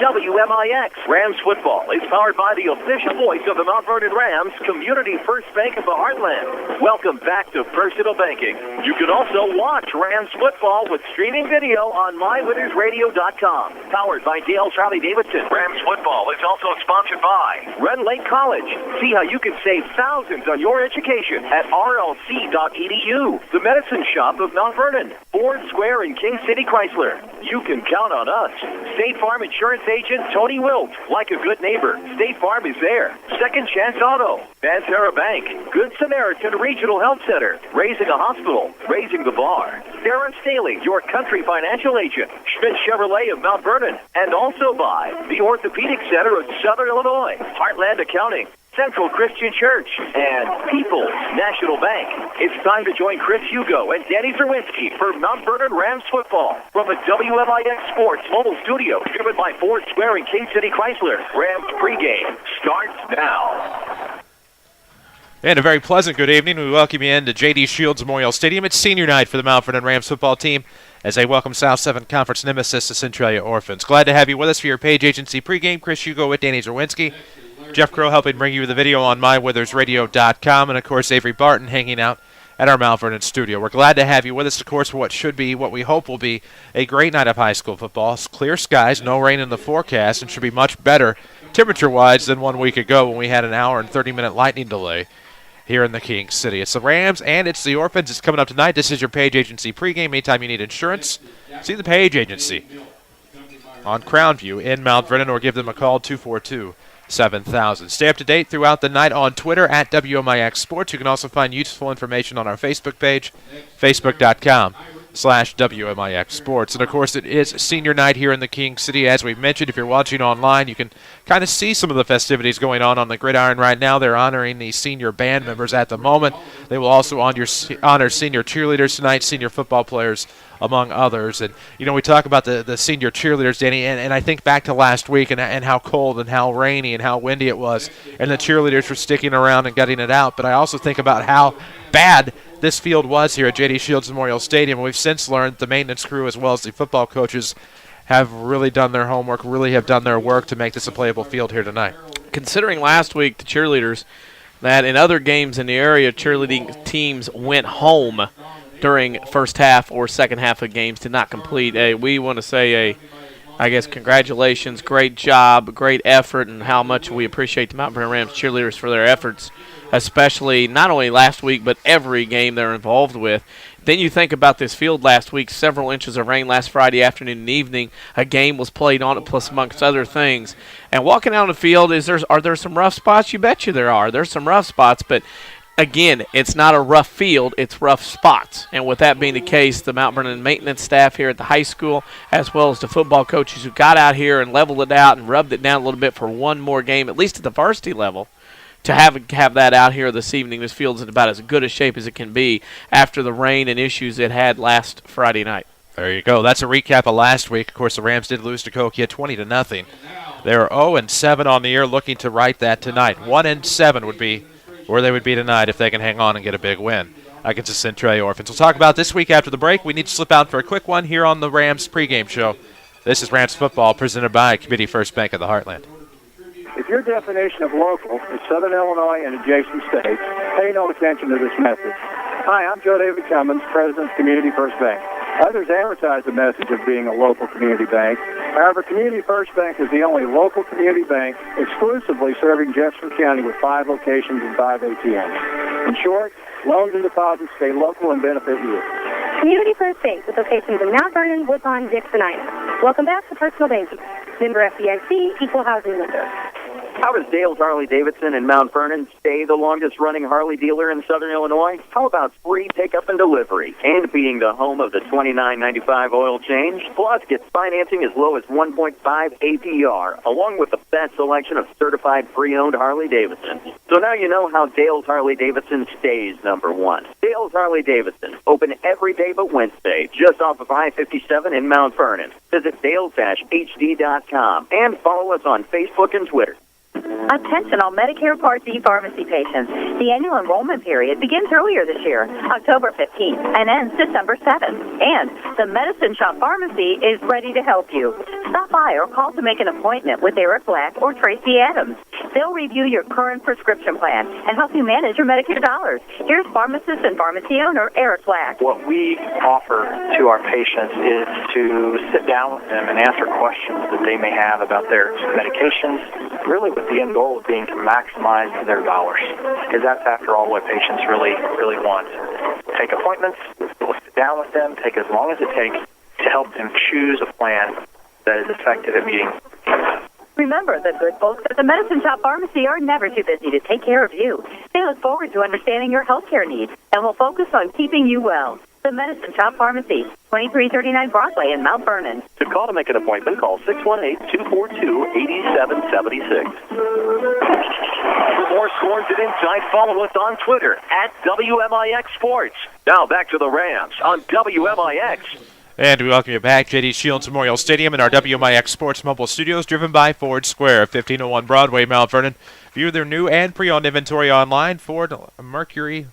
WMIX Rams Football is powered by the official voice of the Mount Vernon Rams, Community First Bank of the Heartland. Welcome back to Personal Banking. You can also watch Rams Football with streaming video on MyWinnersRadio.com. Powered by Dale Charlie Davidson. Rams Football is also sponsored by Ren Lake College. See how you can save thousands on your education at rlc.edu. The Medicine Shop of Mount Vernon. Ford Square and King City Chrysler. You can count on us. State Farm Insurance Agent Tony Wilt. Like a good neighbor, State Farm is there. Second Chance Auto. Banterra Bank. Good Samaritan Regional Health Center. Raising a hospital. Raising the bar. Darren Staley, your country financial agent. Schmidt Chevrolet of Mount Vernon. And also by the Orthopedic Center of Southern Illinois. Heartland Accounting. Central Christian Church, and People's National Bank. It's time to join Chris Hugo and Danny Czerwinski for Mount Vernon Rams Football from the WMIX Sports Mobile Studio, driven by Ford Square and King City Chrysler. Rams pregame starts now. And a very pleasant good evening. We welcome you into J.D. Shields Memorial Stadium. It's senior night for the Mount Vernon Rams football team as they welcome South 7 Conference nemesis, the Centralia Orphans. Glad to have you with us for your Page Agency pregame. Chris Hugo with Danny Czerwinski. Jeff Crow helping bring you the video on MyWithersRadio.com, and, of course, Avery Barton hanging out at our Mount Vernon studio. We're glad to have you with us, of course, for what should be, what we hope will be, a great night of high school football. It's clear skies, no rain in the forecast, and should be much better temperature-wise than 1 week ago when we had an hour and 30-minute lightning delay here in the King City. It's the Rams and it's the Orphans. It's coming up tonight. This is your Page Agency pregame. Anytime you need insurance, see the Page Agency on Crownview in Mount Vernon, or give them a call, 242-7000. Stay up to date throughout the night on Twitter at WMIX Sports. You can also find useful information on our Facebook page, facebook.com/WMIX Sports. And, of course, it is senior night here in the King City. As we've mentioned, if you're watching online, you can kind of see some of the festivities going on the gridiron right now. They're honoring the senior band members at the moment. They will also honor senior cheerleaders tonight, senior football players, among others. And, you know, we talk about the senior cheerleaders, Danny, and I think back to last week and how cold and how rainy and how windy it was, and the cheerleaders were sticking around and gutting it out. But I also think about how bad this field was here at J.D. Shields Memorial Stadium. We've since learned the maintenance crew as well as the football coaches have really done their homework, really have done their work to make this a playable field here tonight. Considering last week the cheerleaders, that in other games in the area, cheerleading teams went home during first half or second half of games, did not complete. We want to say congratulations, great job, great effort, and how much we appreciate the Mount Vernon Rams cheerleaders for their efforts, especially not only last week but every game they're involved with. Then you think about this field last week, several inches of rain last Friday afternoon and evening. A game was played on it, plus amongst other things. And walking out on the field, are there some rough spots? You bet you there are. There's some rough spots, but again, it's not a rough field, it's rough spots. And with that being the case, the Mount Vernon maintenance staff here at the high school, as well as the football coaches who got out here and leveled it out and rubbed it down a little bit for one more game, at least at the varsity level, to have that out here this evening. This field's in about as good a shape as it can be after the rain and issues it had last Friday night. There you go. That's a recap of last week. Of course, the Rams did lose to Coquia 20-0. They're 0-7 on the year, looking to right that tonight. 1-7 would be where they would be tonight if they can hang on and get a big win against the Centralia Orphans. We'll talk about this week after the break. We need to slip out for a quick one here on the Rams pregame show. This is Rams Football, presented by Community First Bank of the Heartland. If your definition of local is Southern Illinois and adjacent states, pay no attention to this message. Hi, I'm Joe David Cummins, President of Community First Bank. Others advertise the message of being a local community bank. However, Community First Bank is the only local community bank exclusively serving Jefferson County with 5 locations and 5 ATMs. In short, loans and deposits stay local and benefit you. Community First Bank with locations in Mount Vernon, Woodlawn, Dixon, Ina. Welcome back to Personal Banking. Member FDIC, Equal Housing Lender. How does Dale's Harley-Davidson in Mount Vernon stay the longest-running Harley dealer in Southern Illinois? How about free pickup and delivery? And being the home of the $29.95 oil change, plus gets financing as low as 1.5 APR, along with the best selection of certified pre-owned Harley-Davidson. So now you know how Dale's Harley-Davidson stays number one. Dale's Harley-Davidson, open every day but Wednesday, just off of I-57 in Mount Vernon. Visit dales-hd.com and follow us on Facebook and Twitter. Attention all Medicare Part D pharmacy patients. The annual enrollment period begins earlier this year, October 15th, and ends December 7th. And the Medicine Shop Pharmacy is ready to help you. Stop by or call to make an appointment with Eric Black or Tracy Adams. They'll review your current prescription plan and help you manage your Medicare dollars. Here's pharmacist and pharmacy owner Eric Black. What we offer to our patients is to sit down with them and answer questions that they may have about their medications, really with the end goal of being to maximize their dollars, because that's, after all, what patients really want. Take appointments, we'll sit down with them, take as long as it takes to help them choose a plan that is effective at meeting. Remember, the good folks at the Medicine Shop Pharmacy are never too busy to take care of you. They look forward to understanding your health care needs and will focus on keeping you well. The Medicine Shop Pharmacy, 2339 Broadway in Mount Vernon. To call to make an appointment, call 618-242-8776. For more scores and insight, follow us on Twitter at WMIX Sports. Now back to the Rams on WMIX. And we welcome you back, J.D. Shields Memorial Stadium in our WMIX Sports Mobile Studios, driven by Ford Square, 1501 Broadway, Mount Vernon. View their new and pre-owned inventory online. Ford, Mercury,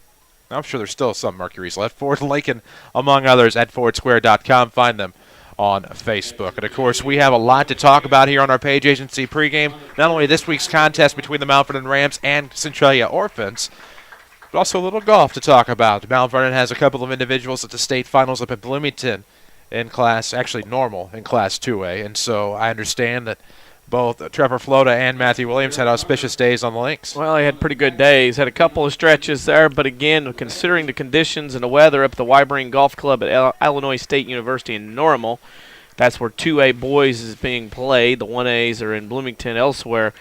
I'm sure there's still some Mercuries left. Ford, Lincoln, among others, at FordSquare.com. Find them on Facebook. And, of course, we have a lot to talk about here on our Page Agency pregame. Not only this week's contest between the Mount Vernon Rams and Centralia Orphans, but also a little golf to talk about. Mount Vernon has a couple of individuals at the state finals up at Bloomington in class, actually normal, in Class 2A. And so I understand that both Trevor Flota and Matthew Williams had auspicious days on the links. Well, they had pretty good days. Had a couple of stretches there, but again, considering the conditions and the weather up at the Wybreen Golf Club at Illinois State University in Normal, that's where 2A boys is being played. The 1As are in Bloomington elsewhere.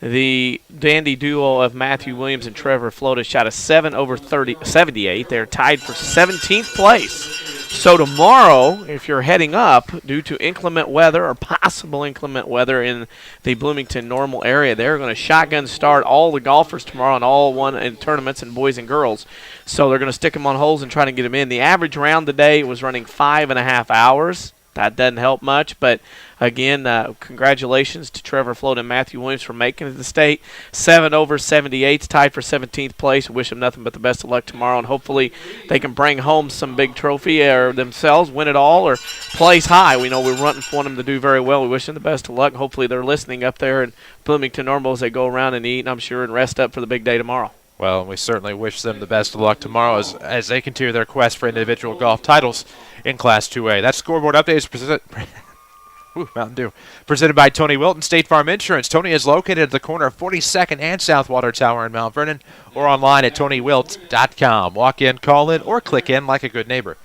The dandy duo of Matthew Williams and Trevor Flota shot a 7 over 78. They're tied for 17th place. So tomorrow, if you're heading up, due to inclement weather or possible inclement weather in the Bloomington Normal area, they're going to shotgun start all the golfers tomorrow in all one in tournaments and boys and girls. So they're going to stick them on holes and try to get them in. The average round today was running 5.5 hours. That doesn't help much, but again, congratulations to Trevor Float and Matthew Williams for making it to the state. 7 over 78, tied for 17th place. Wish them nothing but the best of luck tomorrow, and hopefully they can bring home some big trophy or themselves, win it all, or place high. We know we want them to do very well. We wish them the best of luck. Hopefully they're listening up there in Bloomington Normal as they go around and eat, I'm sure, and rest up for the big day tomorrow. Well, we certainly wish them the best of luck tomorrow as they continue their quest for individual golf titles in Class 2A. That scoreboard update is presented by Tony Wilton, State Farm Insurance. Tony is located at the corner of 42nd and Southwater Tower in Mount Vernon, or online at TonyWilt.com. Walk in, call in, or click in like a good neighbor.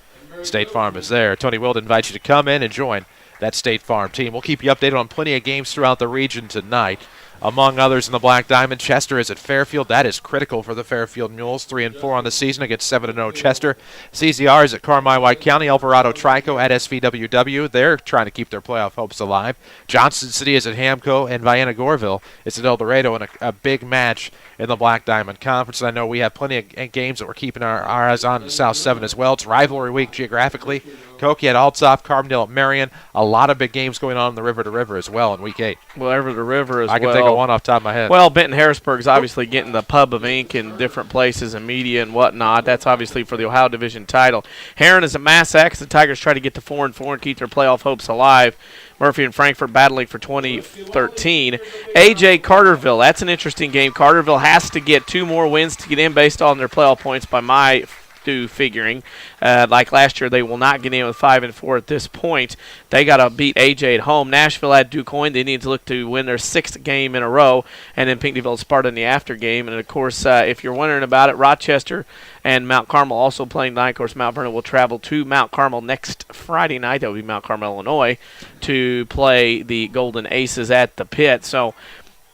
State Farm is there. Tony Wilt invites you to come in and join that State Farm team. We'll keep you updated on plenty of games throughout the region tonight. Among others in the Black Diamond, Chester is at Fairfield. That is critical for the Fairfield Mules. 3-4 on the season against 7-0 Chester. CZR is at Carmi White County. Alvarado Trico at SVWW. They're trying to keep their playoff hopes alive. Johnson City is at Hamco, and Vienna Goreville is at El Dorado in a big match in the Black Diamond Conference. And I know we have plenty of games that we're keeping our eyes on in South 7 as well. It's rivalry week geographically. Koki at Altsoff, Carbondale at Marion. A lot of big games going on in the River to River as well in Week 8. Well, River to River as well. I can think of one off the top of my head. Well, Benton Harrisburg is obviously getting the Pub of Ink in different places and media and whatnot. That's obviously for the Ohio Division title. Heron is at Mass X. The Tigers try to get to 4-4 and keep their playoff hopes alive. Murphy and Frankfort battling for 2013. AJ Carterville, that's an interesting game. Carterville has to get 2 more wins to get in based on their playoff points by my figuring. Like last year, they will not get in with 5-4 at this point. They got to beat AJ at home. Nashville at DuQuoin. They need to look to win their 6th game in a row. And then Pinckneyville and Sparta in the after game. And, of course, if you're wondering about it, Rochester and Mount Carmel also playing tonight. Of course, Mount Vernon will travel to Mount Carmel next Friday night. That will be Mount Carmel, Illinois, to play the Golden Aces at the Pit. So,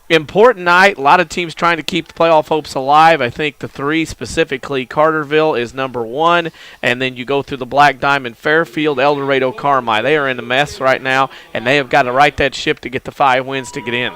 important night. A lot of teams trying to keep the playoff hopes alive. I think the 3 specifically, Carterville is number 1, and then you go through the Black Diamond, Fairfield, El Dorado, Carmi. They are in a mess right now, and they have got to right that ship to get the 5 wins to get in.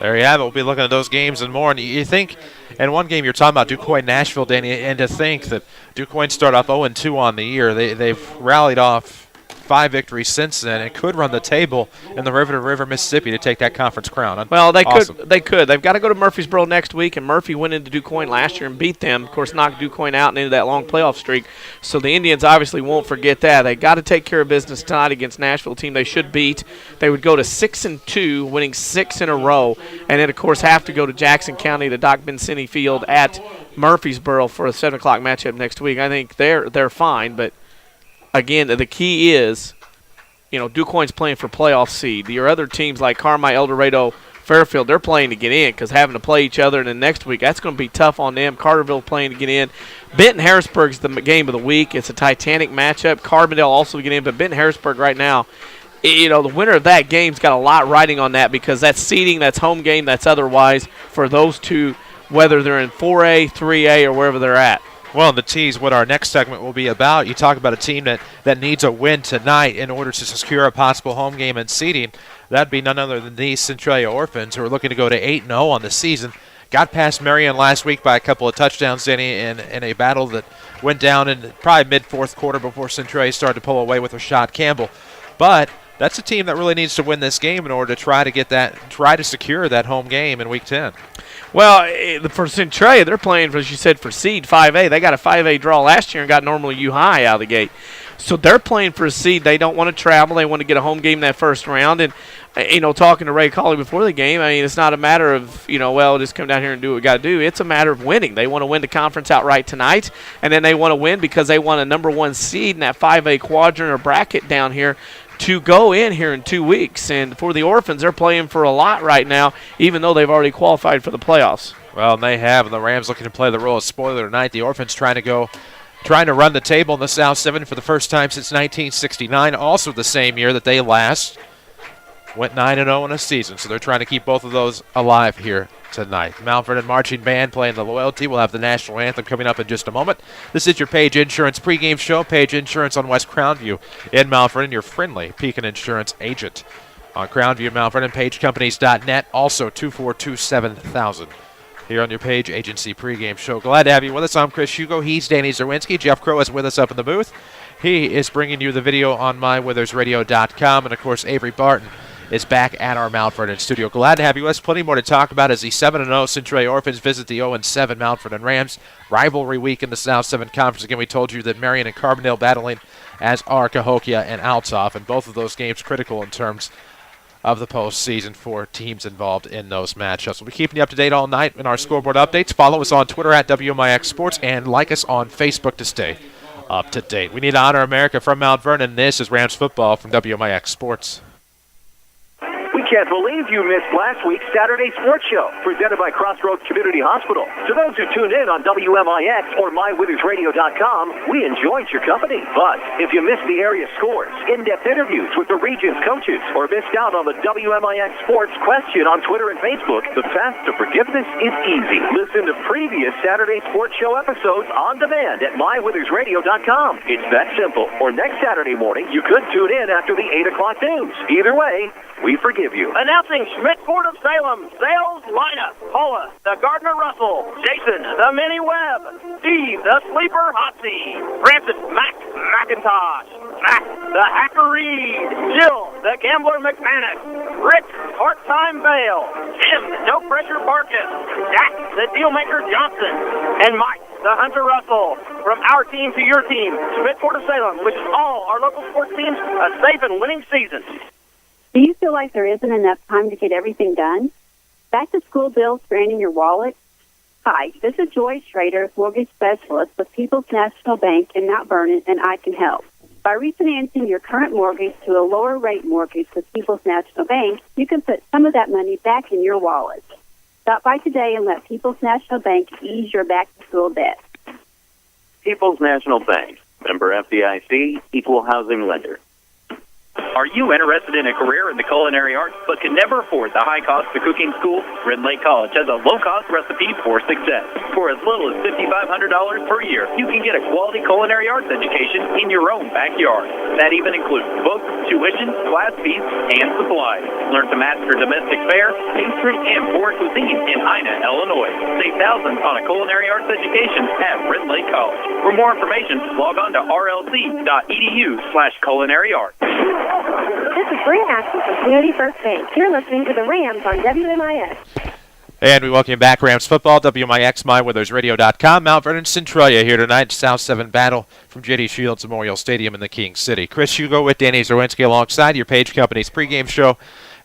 There you have it. We'll be looking at those games and more. And you think, in one game you're talking about DuQuoin, Nashville, Danny, and to think that DuQuoin started off 0-2 on the year. They've rallied off 5 victories since then and could run the table in the River to River, Mississippi to take that conference crown. Well, they awesome. could. They could. They've got to go to Murfreesboro next week, and Murphy went into DuQuoin last year and beat them. Of course, knocked DuQuoin out and into that long playoff streak. So the Indians obviously won't forget that. They got to take care of business tonight against Nashville, team they should beat. They would go to 6-2, winning 6 in a row, and then of course have to go to Jackson County to Doc Bencini Field at Murfreesboro for a 7 o'clock matchup next week. I think they're fine, but again, the key is, DuQuoin's playing for playoff seed. Your other teams like Carmi, El Dorado, Fairfield, they're playing to get in because having to play each other, and then next week, that's going to be tough on them. Carterville playing to get in. Benton-Harrisburg's the game of the week. It's a titanic matchup. Carbondale also to get in, but Benton-Harrisburg right now, the winner of that game's got a lot riding on that because that's seeding, that's home game, that's otherwise for those two, whether they're in 4A, 3A, or wherever they're at. Well, to tease what our next segment will be about, you talk about a team that needs a win tonight in order to secure a possible home game and seeding. That'd be none other than these Centralia Orphans, who are looking to go to 8-0 on the season. Got past Marion last week by a couple of touchdowns, Denny, in a battle that went down in probably mid-fourth quarter before Centralia started to pull away with Rashad Campbell. But that's a team that really needs to win this game in order to try to secure that home game in Week 10. Well, for Centralia, they're playing, as you said, for seed 5A. They got a 5A draw last year and got normally U-High out of the gate. So they're playing for a seed. They don't want to travel. They want to get a home game in that first round. And, talking to Ray Colley before the game, it's not a matter of, just come down here and do what we got to do. It's a matter of winning. They want to win the conference outright tonight, and then they want to win because they want a number 1 seed in that 5A quadrant or bracket down here to go in here in 2 weeks. And for the Orphans, they're playing for a lot right now, even though they've already qualified for the playoffs. Well, and they have. And the Rams looking to play the role of spoiler tonight. The Orphans trying to run the table in the South 7 for the first time since 1969, also the same year that they last went 9-0 in a season. So they're trying to keep both of those alive here tonight. Mount Vernon Marching Band playing the Loyalty. We'll have the national anthem coming up in just a moment. This is your Page Insurance pregame show. Page Insurance on West Crownview in Mount Vernon, your friendly Pekin Insurance agent. On Crownview, Mount Vernon, pagecompanies.net, also 242-7000. Here on your Page Agency pregame show. Glad to have you with us. I'm Chris Hugo. He's Danny Czerwinski. Jeff Crow is with us up in the booth. He is bringing you the video on mywithersradio.com. And, of course, Avery Barton is back at our Mount Vernon studio. Glad to have you with us. Plenty more to talk about as the 7-0 Centralia Orphans visit the 0-7 Mount Vernon Rams. Rivalry week in the South 7 Conference. Again, we told you that Marion and Carbondale battling, as are Cahokia and Althoff. And both of those games critical in terms of the postseason for teams involved in those matchups. We'll be keeping you up to date all night in our scoreboard updates. Follow us on Twitter at WMIX Sports and like us on Facebook to stay up to date. We need to honor America from Mount Vernon. This is Rams Football from WMIX Sports. We can't believe you missed last week's Saturday Sports Show, presented by Crossroads Community Hospital. To those who tuned in on WMIX or mywithersradio.com, we enjoyed your company. But if you missed the area scores, in-depth interviews with the region's coaches, or missed out on the WMIX Sports question on Twitter and Facebook, the path to forgiveness is easy. Listen to previous Saturday Sports Show episodes on demand at mywithersradio.com. It's that simple. Or next Saturday morning, you could tune in after the 8 o'clock news. Either way, we forgive you. Announcing Schmidt Ford of Salem, sales lineup. Paula, the Gardner Russell. Jason, the Minnie Webb. Steve, the Sleeper Hotsy. Francis, Mac McIntosh. Mac, the Hacker Reed. Jill, the Gambler McManus. Rick, Part-Time Bale. Jim, No Pressure Barkus. Jack, the Dealmaker Johnson. And Mike, the Hunter Russell. From our team to your team, Schmidt Ford of Salem wishes all our local sports teams a safe and winning season. Do you feel like there isn't enough time to get everything done? Back-to-school bills straining your wallet? Hi, this is Joy Schrader, mortgage specialist with People's National Bank in Mount Vernon, and I can help. By refinancing your current mortgage to a lower-rate mortgage with People's National Bank, you can put some of that money back in your wallet. Stop by today and let People's National Bank ease your back-to-school debt. People's National Bank, member FDIC, equal housing lender. Are you interested in a career in the culinary arts but can never afford the high cost of cooking school? Red Lake College has a low-cost recipe for success. For as little as $5,500 per year, you can get a quality culinary arts education in your own backyard. That even includes books, tuition, class fees, and supplies. Learn to master domestic fare, pastry, and foreign cuisine in Ina, Illinois. Save thousands on a culinary arts education at Red Lake College. For more information, log on to rlc.edu/culinary arts. This is Bree Ashley from Community First Bank. You're listening to the Rams on WMIX. And we welcome you back, Rams Football, WMIX, MyWithersRadio.com. Mount Vernon Centralia here tonight, South 7 battle from J.D. Shields Memorial Stadium in the King City. Chris Hugo with Danny Czerwinski alongside your Page Company's pregame show.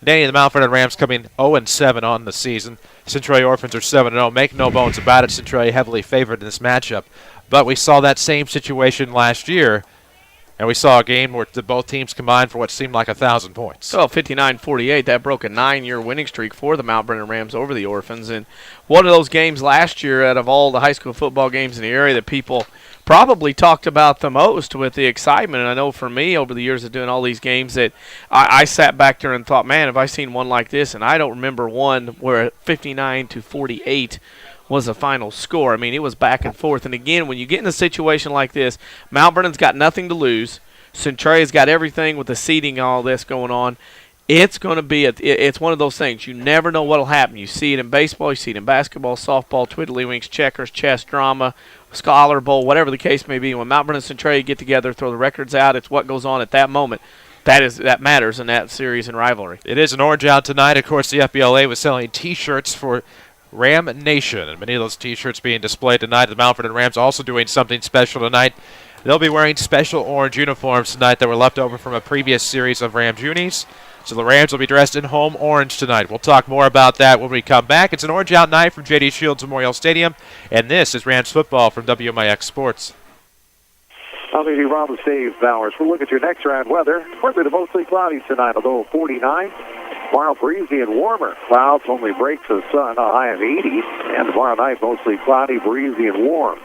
Danny, the Mount Vernon Rams coming 0-7 on the season. Centralia Orphans are 7-0. Make no bones about it, Centralia heavily favored in this matchup. But we saw that same situation last year. And we saw a game where both teams combined for what seemed like 1,000 points. Oh, 59-48. That broke a 9-year winning streak for the Mount Vernon Rams over the Orphans. And one of those games last year out of all the high school football games in the area that people probably talked about the most with the excitement. And I know for me over the years of doing all these games that I sat back there and thought, man, have I seen one like this? And I don't remember one where 59-48 was the final score. I mean, it was back and forth. And again, when you get in a situation like this, Mount Vernon's got nothing to lose. Centralia's got everything with the seeding and all this going on. It's going to be it's one of those things. You never know what will happen. You see it in baseball, you see it in basketball, softball, twiddlywinks, checkers, chess, drama, scholar bowl, whatever the case may be. When Mount Vernon and Centralia get together, throw the records out, it's what goes on at that moment. That matters in that series and rivalry. It is an orange out tonight. Of course, the FBLA was selling T-shirts for Ram Nation, and many of those T-shirts being displayed tonight. The Mount Vernon Rams also doing something special tonight. They'll be wearing special orange uniforms tonight that were left over from a previous series of Rams unis. So the Rams will be dressed in home orange tonight. We'll talk more about that when we come back. It's an orange out night from J.D. Shields Memorial Stadium, and this is Rams football from WMIX Sports. I'm going to be Rob with Dave Bowers. We'll look at your next round weather. Partly to mostly cloudy tonight, a low of 49. Tomorrow breezy and warmer. Clouds only breaks the sun, a high of 80. And tomorrow night mostly cloudy, breezy, and warm.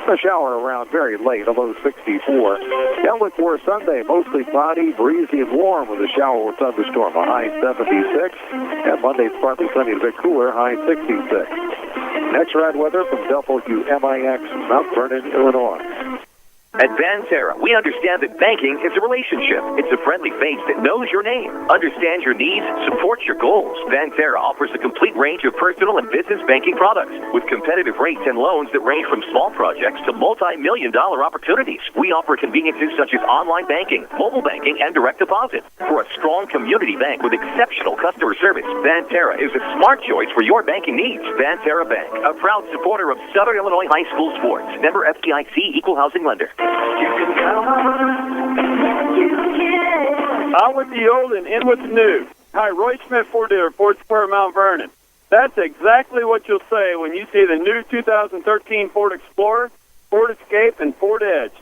A shower around very late, a low 64. Outlook for Sunday, mostly cloudy, breezy, and warm with a shower or thunderstorm, a high 76. And Monday's partly sunny, a bit cooler, high 66. Next round weather from WMIX, Mount Vernon, Illinois. At Banterra, we understand that banking is a relationship. It's a friendly face that knows your name, understands your needs, supports your goals. Banterra offers a complete range of personal and business banking products with competitive rates and loans that range from small projects to multi-million-dollar opportunities. We offer conveniences such as online banking, mobile banking, and direct deposit. For a strong community bank with exceptional customer service, Banterra is a smart choice for your banking needs. Banterra Bank, a proud supporter of Southern Illinois high school sports. Member FDIC, equal housing lender. Out with the old and in with the new. Hi, Roy Schmidt, Ford dealer, Ford Square, Mount Vernon. That's exactly what you'll say when you see the new 2013 Ford Explorer, Ford Escape, and Ford Edge.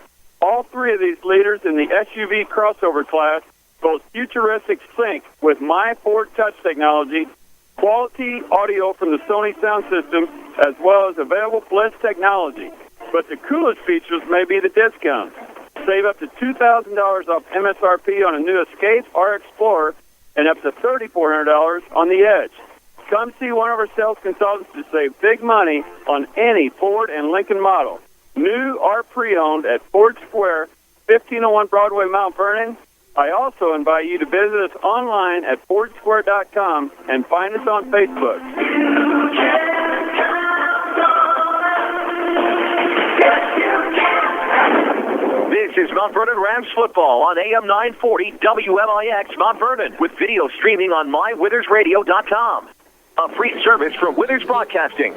All three of these leaders in the SUV crossover class boast futuristic sync with My Ford Touch technology, quality audio from the Sony sound system, as well as available Bliss technology. But the coolest features may be the discounts. Save up to $2,000 off MSRP on a new Escape or Explorer and up to $3,400 on the Edge. Come see one of our sales consultants to save big money on any Ford and Lincoln model. New or pre-owned at Ford Square, 1501 Broadway, Mount Vernon. I also invite you to visit us online at FordSquare.com and find us on Facebook. This is Mount Vernon Rams football on AM 940 WMIX Mount Vernon with video streaming on MyWithersRadio.com. A free service from Withers Broadcasting.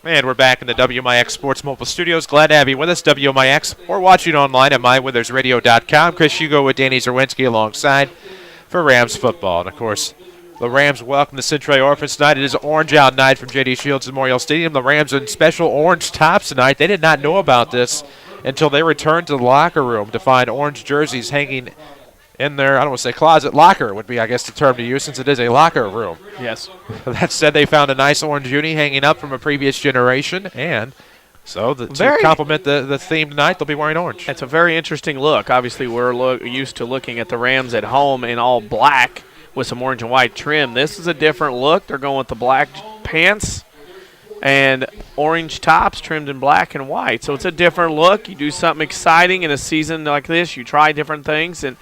And we're back in the WMIX Sports Mobile Studios. Glad to have you with us, WMIX, or watching online at MyWithersRadio.com. Chris Hugo with Danny Czerwinski alongside for Rams football. And, of course, the Rams welcome the Centralia Orphans tonight. It is an orange out night from J.D. Shields Memorial Stadium. The Rams in special orange tops tonight. They did not know about this until they returned to the locker room to find orange jerseys hanging in their, I don't want to say closet, locker would be, I guess, the term to use since it is a locker room. Yes. That said, they found a nice orange uni hanging up from a previous generation, and So to complement the theme tonight, they'll be wearing orange. It's a very interesting look. Obviously, we're used to looking at the Rams at home in all black with some orange and white trim. This is a different look. They're going with the black pants and orange tops trimmed in black and white. So it's a different look. You do something exciting in a season like this. You try different things. And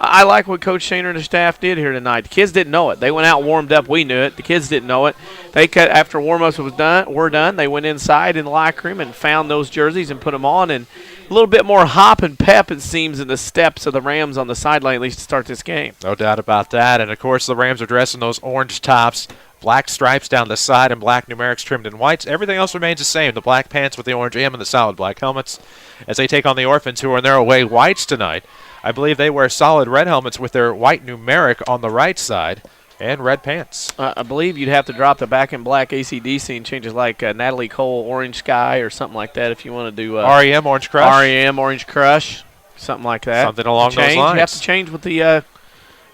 I like what Coach Shaner and the staff did here tonight. The kids didn't know it. They went out and warmed up. We knew it. The kids didn't know it. After warm-ups were done, they went inside in the locker room and found those jerseys and put them on. And a little bit more hop and pep, it seems, in the steps of the Rams on the sideline, at least to start this game. No doubt about that. And, of course, the Rams are dressed in those orange tops, black stripes down the side, and black numerics trimmed in whites. Everything else remains the same. The black pants with the orange M and the solid black helmets as they take on the Orphans, who are in their away whites tonight. I believe they wear solid red helmets with their white numeric on the right side and red pants. I believe you'd have to drop the back in black AC/DC and change it like Natalie Cole Orange Sky or something like that if you want to do REM Orange Crush. REM Orange Crush, something like that. Something along those lines. You have to change with the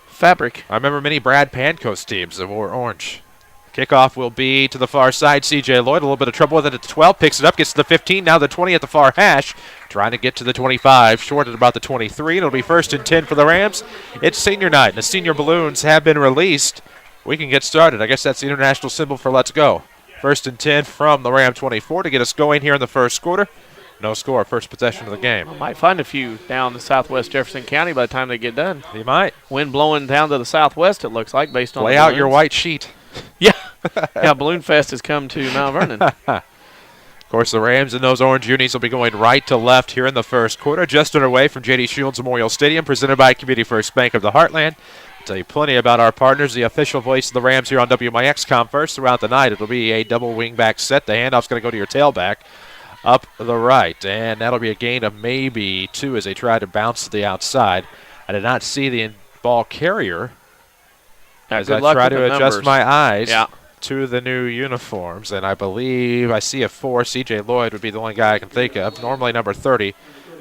fabric. I remember many Brad Pancoast teams that wore orange. Kickoff will be to the far side. C.J. Lloyd, a little bit of trouble with it at the 12, picks it up, gets to the 15, now the 20 at the far hash, trying to get to the 25, short at about the 23. It'll be 1st and 10 for the Rams. It's senior night, and the senior balloons have been released. We can get started. I guess that's the international symbol for let's go. 1st and 10 from the Ram 24 to get us going here in the first quarter. No score, first possession of the game. I might find a few down in southwest Jefferson County by the time they get done. You might. Wind blowing down to the southwest, it looks like, based on Lay out your white sheet. Yeah. Yeah, Balloon Fest has come to Mount Vernon. Of course, the Rams in those orange unis will be going right to left here in the first quarter. Just underway from J.D. Shields Memorial Stadium, presented by Community First Bank of the Heartland. I'll tell you plenty about our partners, the official voice of the Rams here on WMIX. Come first throughout the night. It'll be a double wingback set. The handoff's going to go to your tailback up the right, and that'll be a gain of maybe 2 as they try to bounce to the outside. I did not see the ball carrier as I try to adjust my eyes to the new uniforms, and I believe I see a 4. C.J. Lloyd would be the only guy I can think of. Normally number 30.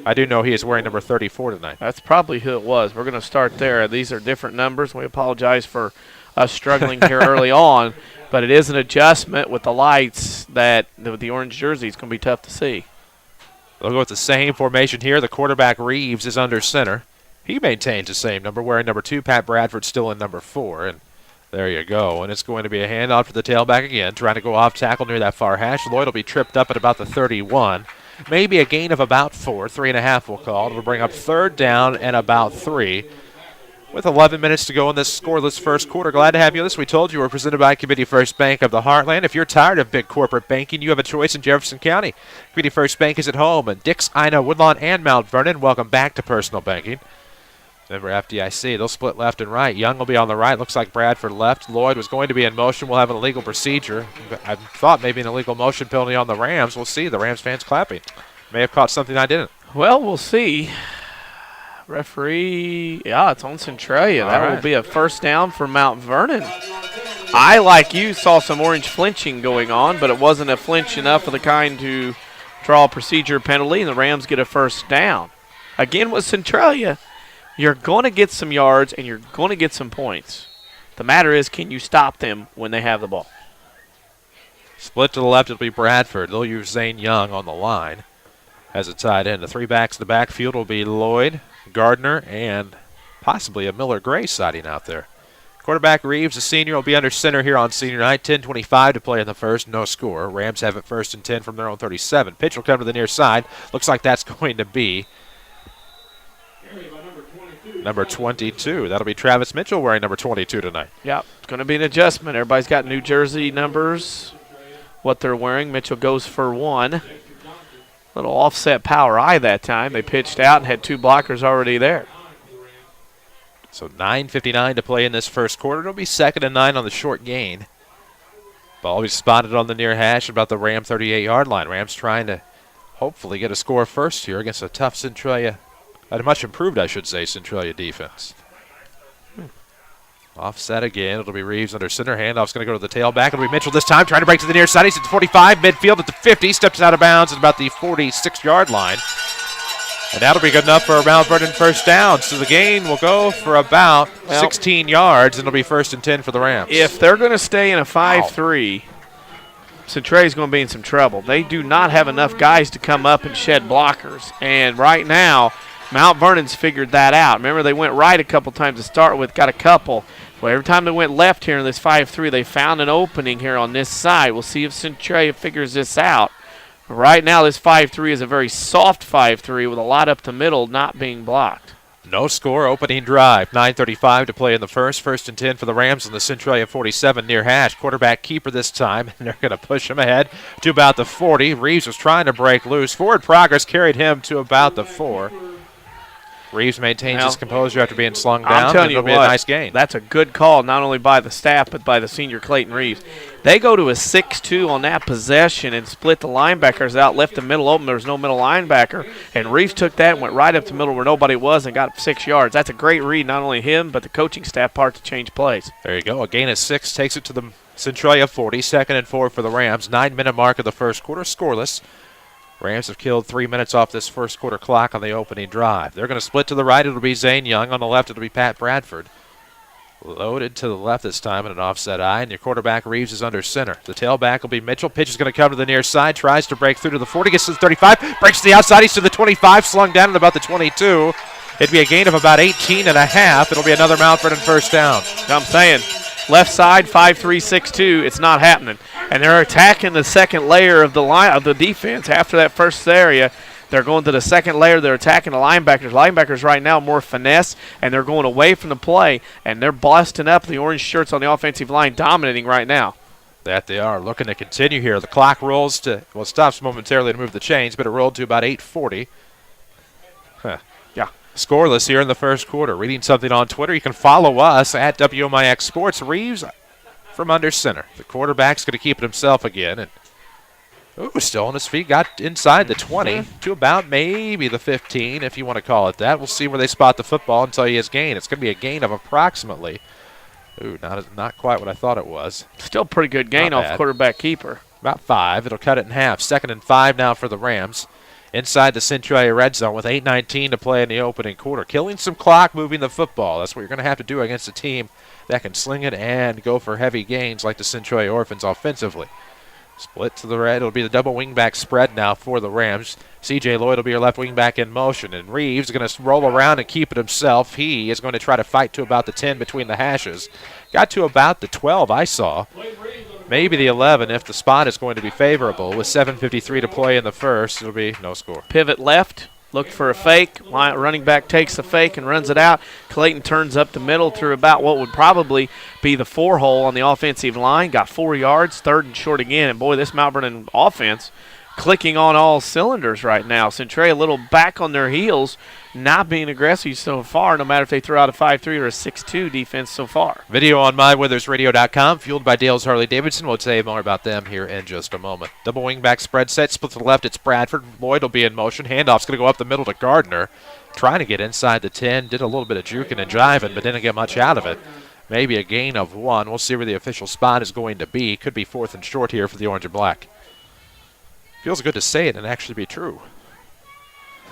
I do know he is wearing number 34 tonight. That's probably who it was. We're going to start there. These are different numbers. We apologize for us struggling here early on, but it is an adjustment with the lights that with the orange jersey it's going to be tough to see. They'll go with the same formation here. The quarterback, Reeves, is under center. He maintains the same number, wearing number 2. Pat Bradford still in number 4, and there you go. And it's going to be a handoff for the tailback again, trying to go off tackle near that far hash. Lloyd will be tripped up at about the 31. Maybe a gain of about 4, 3.5 we'll call it. It'll bring up 3rd down and about 3. With 11 minutes to go in this scoreless first quarter. Glad to have you with us. We told you we're presented by Community First Bank of the Heartland. If you're tired of big corporate banking, you have a choice in Jefferson County. Community First Bank is at home in Dix, Ina, Woodlawn, and Mount Vernon. Welcome back to personal banking. Remember FDIC, they'll split left and right. Young will be on the right. Looks like Bradford left. Lloyd was going to be in motion. We'll have an illegal procedure. I thought maybe an illegal motion penalty on the Rams. We'll see. The Rams fans clapping. May have caught something I didn't. Well, we'll see. Referee, it's on Centralia. That will be a first down for Mount Vernon. I, like you, saw some orange flinching going on, but it wasn't a flinch enough of the kind to draw a procedure penalty, and the Rams get a first down. Again, with Centralia, you're going to get some yards and you're going to get some points. The matter is, can you stop them when they have the ball? Split to the left, it'll be Bradford. They'll use Zane Young on the line as a tight end. The 3 backs in the backfield will be Lloyd, Gardner, and possibly a Miller Gray siding out there. Quarterback Reeves, the senior, will be under center here on senior night. 10:25 to play in the first, no score. Rams have it 1st and 10 from their own 37. Pitch will come to the near side. Looks like that's going to be number 22. That'll be Travis Mitchell wearing number 22 tonight. Yeah, it's going to be an adjustment. Everybody's got New Jersey numbers, what they're wearing. Mitchell goes for 1. Little offset power eye that time. They pitched out and had 2 blockers already there. So 9:59 to play in this first quarter. It'll be 2nd and 9 on the short gain. Ball will be spotted on the near hash about the Ram 38-yard line. Rams trying to hopefully get a score first here against a tough Centralia, a much improved, I should say, Centralia defense. Offset again. It'll be Reeves under center. Handoff's going to go to the tailback. It'll be Mitchell this time, trying to break to the near side. He's at the 45, midfield at the 50. Steps out of bounds at about the 46-yard line. And that'll be good enough for a Mount Vernon first down. So the gain will go for about 16 yards, and it'll be 1st and 10 for the Rams. If they're going to stay in a 5-3, Centralia is going to be in some trouble. They do not have enough guys to come up and shed blockers. And right now, Mount Vernon's figured that out. Remember, they went right a couple times to start with, got a couple. Well, every time they went left here in this 5-3, they found an opening here on this side. We'll see if Centralia figures this out. Right now, this 5-3 is a very soft 5-3 with a lot up the middle not being blocked. No score, opening drive. 9:35 to play in the first. 1st and 10 for the Rams on the Centralia 47 near hash. Quarterback keeper this time, and they're going to push him ahead to about the 40. Reeves was trying to break loose. Forward progress carried him to about the 4. Reeves maintains his composure after being slung down. I'm telling you it'll be a nice gain. That's a good call, not only by the staff, but by the senior Clayton Reeves. They go to a 6-2 on that possession and split the linebackers out, left the middle open. There was no middle linebacker, and Reeves took that and went right up the middle where nobody was and got 6 yards. That's a great read, not only him, but the coaching staff part to change plays. There you go. A gain of 6 takes it to the Centralia 40. 2nd and 4 for the Rams. 9-minute mark of the first quarter, scoreless. Rams have killed 3 minutes off this first quarter clock on the opening drive. They're going to split to the right. It'll be Zane Young. On the left, it'll be Pat Bradford. Loaded to the left this time in an offset eye, and your quarterback Reeves is under center. The tailback will be Mitchell. Pitch is going to come to the near side. Tries to break through to the 40. Gets to the 35. Breaks to the outside. He's to the 25. Slung down at about the 22. It'd be a gain of about 18 and a half. It'll be another Mount Vernon first down. I'm saying, left side, 5-3-6-2. It's not happening. And they're attacking the second layer of the line of the defense after that first area. They're going to the second layer. They're attacking the linebackers. Linebackers right now more finesse, and they're going away from the play, and they're busting up the orange shirts on the offensive line, dominating right now. That they are. Looking to continue here. The clock rolls to, well, it stops momentarily to move the chains, but it rolled to about 8:40. Yeah. Scoreless here in the first quarter. Reading something on Twitter. You can follow us at WMIX Sports. Reeves from under center. The quarterback's going to keep it himself again. And still on his feet. Got inside the 20 to about maybe the 15, if you want to call it that. We'll see where they spot the football and tell you his gain. It's going to be a gain of approximately, not quite what I thought it was. Still a pretty good gain off quarterback keeper. About 5. It'll cut it in half. 2nd and 5 now for the Rams. Inside the Centralia red zone with 8:19 to play in the opening quarter. Killing some clock, moving the football. That's what you're going to have to do against a team that can sling it and go for heavy gains like the Centralia Orphans offensively. Split to the red. It'll be the double wingback spread now for the Rams. C.J. Lloyd will be your left wingback in motion, and Reeves is going to roll around and keep it himself. He is going to try to fight to about the 10 between the hashes. Got to about the 12, I saw. Maybe the 11 if the spot is going to be favorable. With 7:53 to play in the first, it'll be no score. Pivot left. Looked for a fake. Running back takes the fake and runs it out. Clayton turns up the middle through about what would probably be the 4 hole on the offensive line. Got 4 yards, 3rd and short again. And, boy, this Mount Vernon offense clicking on all cylinders right now. Centralia a little back on their heels, not being aggressive so far, no matter if they throw out a 5-3 or a 6-2 defense so far. Video on MyWithersRadio.com, fueled by Dale's Harley-Davidson. We'll tell you more about them here in just a moment. Double wingback spread set, split to the left. It's Bradford. Lloyd will be in motion. Handoff's going to go up the middle to Gardner. Trying to get inside the 10. Did a little bit of juking and jiving, but didn't get much out of it. Maybe a gain of 1. We'll see where the official spot is going to be. Could be 4th and short here for the orange and black. Feels good to say it and actually be true.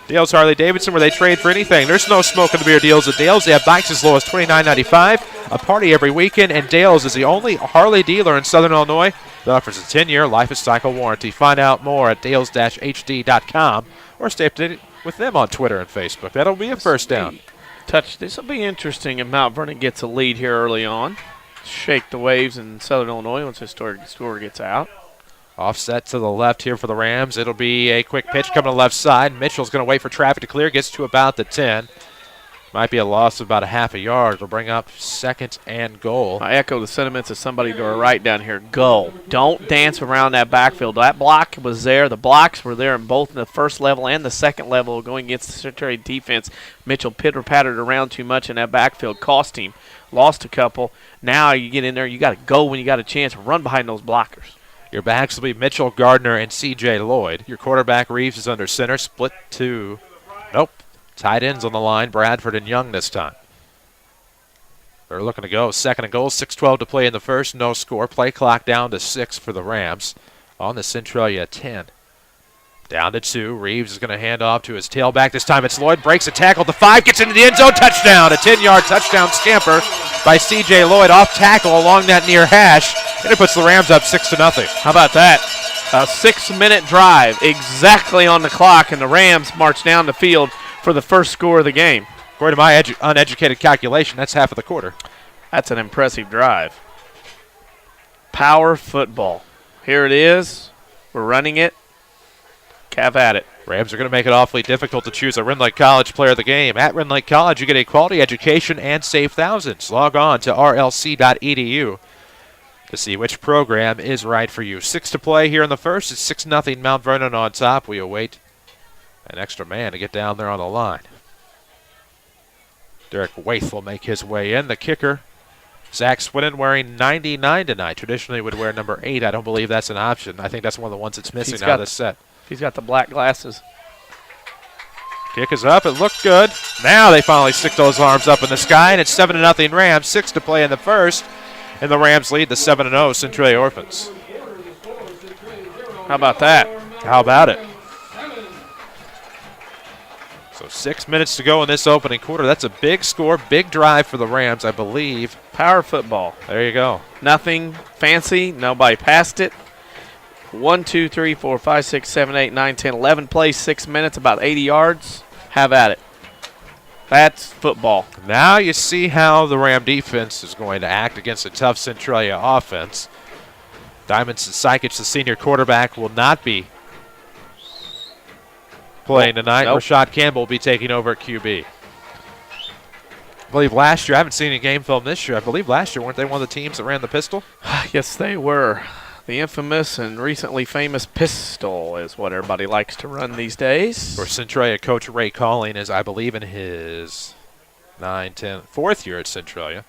Dale's Harley-Davidson, where they trade for anything. There's no smoke in the beer deals at Dale's. They have bikes as low as $29.95. A party every weekend, and Dale's is the only Harley dealer in Southern Illinois that offers a 10-year life of cycle warranty. Find out more at dales-hd.com or stay updated with them on Twitter and Facebook. That'll be a first down. This will be interesting if Mount Vernon gets a lead here early on. Shake the waves in Southern Illinois once this score gets out. Offset to the left here for the Rams. It'll be a quick pitch coming to the left side. Mitchell's going to wait for traffic to clear. Gets to about the 10. Might be a loss of about a half a yard. It'll bring up 2nd and goal. I echo the sentiments of somebody to our right down here. Go. Don't dance around that backfield. That block was there. The blocks were there in both the first level and the second level going against the Centralia defense. Mitchell pitter-pattered around too much in that backfield. Cost him. Lost a couple. Now you get in there. You got to go when you got a chance. Run behind those blockers. Your backs will be Mitchell, Gardner, and C.J. Lloyd. Your quarterback, Reeves, is under center. Split to, tight ends on the line. Bradford and Young this time. They're looking to go. 2nd and goal. 6:12 to play in the first. No score. Play clock down to 6 for the Rams on the Centralia 10. Down to 2. Reeves is going to hand off to his tailback. This time it's Lloyd. Breaks a tackle. The 5 gets into the end zone. Touchdown. A 10-yard touchdown scamper by C.J. Lloyd. Off tackle along that near hash. And it puts the Rams up 6-0. How about that? A 6-minute drive exactly on the clock, and the Rams march down the field for the first score of the game. According to my uneducated calculation, that's half of the quarter. That's an impressive drive. Power football. Here it is. We're running it. Have at it. Rams are going to make it awfully difficult to choose a Rend Lake College player of the game. At Rend Lake College, you get a quality education and save thousands. Log on to rlc.edu to see which program is right for you. 6 to play here in the first. It's 6-0 Mount Vernon on top. We await an extra man to get down there on the line. Derek Waith will make his way in. The kicker, Zach Swinton, wearing 99 tonight. Traditionally would wear number 8. I don't believe that's an option. I think that's one of the ones that's missing out of this set. He's got the black glasses. Kick is up. It looked good. Now they finally stick those arms up in the sky, and it's 7-0 Rams. 6 to play in the first, and the Rams lead the 7-0 Centralia Orphans. How about that? How about it? So 6 minutes to go in this opening quarter. That's a big score, big drive for the Rams, I believe. Power football. There you go. Nothing fancy. Nobody passed it. 1, 2, 3, 4, 5, 6, 7, 8, 9, 10, 11 plays, 6 minutes, about 80 yards. Have at it. That's football. Now you see how the Ram defense is going to act against a tough Centralia offense. Diamondson Sykic, the senior quarterback, will not be playing tonight. Nope. Rashad Campbell will be taking over at QB. I believe last year, I haven't seen any game film this year. I believe last year, weren't they one of the teams that ran the pistol? Yes, they were. The infamous and recently famous pistol is what everybody likes to run these days. For Centralia, Coach Ray Calling is, I believe, in his 4th year at Centralia.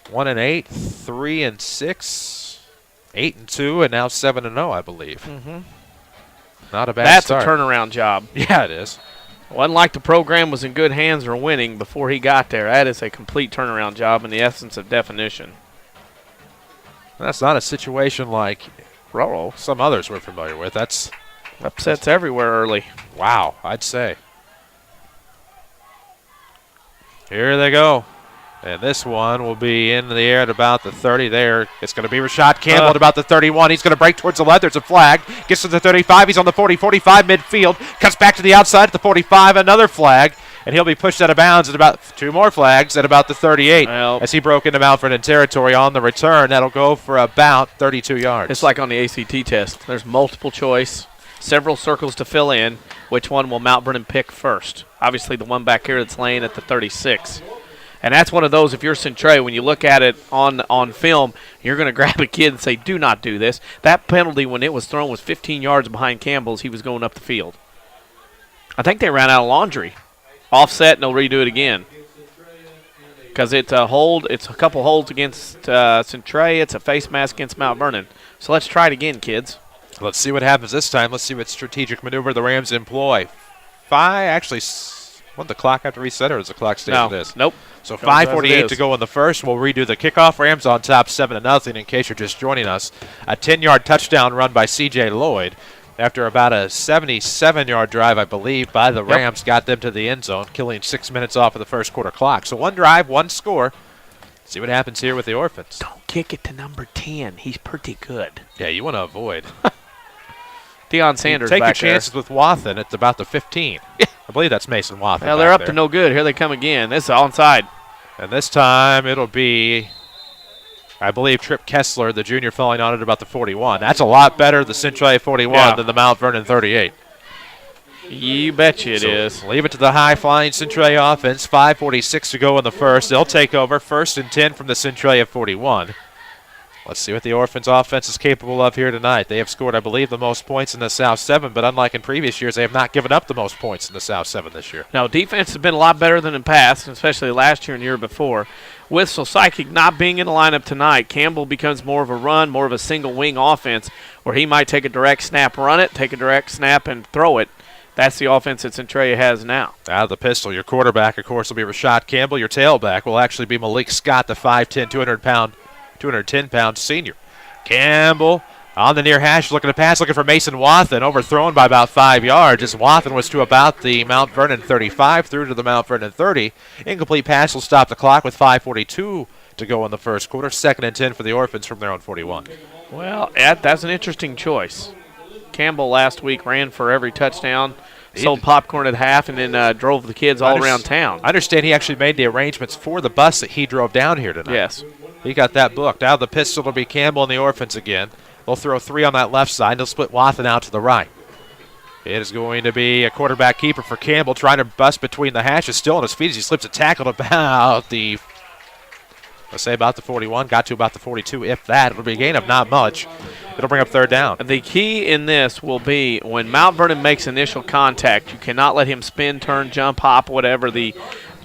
1-8, 3-6, 8-2, and now 7-0, I believe. Mm-hmm. Not a bad That's start. a turnaround job. Yeah, it is. Wasn't like the program was in good hands or winning before he got there. That is a complete turnaround job in the essence of definition. That's not a situation like some others we're familiar with. That's upsets everywhere early. Wow, I'd say. Here they go. And this one will be in the air at about the 30 there. It's going to be Rashad Campbell at about the 31. He's going to break towards the left. There's a flag. Gets to the 35. He's on the 40, 45 midfield. Cuts back to the outside at the 45. Another flag. And he'll be pushed out of bounds at about 2 more flags at about the 38 as he broke into Mount Vernon territory on the return. That'll go for about 32 yards. It's like on the ACT test. There's multiple choice, several circles to fill in. Which one will Mount Vernon pick first? Obviously the one back here that's laying at the 36. And that's one of those, if you're Centralia, when you look at it on film, you're going to grab a kid and say, do not do this. That penalty, when it was thrown, was 15 yards behind Campbell as he was going up the field. I think they ran out of laundry. Offset, and they'll redo it again. Because it's a hold. It's a couple holds against Centralia. It's a face mask against Mount Vernon. So let's try it again, kids. Let's see what happens this time. Let's see what strategic maneuver the Rams employ. What, the clock have to reset, or does the clock stay as it is? Nope. So 5:48 to go in the first. We'll redo the kickoff. Rams on top 7-0 in case you're just joining us. A 10-yard touchdown run by C.J. Lloyd after about a 77-yard drive, I believe, by the Rams. Got them to the end zone, killing 6 minutes off of the first quarter clock. So one drive, one score. See what happens here with the Orphans. Don't kick it to number 10. He's pretty good. Yeah, you want to avoid. Deion Sanders take back your chances with Wathen at about the 15. I believe that's Mason Wathen. Well, they're up to no good. Here they come again. This is onside. And this time it'll be, I believe, Trip Kessler, the junior, falling on it about the 41. That's a lot better, the Centralia 41, than the Mount Vernon 38. You betcha it is. Leave it to the high-flying Centralia offense. 5:46 to go in the first. They'll take over 1st and 10 from the Centralia 41. Let's see what the Orphans offense is capable of here tonight. They have scored, I believe, the most points in the South 7, but unlike in previous years, they have not given up the most points in the South 7 this year. No, defense has been a lot better than in past, especially last year and the year before. With Psychic not being in the lineup tonight, Campbell becomes more of a run, more of a single wing offense, where he might take a direct snap, run it, take a direct snap, and throw it. That's the offense that Centralia has now. Out of the pistol, your quarterback, of course, will be Rashad Campbell. Your tailback will actually be Malik Scott, the 5'10", 210-pound senior. Campbell on the near hash, looking to pass, looking for Mason Wathen, overthrown by about 5 yards as Wathen was to about the Mount Vernon 35, through to the Mount Vernon 30. Incomplete pass will stop the clock with 5:42 to go in the first quarter. 2nd and 10 for the Orphans from their own 41. Well, that's an interesting choice. Campbell last week ran for every touchdown, sold popcorn at half, and then drove the kids all around town. I understand he actually made the arrangements for the bus that he drove down here tonight. Yes. He got that booked. Out of the pistol will be Campbell and the Orphans again. They'll throw 3 on that left side. They'll split Wathen out to the right. It is going to be a quarterback keeper for Campbell, trying to bust between the hashes, still on his feet as he slips a tackle to about the, let's say about the 41, got to about the 42, if that. It'll be a gain of not much. It'll bring up 3rd down. The key in this will be when Mount Vernon makes initial contact, you cannot let him spin, turn, jump, hop, whatever the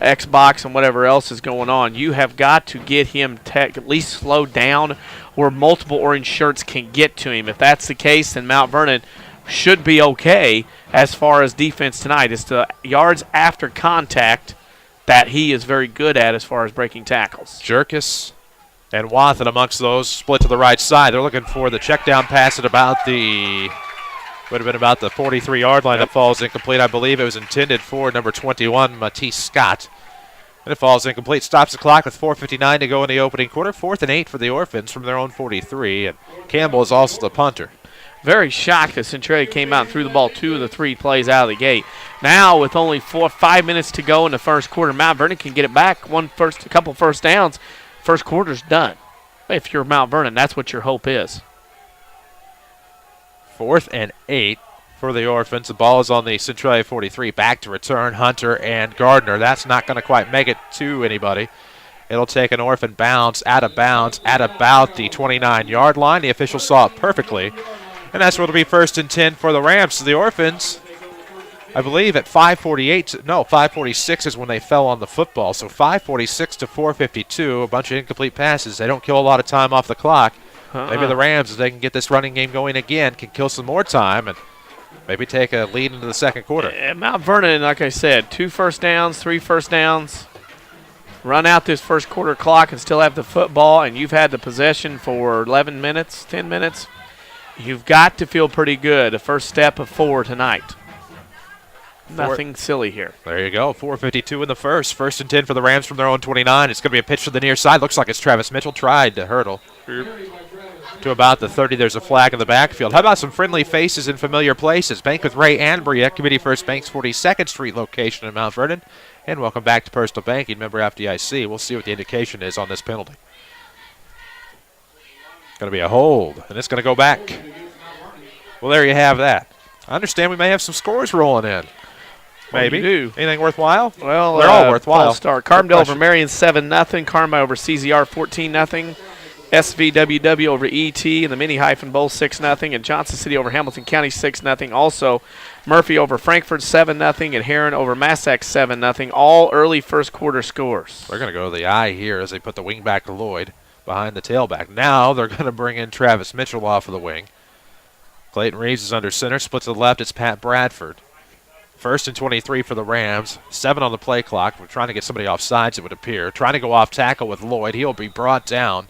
Xbox and whatever else is going on. You have got to get him at least slowed down where multiple orange shirts can get to him. If that's the case, then Mount Vernon should be okay as far as defense tonight. It's the yards after contact that he is very good at as far as breaking tackles. Jerkis and Wathen amongst those, split to the right side. They're looking for the check down pass at about the, would have been about the 43-yard line. That falls incomplete. I believe it was intended for number 21, Matisse Scott. And it falls incomplete. Stops the clock with 4:59 to go in the opening quarter. 4th and 8 for the Orphans from their own 43. And Campbell is also the punter. Very shocked that Centralia came out and threw the ball 2 of the 3 plays out of the gate. Now, with only 5 minutes to go in the first quarter, Mount Vernon can get it back. A couple first downs. First quarter's done. If you're Mount Vernon, that's what your hope is. 4th and 8 for the Orphans. The ball is on the Centralia 43. Back to return, Hunter and Gardner. That's not going to quite make it to anybody. It'll take an Orphan bounce at about the 29-yard line. The official saw it perfectly. And that's what will be 1st and 10 for the Rams. So the Orphans, I believe at 5:46 is when they fell on the football. So 5:46 to 4:52, a bunch of incomplete passes. They don't kill a lot of time off the clock. Maybe the Rams, if they can get this running game going again, can kill some more time and maybe take a lead into the second quarter. And Mount Vernon, like I said, 2 first downs, 3 first downs. Run out this first quarter clock and still have the football, and you've had the possession for 11 minutes, 10 minutes. You've got to feel pretty good. A first step of 4 tonight. Nothing silly here. There you go. 4:52 in the first. 1st and 10 for the Rams from their own 29. It's going to be a pitch to the near side. Looks like it's Travis Mitchell. Tried to hurdle to about the 30. There's a flag in the backfield. How about some friendly faces in familiar places? Bank with Ray Anbury at Committee First Bank's 42nd Street location in Mount Vernon. And welcome back to Personal Banking, member FDIC. We'll see what the indication is on this penalty. Going to be a hold, and it's going to go back. Well, there you have that. I understand we may have some scores rolling in. Maybe. Do. Anything worthwhile? Well, they're all worthwhile. Start. Carbondale over Marion 7-0. Karma over CZR 14-0. SVWW over ET and the Mini-Bowl 6-0. And Johnson City over Hamilton County 6-0. Also, Murphy over Frankfurt 7-0. And Heron over Massac 7-0. All early first quarter scores. They're going to go to the eye here as they put the wing back to Lloyd behind the tailback. Now they're going to bring in Travis Mitchell off of the wing. Clayton Reeves is under center. Split to the left. It's Pat Bradford. 1st and 23 for the Rams. 7 on the play clock. We're trying to get somebody off sides, it would appear. Trying to go off tackle with Lloyd. He'll be brought down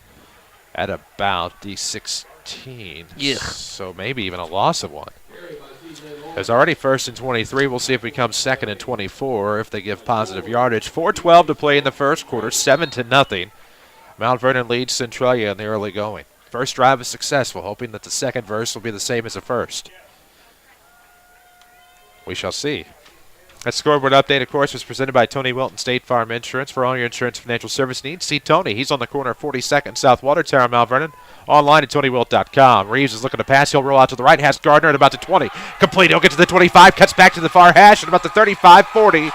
at about the 16. Yeah. So maybe even a loss of 1. There's already 1st and 23. We'll see if it becomes 2nd and 24 if they give positive yardage. 4:12 to play in the first quarter. 7-0. Mount Vernon leads Centralia in the early going. First drive is successful, hoping that the second verse will be the same as the first. We shall see. That scoreboard update, of course, was presented by Tony Wilton State Farm Insurance. For all your insurance financial service needs, see Tony. He's on the corner of 42nd South Watertower, Mount Vernon. Online at TonyWilt.com. Reeves is looking to pass. He'll roll out to the right. Has Gardner at about the 20. Complete. He'll get to the 25. Cuts back to the far hash at about the 35-40.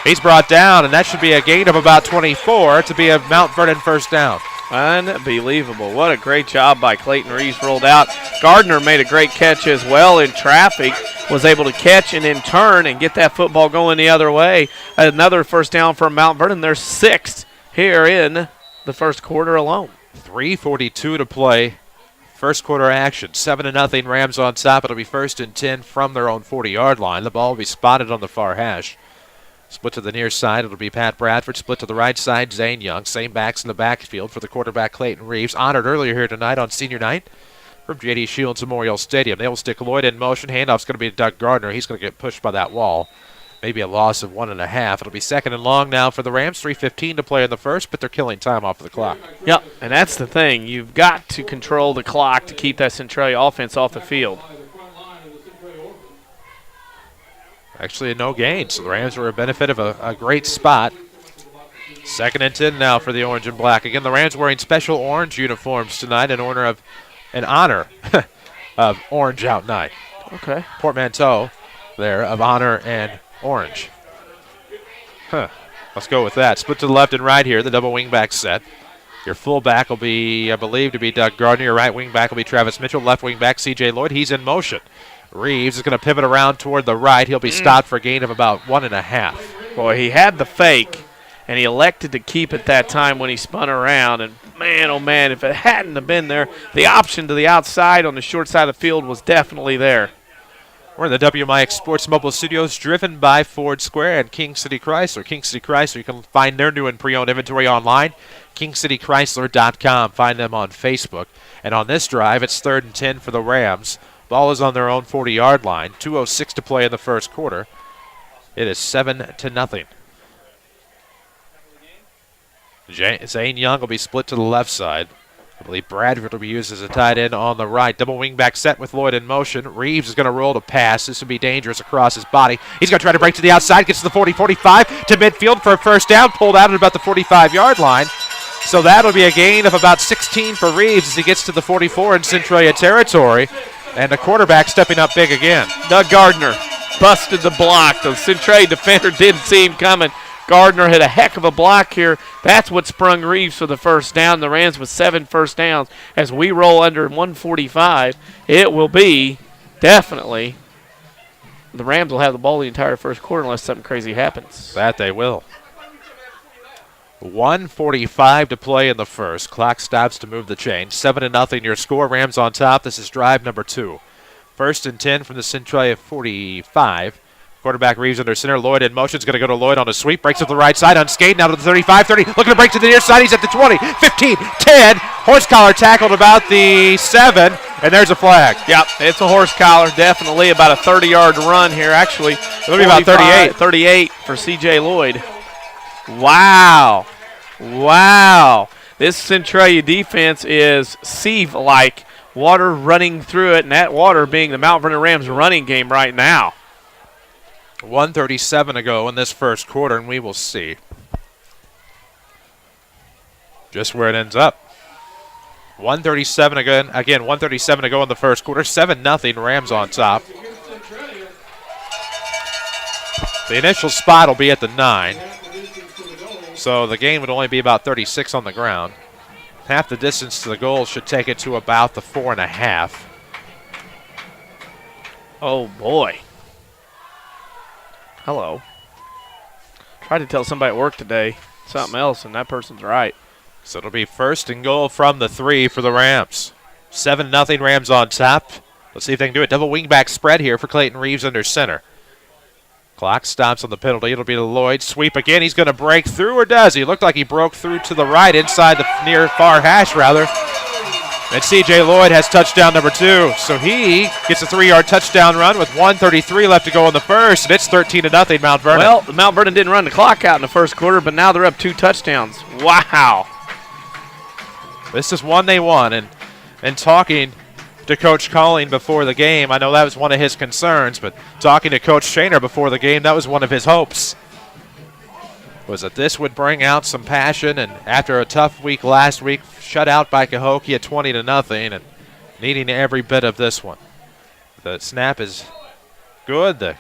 He's brought down, and that should be a gain of about 24 to be a Mount Vernon first down. Unbelievable. What a great job by Clayton Reeves rolled out. Gardner made a great catch as well in traffic, was able to catch and then turn and get that football going the other way. Another first down for Mount Vernon. They're 6th here in the first quarter alone. 3:42 to play. First quarter action. 7-0 Rams on top. It'll be 1st and 10 from their own 40-yard line. The ball will be spotted on the far hash. Split to the near side, it'll be Pat Bradford. Split to the right side, Zane Young. Same backs in the backfield for the quarterback, Clayton Reeves. Honored earlier here tonight on senior night from J.D. Shields Memorial Stadium. They will stick Lloyd in motion. Handoff's going to be to Doug Gardner. He's going to get pushed by that wall maybe a loss of 1.5. It'll be second and long now for the Rams. 3:15 to play in the first, but they're killing time off of the clock. Yep, and that's the thing. You've got to control the clock to keep that Centralia offense off the field. Actually, no gain, so the Rams were a benefit of a great spot. Second and 10 now for the orange and black. Again, the Rams wearing special orange uniforms tonight in honor of Orange Out Night. Okay. Portmanteau there of honor and orange. Let's go with that. Split to the left and right here, the double wingback set. Your fullback will be, I believe, to be Doug Gardner. Your right wingback will be Travis Mitchell. Left wingback, C.J. Lloyd. He's in motion. Reeves is going to pivot around toward the right. He'll be stopped for a gain of about 1.5. Boy, he had the fake, and he elected to keep it that time when he spun around. And, man, oh, man, if it hadn't have been there, the option to the outside on the short side of the field was definitely there. We're in the WMIX Sports Mobile Studios, driven by Ford Square and King City Chrysler. King City Chrysler, you can find their new and pre-owned inventory online, kingcitychrysler.com. Find them on Facebook. And on this drive, it's 3rd and 10 for the Rams. Ball is on their own 40-yard line. 2:06 to play in the first quarter. It is 7-0. Zane Young will be split to the left side. I believe Bradford will be used as a tight end on the right. Double wingback set with Lloyd in motion. Reeves is going to roll to pass. This would be dangerous across his body. He's going to try to break to the outside. Gets to the 40-45 to midfield for a first down. Pulled out at about the 45-yard line. So that'll be a gain of about 16 for Reeves as he gets to the 44 in Centralia territory. And the quarterback stepping up big again. Doug Gardner busted the block. The Centralia defender didn't see him coming. Gardner had a heck of a block here. That's what sprung Reeves for the first down. The Rams with 7 first downs. As we roll under 145, it will be definitely the Rams will have the ball the entire first quarter unless something crazy happens. That they will. 1:45 to play in the first. Clock stops to move the chain. 7-0 your score. Rams on top. This is drive number 2. 1st and 10 from the Centralia 45. Quarterback Reeves under center. Lloyd in motion. Is going to go to Lloyd on a sweep. Breaks up the right side. Unscathed. Now to the 35, 30. Looking to break to the near side. He's at the 20, 15, 10. Horse collar tackled about the 7. And there's a flag. Yep, it's a horse collar. Definitely about a 30-yard run here. Actually, it'll be about 38. 38 for C.J. Lloyd. Wow. Wow. This Centralia defense is sieve-like. Water running through it, and that water being the Mount Vernon Rams running game right now. 1:37 to go in this first quarter, and we will see just where it ends up. 1:37 again, 1:37 to go in the first quarter. 7-0, Rams on top. The initial spot will be at the 9. So the game would only be about 36 on the ground. Half the distance to the goal should take it to about the 4.5. Oh, boy. Hello. Tried to tell somebody at work today something else, and that person's right. So it'll be 1st and goal from the 3 for the Rams. 7-0 Rams on top. Let's see if they can do it. Double wingback spread here for Clayton Reeves under center. Clock stops on the penalty. It'll be to Lloyd. Sweep again. He's going to break through, or does he? Looked like he broke through to the right, inside the near far hash, rather. And C.J. Lloyd has touchdown number 2. So he gets a 3-yard touchdown run with 1:33 left to go in the first, and it's 13-0 Mount Vernon. Well, Mount Vernon didn't run the clock out in the first quarter, but now they're up 2 touchdowns. Wow. This is one they won, and talking to Coach Colling before the game, I know that was one of his concerns, but talking to Coach Shaner before the game, that was one of his hopes, was that this would bring out some passion, and after a tough week last week, shut out by Cahokia at 20-0, and needing every bit of this one. The snap is good, the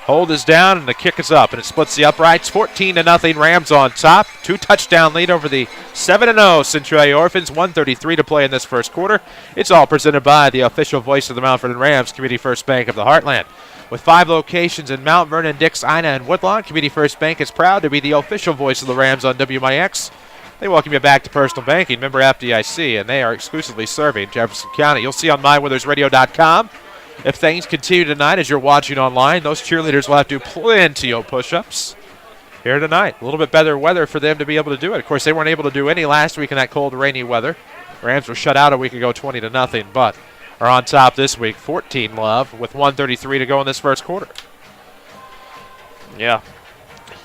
hold is down, and the kick is up, and it splits the uprights. 14-0 Rams on top. 2-touchdown lead over the 7-0 Centralia Orphans. 1:33 to play in this first quarter. It's all presented by the official voice of the Mount Vernon Rams, Community First Bank of the Heartland. With 5 locations in Mount Vernon, Dix, Ina, and Woodlawn, Community First Bank is proud to be the official voice of the Rams on WMIX. They welcome you back to Personal Banking, member FDIC, and they are exclusively serving Jefferson County. You'll see on MyWithersRadio.com. If things continue tonight as you're watching online, those cheerleaders will have to do plenty of push-ups here tonight. A little bit better weather for them to be able to do it. Of course, they weren't able to do any last week in that cold, rainy weather. Rams were shut out a week ago 20-0, but are on top this week, 14 love, with 1:33 to go in this first quarter. Yeah.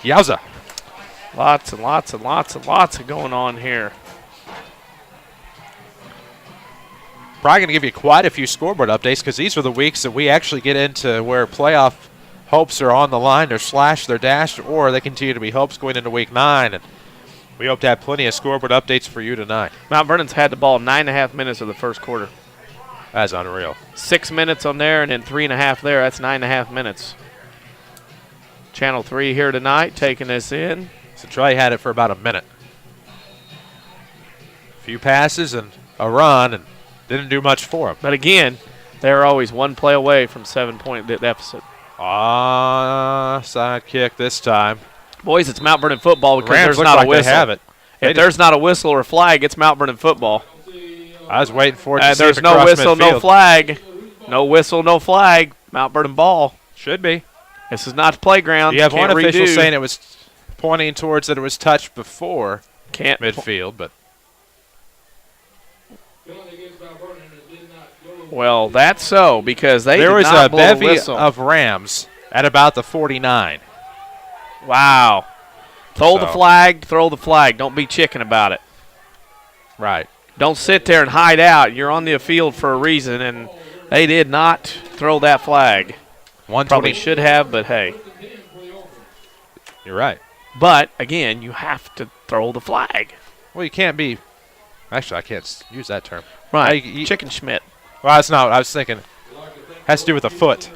Yowza. Lots and lots and lots and lots of going on here. Probably going to give you quite a few scoreboard updates because these are the weeks that we actually get into where playoff hopes are on the line. They're slashed, they're dashed, or they continue to be hopes going into week 9. And we hope to have plenty of scoreboard updates for you tonight. Mount Vernon's had the ball 9.5 minutes of the first quarter. That's unreal. 6 minutes on there and then 3.5 there. That's 9.5 minutes. Channel 3 here tonight taking this in. Centralia had it for about a minute. A few passes and a run, and didn't do much for them. But again, they're always one play away from 7-point deficit. Side kick this time. Boys, it's Mount Vernon football because Rams there's look not like a whistle. They have it. If there's not a whistle or flag, it's Mount Vernon football. I was waiting for it to see there's it no across whistle, midfield. no flag. No whistle, no flag. Mount Vernon ball. Should be. This is not the playground. You have Can't one official redo. saying it was pointing towards that it was touched before Can't midfield, but well, that's so because they there did was not a blow bevy whistle. of Rams at about the 49. Wow. Throw the So- flag, throw the flag. Don't be chicken about it. Right. Don't sit there and hide out. You're on the field for a reason, and they did not throw that flag. 120. Probably should have, but hey. You're right. But, again, you have to throw the flag. Well, you can't be. Actually, I can't use that term. Right. You, Chicken Schmidt. well, that's not what I was thinking. Has to do with a foot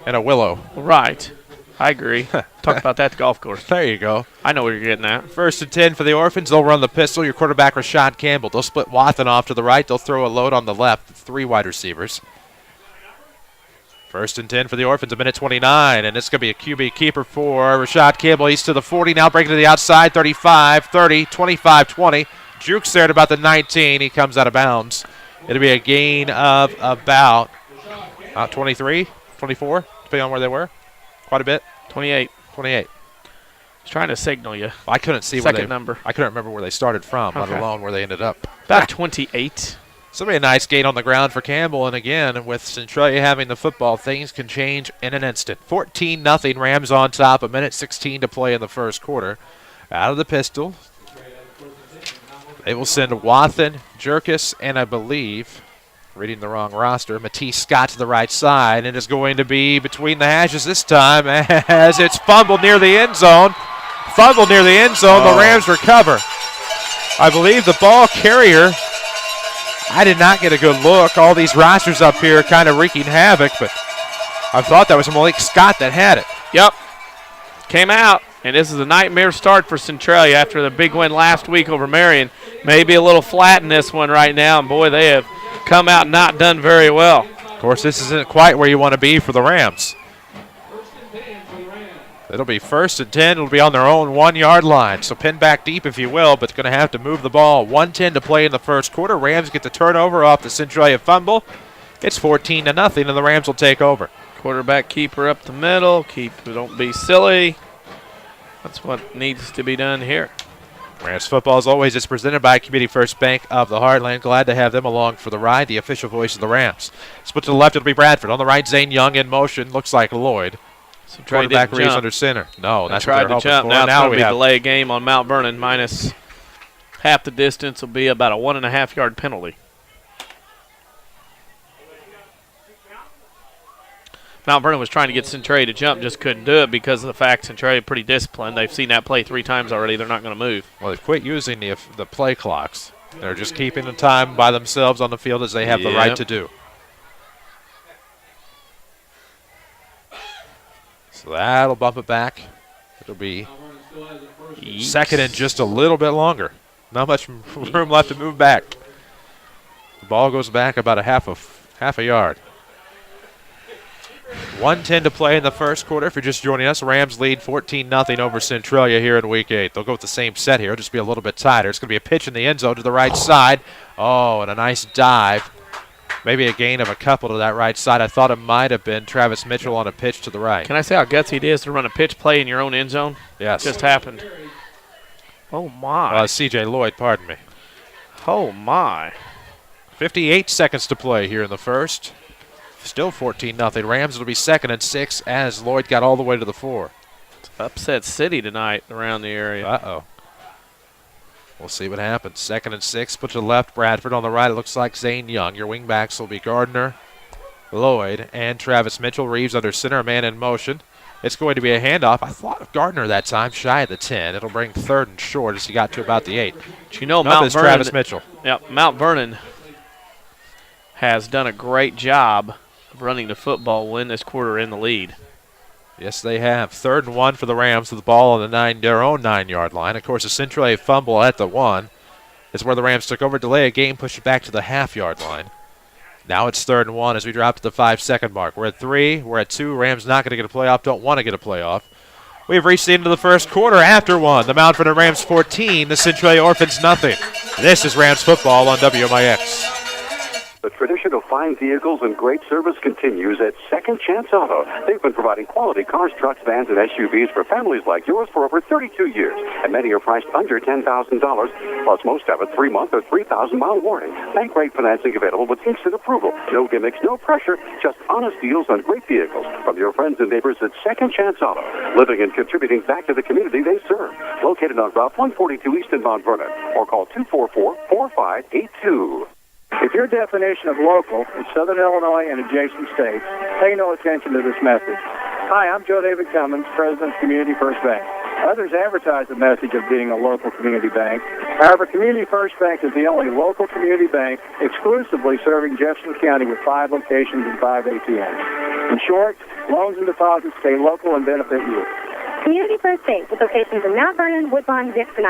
and a willow. Right. I agree. Talk about that at the golf course. There you go. I know what you're getting at. 1st and 10 for the Orphans. They'll run the pistol. Your quarterback, Rashad Campbell. They'll split Wathen off to the right. They'll throw a load on the left. 3 wide receivers. 1st and 10 for the Orphans, a minute 29, and it's going to be a QB keeper for Rashad Campbell. He's to the 40 now, breaking to the outside, 35, 30, 25, 20. Jukes there at about the 19. He comes out of bounds. It'll be a gain of about 23, 24, depending on where they were. Quite a bit. 28. 28. He's trying to signal you. I couldn't see Second where they, number. I couldn't remember where they started from, let Okay. alone where they ended up. About 28. So a nice gain on the ground for Campbell, and again, with Centralia having the football, things can change in an instant. 14-0, Rams on top, a minute 16 to play in the first quarter. Out of the pistol, they will send Wathen, Jerkis, and I believe, reading the wrong roster, Matisse Scott to the right side, and it's going to be between the hashes this time as it's fumbled near the end zone. Fumbled near the end zone, the Rams recover. I believe the ball carrier, I did not get a good look. All these rosters up here kind of wreaking havoc, but I thought that was Malik Scott that had it. Yep. Came out, and this is a nightmare start for Centralia after the big win last week over Marion. Maybe a little flat in this one right now, and boy, they have come out and not done very well. Of course, this isn't quite where you want to be for the Rams. It'll be 1st and 10. It'll be on their own 1-yard line. So pin back deep, if you will, but going to have to move the ball. 1:10 to play in the first quarter. Rams get the turnover off the Centralia fumble. It's 14-0, and the Rams will take over. Quarterback keeper up the middle. Don't be silly. That's what needs to be done here. Rams football, as always, is presented by Community First Bank of the Heartland. Glad to have them along for the ride, the official voice of the Rams. Split to the left, it'll be Bradford. On the right, Zane Young in motion. Looks like Lloyd. So Quarterback Reeves under center. No, that's what tried they're to hoping jump. for. Now it's going to be have delay game on Mount Vernon minus half the distance will be about a 1.5-yard penalty. Mount Vernon was trying to get Centralia to jump, just couldn't do it because of the fact Centralia pretty disciplined. They've seen that play 3 times already. They're not going to move. Well, they've quit using the play clocks. They're just keeping the time by themselves on the field as they have the right to do. So that'll bump it back. It'll be second and just a little bit longer. Not much room left to move back. The ball goes back about a half a yard. 1:10 to play in the first quarter. If you're just joining us, Rams lead 14-0 over Centralia here in Week 8. They'll go with the same set here. It'll just be a little bit tighter. It's going to be a pitch in the end zone to the right side. Oh, and a nice dive. Maybe a gain of a couple to that right side. I thought it might have been Travis Mitchell on a pitch to the right. Can I say how gutsy it is to run a pitch play in your own end zone? Yes. Just happened. Oh, my. C.J. Lloyd, pardon me. Oh, my. 58 seconds to play here in the first. Still 14-0 Rams. It'll be 2nd and 6 as Lloyd got all the way to the 4. upset city tonight around the area. Uh-oh. We'll see what happens. 2nd and 6. Put to the left. Bradford on the right. It looks like Zane Young. Your wingbacks will be Gardner, Lloyd, and Travis Mitchell. Reeves under center. A man in motion. It's going to be a handoff. I thought of Gardner that time, shy of the 10. It'll bring 3rd and short as he got to about the 8. But you know, Mount Vernon, Travis Mitchell. Yep, Mount Vernon has done a great job of running the football, win this quarter in the lead. Yes, they have. 3rd and 1 for the Rams with the ball on their own 9-yard line. Of course, a Centralia fumble at the 1 is where the Rams took over. Delay a game, push it back to the half-yard line. Now it's 3rd and 1 as we drop to the 5-second mark. We're at 3. We're at 2. Rams not going to get a playoff. Don't want to get a playoff. We've reached the end of the first quarter after 1. The Mount Vernon Rams 14. The Centralia Orphans nothing. This is Rams football on WMIX. The tradition of fine vehicles and great service continues at Second Chance Auto. They've been providing quality cars, trucks, vans, and SUVs for families like yours for over 32 years. And many are priced under $10,000, plus most have a 3-month or 3,000-mile warranty. Bank rate financing available with instant approval. No gimmicks, no pressure, just honest deals on great vehicles from your friends and neighbors at Second Chance Auto. Living and contributing back to the community they serve. Located on Route 142 East in Mount Vernon. Or call 244-4582. If your definition of local is Southern Illinois and adjacent states, pay no attention to this message. Hi, I'm Joe David Cummins, President of Community First Bank. Others advertise the message of being a local community bank. However, Community First Bank is the only local community bank exclusively serving Jefferson County with 5 locations and 5 ATMs. In short, loans and deposits stay local and benefit you. Community First Bank with locations in Mount Vernon, Woodlawn, Dixon.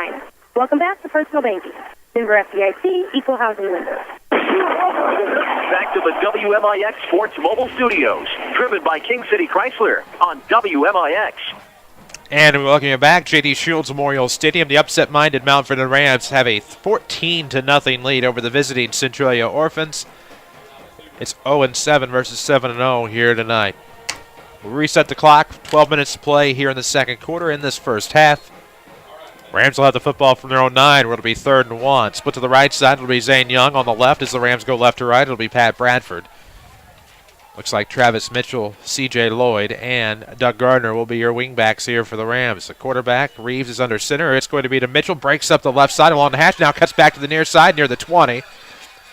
Welcome back to Personal Banking. Member FDIC, Equal Housing Lender. Back to the WMIX Sports Mobile Studios, driven by King City Chrysler on WMIX. And we welcome you back. J.D. Shields Memorial Stadium. The upset-minded Mount Vernon Rams have a 14-0 lead over the visiting Centralia Orphans. It's 0-7 versus 7-0 here tonight. We'll reset the clock. 12 minutes to play here in the second quarter in this first half. Rams will have the football from their own 9, where it'll be 3rd and 1. Split to the right side, it'll be Zane Young. On the left, as the Rams go left to right, it'll be Pat Bradford. Looks like Travis Mitchell, C.J. Lloyd, and Doug Gardner will be your wingbacks here for the Rams. The quarterback, Reeves, is under center. It's going to be to Mitchell. Breaks up the left side along the hash. Now cuts back to the near side near the 20.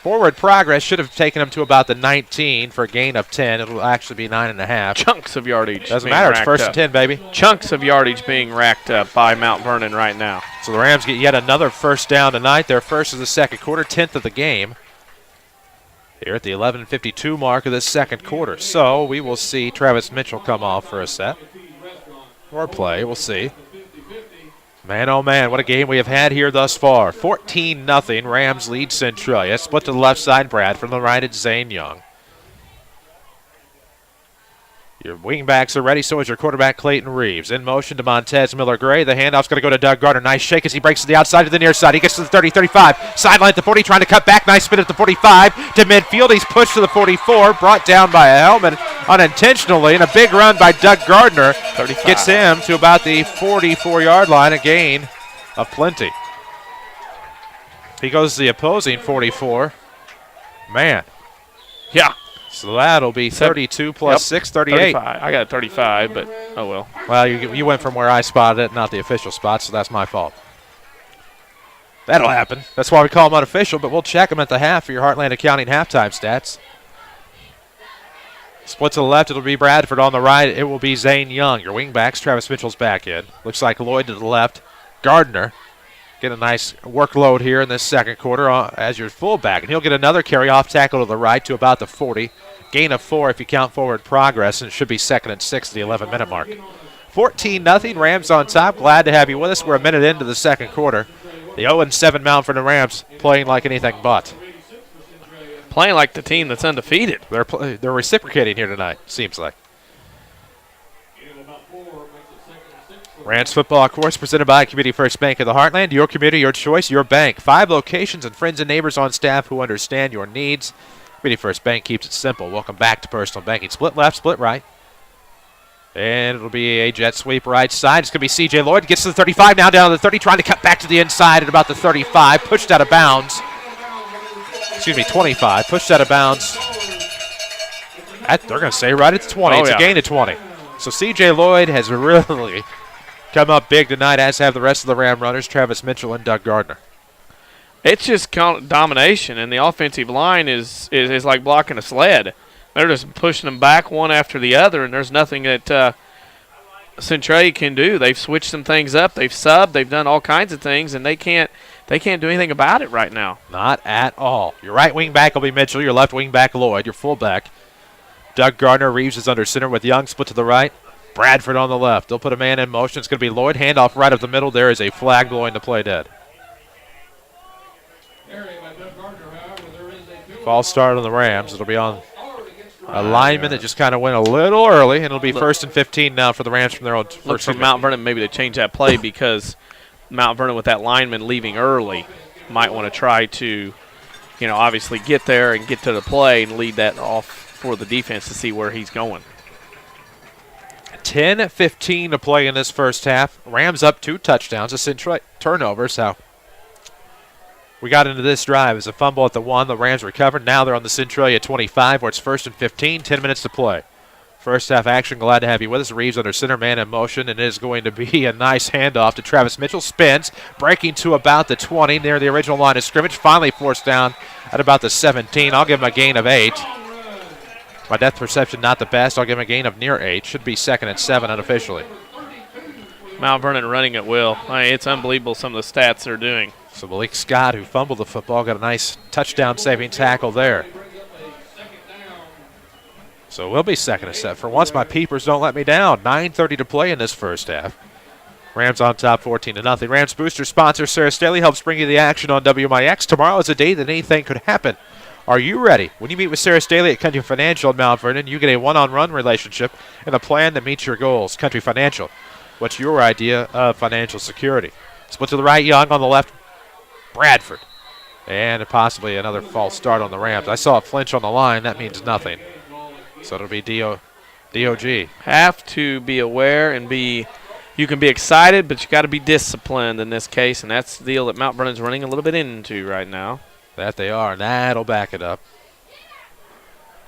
Forward progress should have taken him to about the 19 for a gain of 10. It'll actually be 9.5. Chunks of yardage. Doesn't matter. It's 1st and 10, baby. Chunks of yardage being racked up by Mount Vernon right now. So the Rams get yet another first down tonight. Their first of the second quarter, 10th of the game. Here at the 11:52 mark of the second quarter. So we will see Travis Mitchell come off for a set. Or play. We'll see. Man, oh man, what a game we have had here thus far. 14-0, Rams lead Centralia. Split to the left side, Brad. From the right, it's Zane Young. Your wingbacks are ready, so is your quarterback, Clayton Reeves. In motion to Montez Miller-Gray. The handoff's going to go to Doug Gardner. Nice shake as he breaks to the outside to the near side. He gets to the 30, 35. Sideline at the 40, trying to cut back. Nice spin at the 45. To midfield, he's pushed to the 44. Brought down by a helmet unintentionally. And a big run by Doug Gardner 35. Gets him to about the 44-yard line. A gain of plenty. He goes to the opposing 44. Man. Yeah. So that'll be 32 plus 6, 38. 35. I got 35, but oh well. Well, you went from where I spotted it, not the official spot, so that's my fault. That'll happen. That's why we call them unofficial, but we'll check them at the half for your Heartland Accounting halftime stats. Split to the left, it'll be Bradford. On the right, it will be Zane Young. Your wingbacks, Travis Mitchell's back in. Looks like Lloyd to the left. Gardner get a nice workload here in this second quarter as your fullback. And he'll get another carry off tackle to the right to about the 40. Gain of 4 if you count forward progress, and it should be 2nd and 6 at the 11-minute mark. 14-0, Rams on top. Glad to have you with us. We're a minute into the second quarter. The 0-7 Mount Vernon Rams playing like anything but. Playing like the team that's undefeated. They're reciprocating here tonight, seems like. Rams football, of course, presented by Community First Bank of the Heartland. Your community, your choice, your bank. 5 locations and friends and neighbors on staff who understand your needs. Community First Bank keeps it simple. Welcome back to Personal Banking. Split left, split right. And it'll be a jet sweep right side. It's going to be C.J. Lloyd. Gets to the 35, now down to the 30, trying to cut back to the inside at about the 35. Pushed out of bounds. 25. Pushed out of bounds. They're going to say right at the 20. It's a gain of 20. So C.J. Lloyd has really come up big tonight, as have the rest of the Ram runners, Travis Mitchell and Doug Gardner. It's just domination, and the offensive line is like blocking a sled. They're just pushing them back one after the other, and there's nothing that Centralia can do. They've switched some things up. They've subbed. They've done all kinds of things, and they can't do anything about it right now. Not at all. Your right wing back will be Mitchell. Your left wing back, Lloyd. Your fullback, Doug Gardner. Reeves is under center with Young split to the right. Bradford on the left. They'll put a man in motion. It's going to be Lloyd. Handoff right up the middle. There is a flag blowing the play dead. False start on the Rams. It'll be on a lineman that just kind of went a little early, and it'll be 1st and 15 now for the Rams from their own first. Look for Mount Vernon maybe to change that play because Mount Vernon with that lineman leaving early might want to try to, obviously get there and get to the play and lead that off for the defense to see where he's going. 10-15 to play in this first half. Rams up 2 touchdowns. A Centralia turnover, so we got into this drive as a fumble at the 1. The Rams recovered. Now they're on the Centralia 25 where it's 1st and 15, 10 minutes to play. First half action. Glad to have you with us. Reeves under center, man in motion, and it is going to be a nice handoff to Travis Mitchell. Spins, breaking to about the 20 near the original line of scrimmage. Finally forced down at about the 17. I'll give him a gain of 8. My depth perception not the best. I'll give him a gain of near 8. Should be 2nd and 7 unofficially. Mount Vernon running at will. It's unbelievable some of the stats they're doing. So Malik Scott, who fumbled the football, got a nice touchdown-saving tackle there. So we'll be 2nd and 7. For once, my peepers don't let me down. 9:30 to play in this first half. Rams on top 14-0. Rams booster sponsor Sarah Staley helps bring you the action on WMIX. Tomorrow is a day that anything could happen. Are you ready? When you meet with Sarah Staley at Country Financial in Mount Vernon, you get a one-on-one relationship and a plan that meets your goals. Country Financial. What's your idea of financial security? Split to the right, Young on the left. Bradford. And possibly another false start on the Rams. I saw a flinch on the line. That means nothing. So it'll be DOG. Have to be aware and you can be excited, but you got to be disciplined in this case, and that's the deal that Mount Vernon's running a little bit into right now. That they are, and that'll back it up.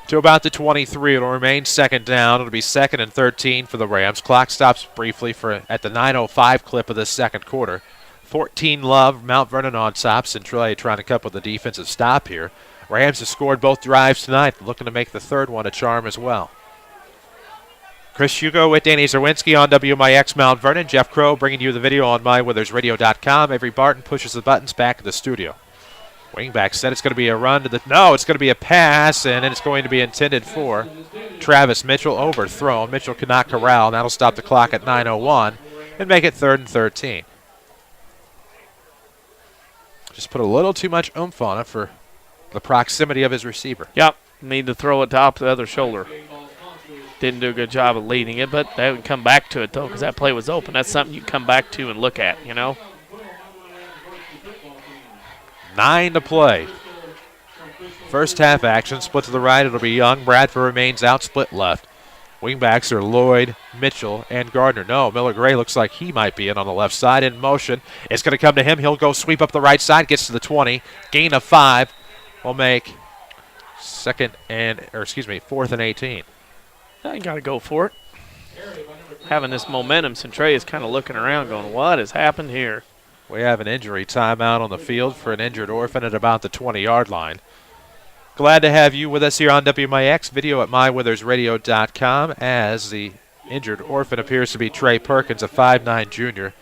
To about the 23, it'll remain 2nd down. It'll be 2nd and 13 for the Rams. Clock stops briefly at the 9:05 clip of the second quarter. 14 love, Mount Vernon on top. Centralia trying to come up with a defensive stop here. Rams have scored both drives tonight, looking to make the third one a charm as well. Chris Hugo with Danny Czerwinski on WMIX Mount Vernon. Jeff Crow bringing you the video on MyWithersRadio.com. Avery Barton pushes the buttons back at the studio. Wingback said it's going to be a run to the... No, it's going to be a pass, and it's going to be intended for Travis Mitchell. Overthrown. Mitchell could not corral, and that'll stop the clock at 9:01 and make it 3rd and 13. Just put a little too much oomph on it for the proximity of his receiver. Yep, need to throw it top the other shoulder. Didn't do a good job of leading it, but they would come back to it, though, because that play was open. That's something you come back to and look at, 9 to play. First half action, split to the right. It'll be Young. Bradford remains out, split left. Wingbacks are Lloyd, Mitchell, and Gardner. No, Miller Gray looks like he might be in on the left side in motion. It's going to come to him. He'll go sweep up the right side, gets to the 20. Gain of 5 will make 4th and 18. You got to go for it. Having this momentum, Centralia is kind of looking around going, what has happened here? We have an injury timeout on the field for an injured orphan at about the 20-yard line. Glad to have you with us here on WMIX, video at mywithersradio.com, as the injured orphan appears to be Trey Perkins, a 5'9 junior.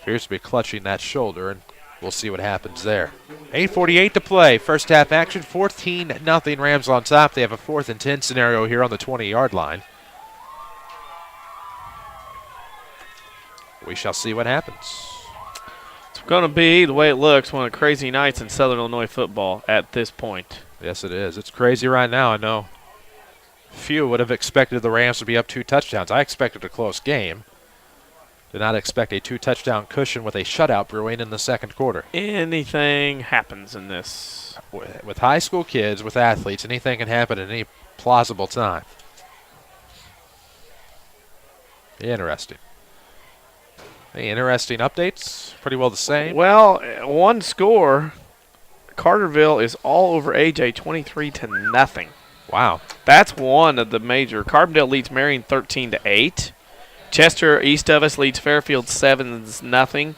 Appears to be clutching that shoulder, and we'll see what happens there. 8:48 to play. First half action, 14-0 Rams on top. They have a 4th and 10 scenario here on the 20-yard line. We shall see what happens. It's going to be, the way it looks, one of the crazy nights in Southern Illinois football at this point. Yes, it is. It's crazy right now, I know. Few would have expected the Rams to be up 2 touchdowns. I expected a close game. Did not expect a 2-touchdown cushion with a shutout brewing in the second quarter. Anything happens in this. With high school kids, with athletes, anything can happen at any plausible time. Interesting. Any interesting updates? Pretty well the same. Well, one score, Carterville is all over AJ 23-0. Wow. That's one of the major. Carbondale leads Marion 13-8. Chester, east of us, leads Fairfield 7-0.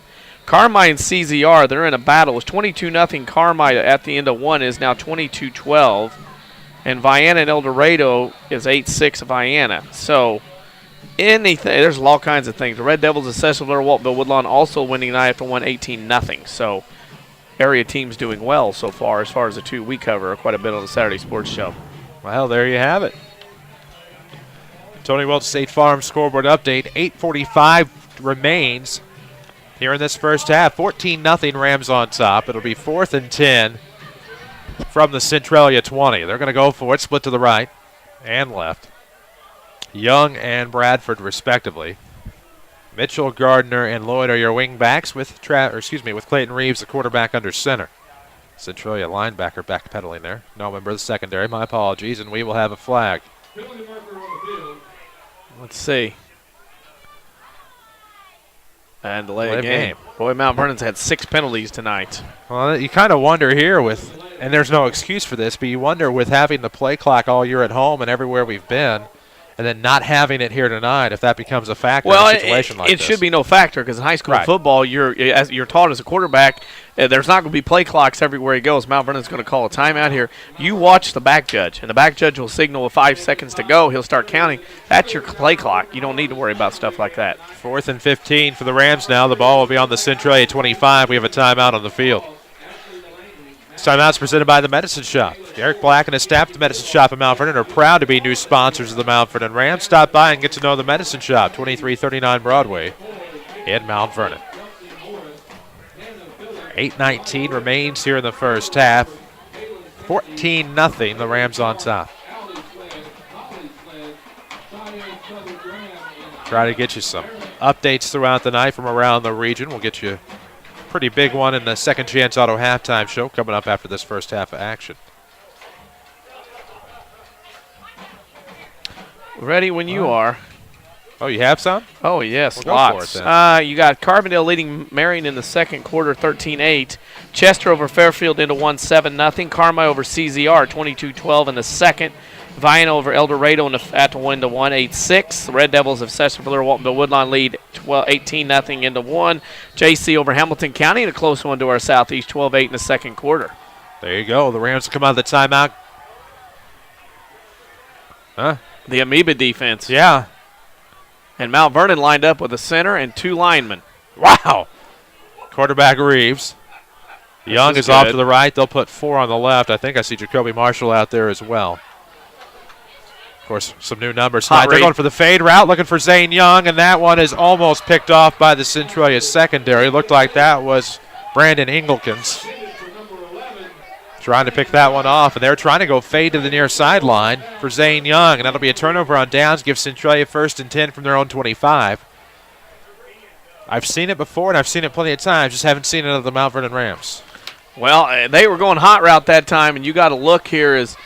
Carmi and CZR, they're in a battle. It's 22-0 Carmi at the end of one, is now 22-12. And Vienna and El Dorado is 8-6 Vienna. So there's all kinds of things. The Red Devils of Cecilville, Waltonville, Woodlawn also winning tonight after one 18-0. So area teams doing well so far as the two we cover quite a bit on the Saturday Sports Show. Well, there you have it. Tony Welch State Farm scoreboard update. 8:45 remains here in this first half. 14-0 Rams on top. It'll be 4th and 10 from the Centralia 20. They're going to go for it, split to the right and left. Young and Bradford, respectively. Mitchell, Gardner, and Lloyd are your wing backs with Clayton Reeves, the quarterback, under center. Centralia linebacker backpedaling there. No member of the secondary. My apologies, and we will have a flag. Let's see. And delay of game. Boy, Mount Vernon's had 6 penalties tonight. Well, you kind of wonder here and there's no excuse for this, but you wonder with having the play clock all year at home and everywhere we've been, and then not having it here tonight, if that becomes a factor in a situation like this. It should be no factor because in high school football, you're taught as a quarterback, there's not going to be play clocks everywhere he goes. Mount Vernon's going to call a timeout here. You watch the back judge, and the back judge will signal with 5 seconds to go. He'll start counting. That's your play clock. You don't need to worry about stuff like that. 4th and 15 for the Rams now. The ball will be on the Centralia 25. We have a timeout on the field. This timeout's presented by the Medicine Shop. Eric Black and his staff at the Medicine Shop in Mount Vernon are proud to be new sponsors of the Mount Vernon Rams. Stop by and get to know the Medicine Shop, 2339 Broadway in Mount Vernon. 8:19 remains here in the first half. 14-0, the Rams on top. Try to get you some updates throughout the night from around the region. We'll get you pretty big one in the Second Chance Auto halftime show coming up after this first half of action. Ready when you are. Oh, you have some? Oh, yes, we'll lots. Go for it, you got Carbondale leading Marion in the second quarter, 13-8. Chester over Fairfield into 1-7-0. Carmi over CZR, 22-12 in the second. Vienna over El Dorado at the 1-1, 8-6. The Red Devils of Cecilville, Waltonville, Woodlawn lead 18-0 into 1. JC over Hamilton County, and a close one to our southeast, 12-8 in the second quarter. There you go. The Rams come out of the timeout. Huh? The Amoeba defense. Yeah. And Mount Vernon lined up with a center and 2 linemen. Wow. Quarterback Reeves. Young is off to the right. They'll put 4 on the left. I think I see Jacoby Marshall out there as well. Of course, some new numbers tonight. They're going for the fade route, looking for Zane Young, and that one is almost picked off by the Centralia secondary. Looked like that was Brandon Engelkins trying to pick that one off, and they're trying to go fade to the near sideline for Zane Young, and that'll be a turnover on downs, give Centralia 1st and 10 from their own 25. I've seen it before, and I've seen it plenty of times, just haven't seen it of the Mount Vernon Rams. Well, they were going hot route that time, and you got to look here as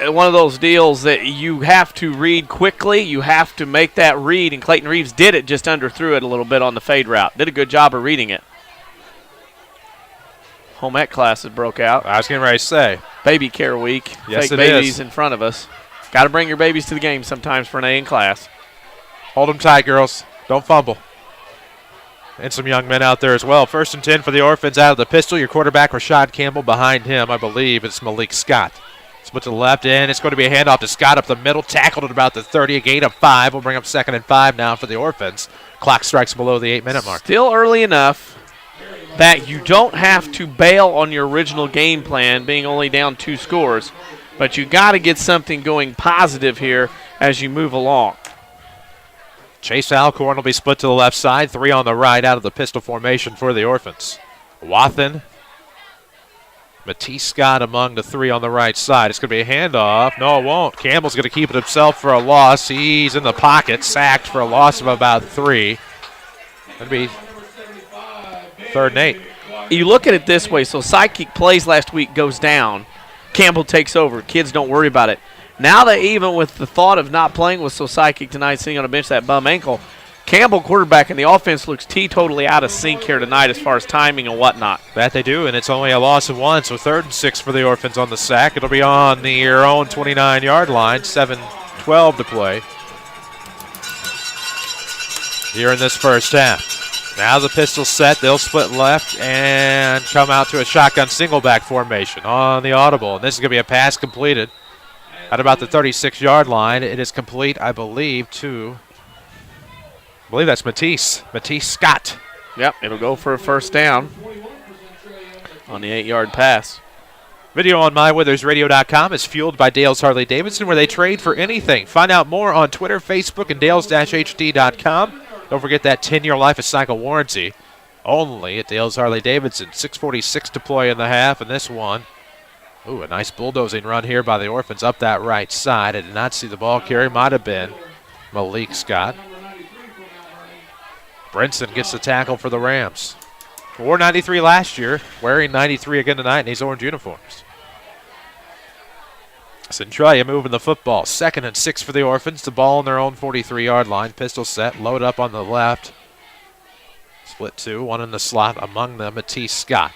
one of those deals that you have to read quickly. You have to make that read, and Clayton Reeves did it, just underthrew it a little bit on the fade route. Did a good job of reading it. Home ec classes broke out. I was getting ready to say. Baby care week. Yes, Fake babies in front of us. Got to bring your babies to the game sometimes for an A in class. Hold them tight, girls. Don't fumble. And some young men out there as well. 1st and 10 for the Orphans out of the pistol. Your quarterback, Rashad Campbell. Behind him, I believe, it's Malik Scott. Split to the left end. It's going to be a handoff to Scott up the middle. Tackled at about the 30. A gain of 5. We'll bring up 2nd and 5 now for the Orphans. Clock strikes below the 8-minute mark. Still early enough that you don't have to bail on your original game plan, being only down 2 scores. But you got to get something going positive here as you move along. Chase Alcorn will be split to the left side. 3 on the right out of the pistol formation for the Orphans. Wathen. Matisse Scott among the 3 on the right side. It's going to be a handoff. No, it won't. Campbell's going to keep it himself for a loss. He's in the pocket, sacked for a loss of about 3. That'd be 3rd and 8. You look at it this way. So sidekick plays last week, goes down. Campbell takes over. Kids don't worry about it. Now that even with the thought of not playing with Psychic tonight, sitting on a bench, that bum ankle, Campbell, quarterback, and the offense looks totally out of sync here tonight as far as timing and whatnot. That they do, and it's only a loss of 1, so 3rd and 6 for the Orphans on the sack. It'll be on their own 29-yard line, 7:12 to play. here in this first half. Now the pistol set. They'll split left and come out to a shotgun single back formation on the audible. And this is going to be a pass completed at about the 36-yard line. It is complete, I believe, that's Matisse Scott. Yep, it'll go for a first down on the 8-yard pass. Video on MyWithersRadio.com is fueled by Dale's Harley-Davidson, where they trade for anything. Find out more on Twitter, Facebook, and Dales-HD.com. Don't forget that 10-year life of cycle warranty only at Dale's Harley-Davidson. 6:46 to play in the half, and this one, a nice bulldozing run here by the Orphans up that right side. I did not see the ball carry. Might have been Malik Scott. Brinson gets the tackle for the Rams. Wore 93 last year, wearing 93 again tonight in these orange uniforms. Centralia moving the football. 2nd and 6 for the Orphans. The ball on their own 43-yard line. Pistol set, load up on the left. Split 2, one in the slot, among them Matisse Scott.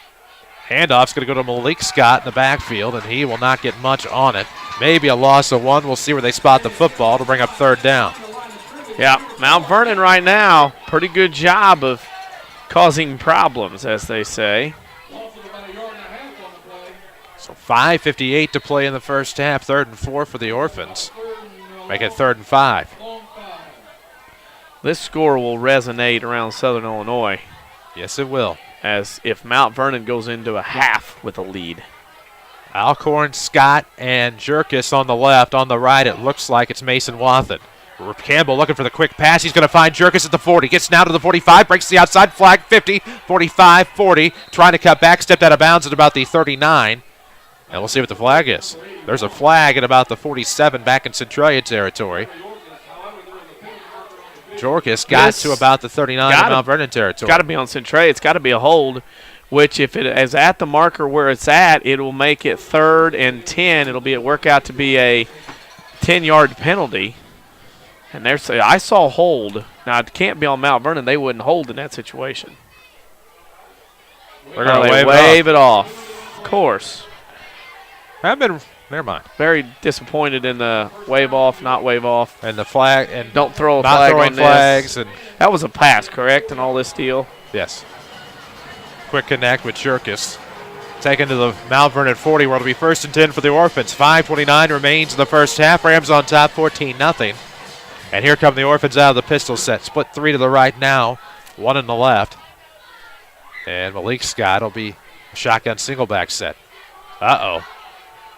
Handoff's going to go to Malik Scott in the backfield, and he will not get much on it. Maybe a loss of 1. We'll see where they spot the football to bring up 3rd down. Yeah, Mount Vernon right now, pretty good job of causing problems, as they say. So 5:58 to play in the first half. 3rd and 4 for the Orphans. Make it 3rd and 5. This score will resonate around Southern Illinois. Yes, it will. As if Mount Vernon goes into a half with a lead. Alcorn, Scott, and Jerkis on the left. On the right, it looks like it's Mason Wathen. Campbell looking for the quick pass. He's going to find Jerkis at the 40. Gets now to the 45. Breaks the outside flag. 50, 45, 40. Trying to cut back. Stepped out of bounds at about the 39. And we'll see what the flag is. There's a flag at about the 47 back in Centralia territory. Jerkis got to about the 39 in Mount Vernon territory. It's got to be on Centralia. It's got to be a hold, which if it is at the marker where it's at, it will make it 3rd and 10. It'll work out to be a 10-yard penalty. And I saw hold. Now, it can't be on Mount Vernon. They wouldn't hold in that situation. We're going to wave it off. Of course. Never mind. Very disappointed in the wave off, not wave off. And the flag. And don't throw a not flag throwing on flags. This. And that was a pass, correct, in all this deal? Yes. Quick connect with Jerkis. Taken to the Mount Vernon 40, where it'll be 1st and 10 for the Orphans. 5:29 remains in the first half. Rams on top, 14-0. And here come the Orphans out of the pistol set. Split 3 to the right now, 1 in the left. And Malik Scott will be a shotgun single back set. Uh-oh.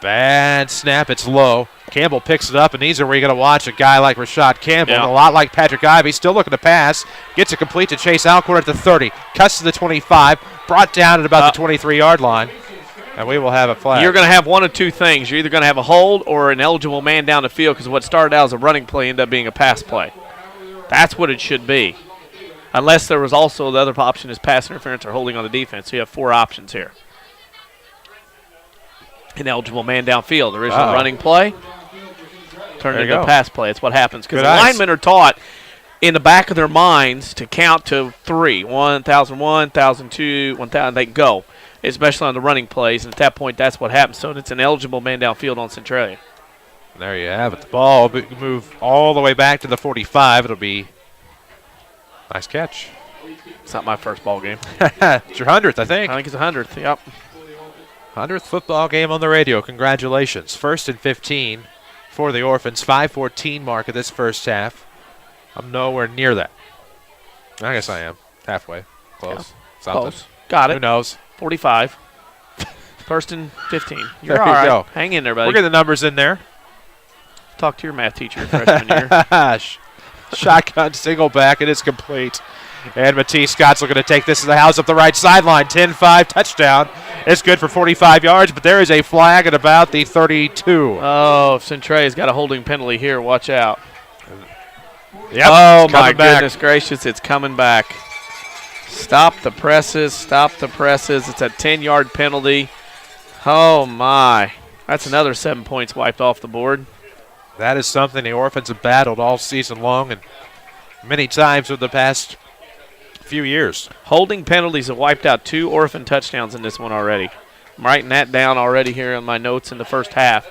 Bad snap. It's low. Campbell picks it up, and these are where you're going to watch a guy like Rashad Campbell. Yeah. A lot like Patrick Ivey. Still looking to pass. Gets it complete to Chase Alcorn at the 30. Cuts to the 25. Brought down at about the 23-yard line. And we will have a flag. You're going to have one of two things. You're either going to have a hold or an eligible man down the field, because what started out as a running play ended up being a pass play. That's what it should be. Unless there was also the other option is pass interference or holding on the defense. So you have 4 options here. An eligible man downfield. Original running play. Turned into a pass play. It's what happens. Because the linemen are taught in the back of their minds to count to 3. 1,001, 1,002, 1,000. They go. Especially on the running plays. And at that point, that's what happens. So it's an eligible man downfield on Centralia. There you have it. The ball will move all the way back to the 45. It'll be nice catch. It's not my first ball game. It's your 100th, I think. I think it's 100th, yep. 100th football game on the radio. Congratulations. 1st and 15 for the Orphans. 5:14 mark of this first half. I'm nowhere near that. I guess I am. Halfway. Close. Yeah. Something. Close. Got it. Who knows? 45. 1st and 15. You're there all right. Go. Hang in there, buddy. We'll get the numbers in there. Talk to your math teacher freshman year. Shotgun single back. It is complete. And Matisse Scott's looking to take this to the house up the right sideline. 10-5 touchdown. It's good for 45 yards, but there is a flag at about the 32. Oh, Centralia's got a holding penalty here. Watch out. Yep. Oh, my goodness gracious. It's coming back. Stop the presses. Stop the presses. It's a 10-yard penalty. Oh, my. That's another 7 points wiped off the board. That is something the Orphans have battled all season long and many times over the past few years. Holding penalties have wiped out 2 Orphan touchdowns in this one already. I'm writing that down already here in my notes in the first half.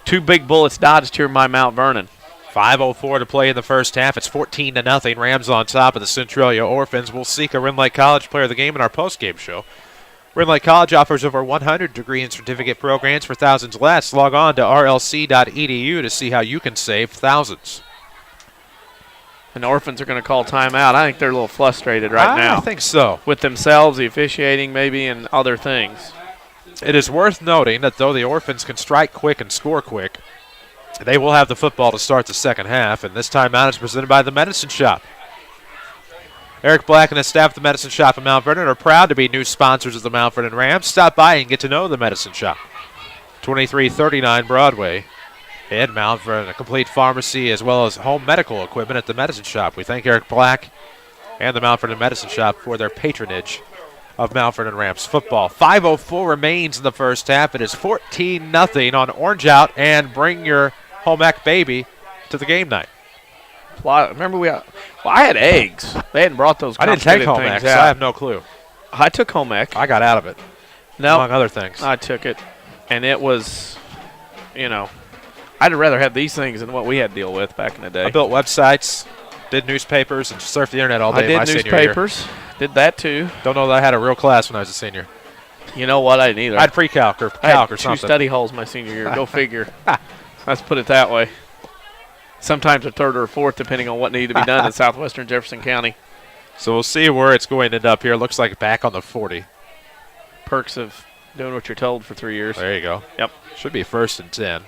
2 big bullets dodged here by Mount Vernon. 5:04 to play in the first half. It's 14-0. Rams on top of the Centralia Orphans. We'll seek a Ren Lake College player of the game in our post-game show. Ren Lake College offers over 100 degree and certificate programs for thousands less. Log on to rlc.edu to see how you can save thousands. And the Orphans are going to call timeout. I think they're a little frustrated right now. I think so. With themselves, the officiating maybe, and other things. It is worth noting that though the Orphans can strike quick and score quick, they will have the football to start the second half, and this timeout is presented by the Medicine Shop. Eric Black and his staff at the Medicine Shop in Mount Vernon are proud to be new sponsors of the Mount Vernon Rams. Stop by and get to know the Medicine Shop. 2339 Broadway in Mount Vernon, a complete pharmacy as well as home medical equipment at the Medicine Shop. We thank Eric Black and the Mount Vernon Medicine Shop for their patronage of Mount Vernon Rams football. 5:04 remains in the first half. It is 14-0 on Orange Out, and bring your home ec baby to the game night. Remember I had eggs. They hadn't brought those. I didn't take home ec, so I have no clue. I took home ec. I got out of it. No, among other things. I took it, and it was, I'd rather have these things than what we had to deal with back in the day. I built websites, did newspapers, and surfed the internet all day. I did newspapers. Did that too. Don't know that I had a real class when I was a senior. You know what? I didn't either. I had pre-calc or calc or something. 2 study halls my senior year. Go figure. Let's put it that way. Sometimes a third or a fourth, depending on what needed to be done in southwestern Jefferson County. So we'll see where it's going to end up here. Looks like back on the 40. Perks of doing what you're told for 3 years. There you go. Yep. Should be 1st and 10.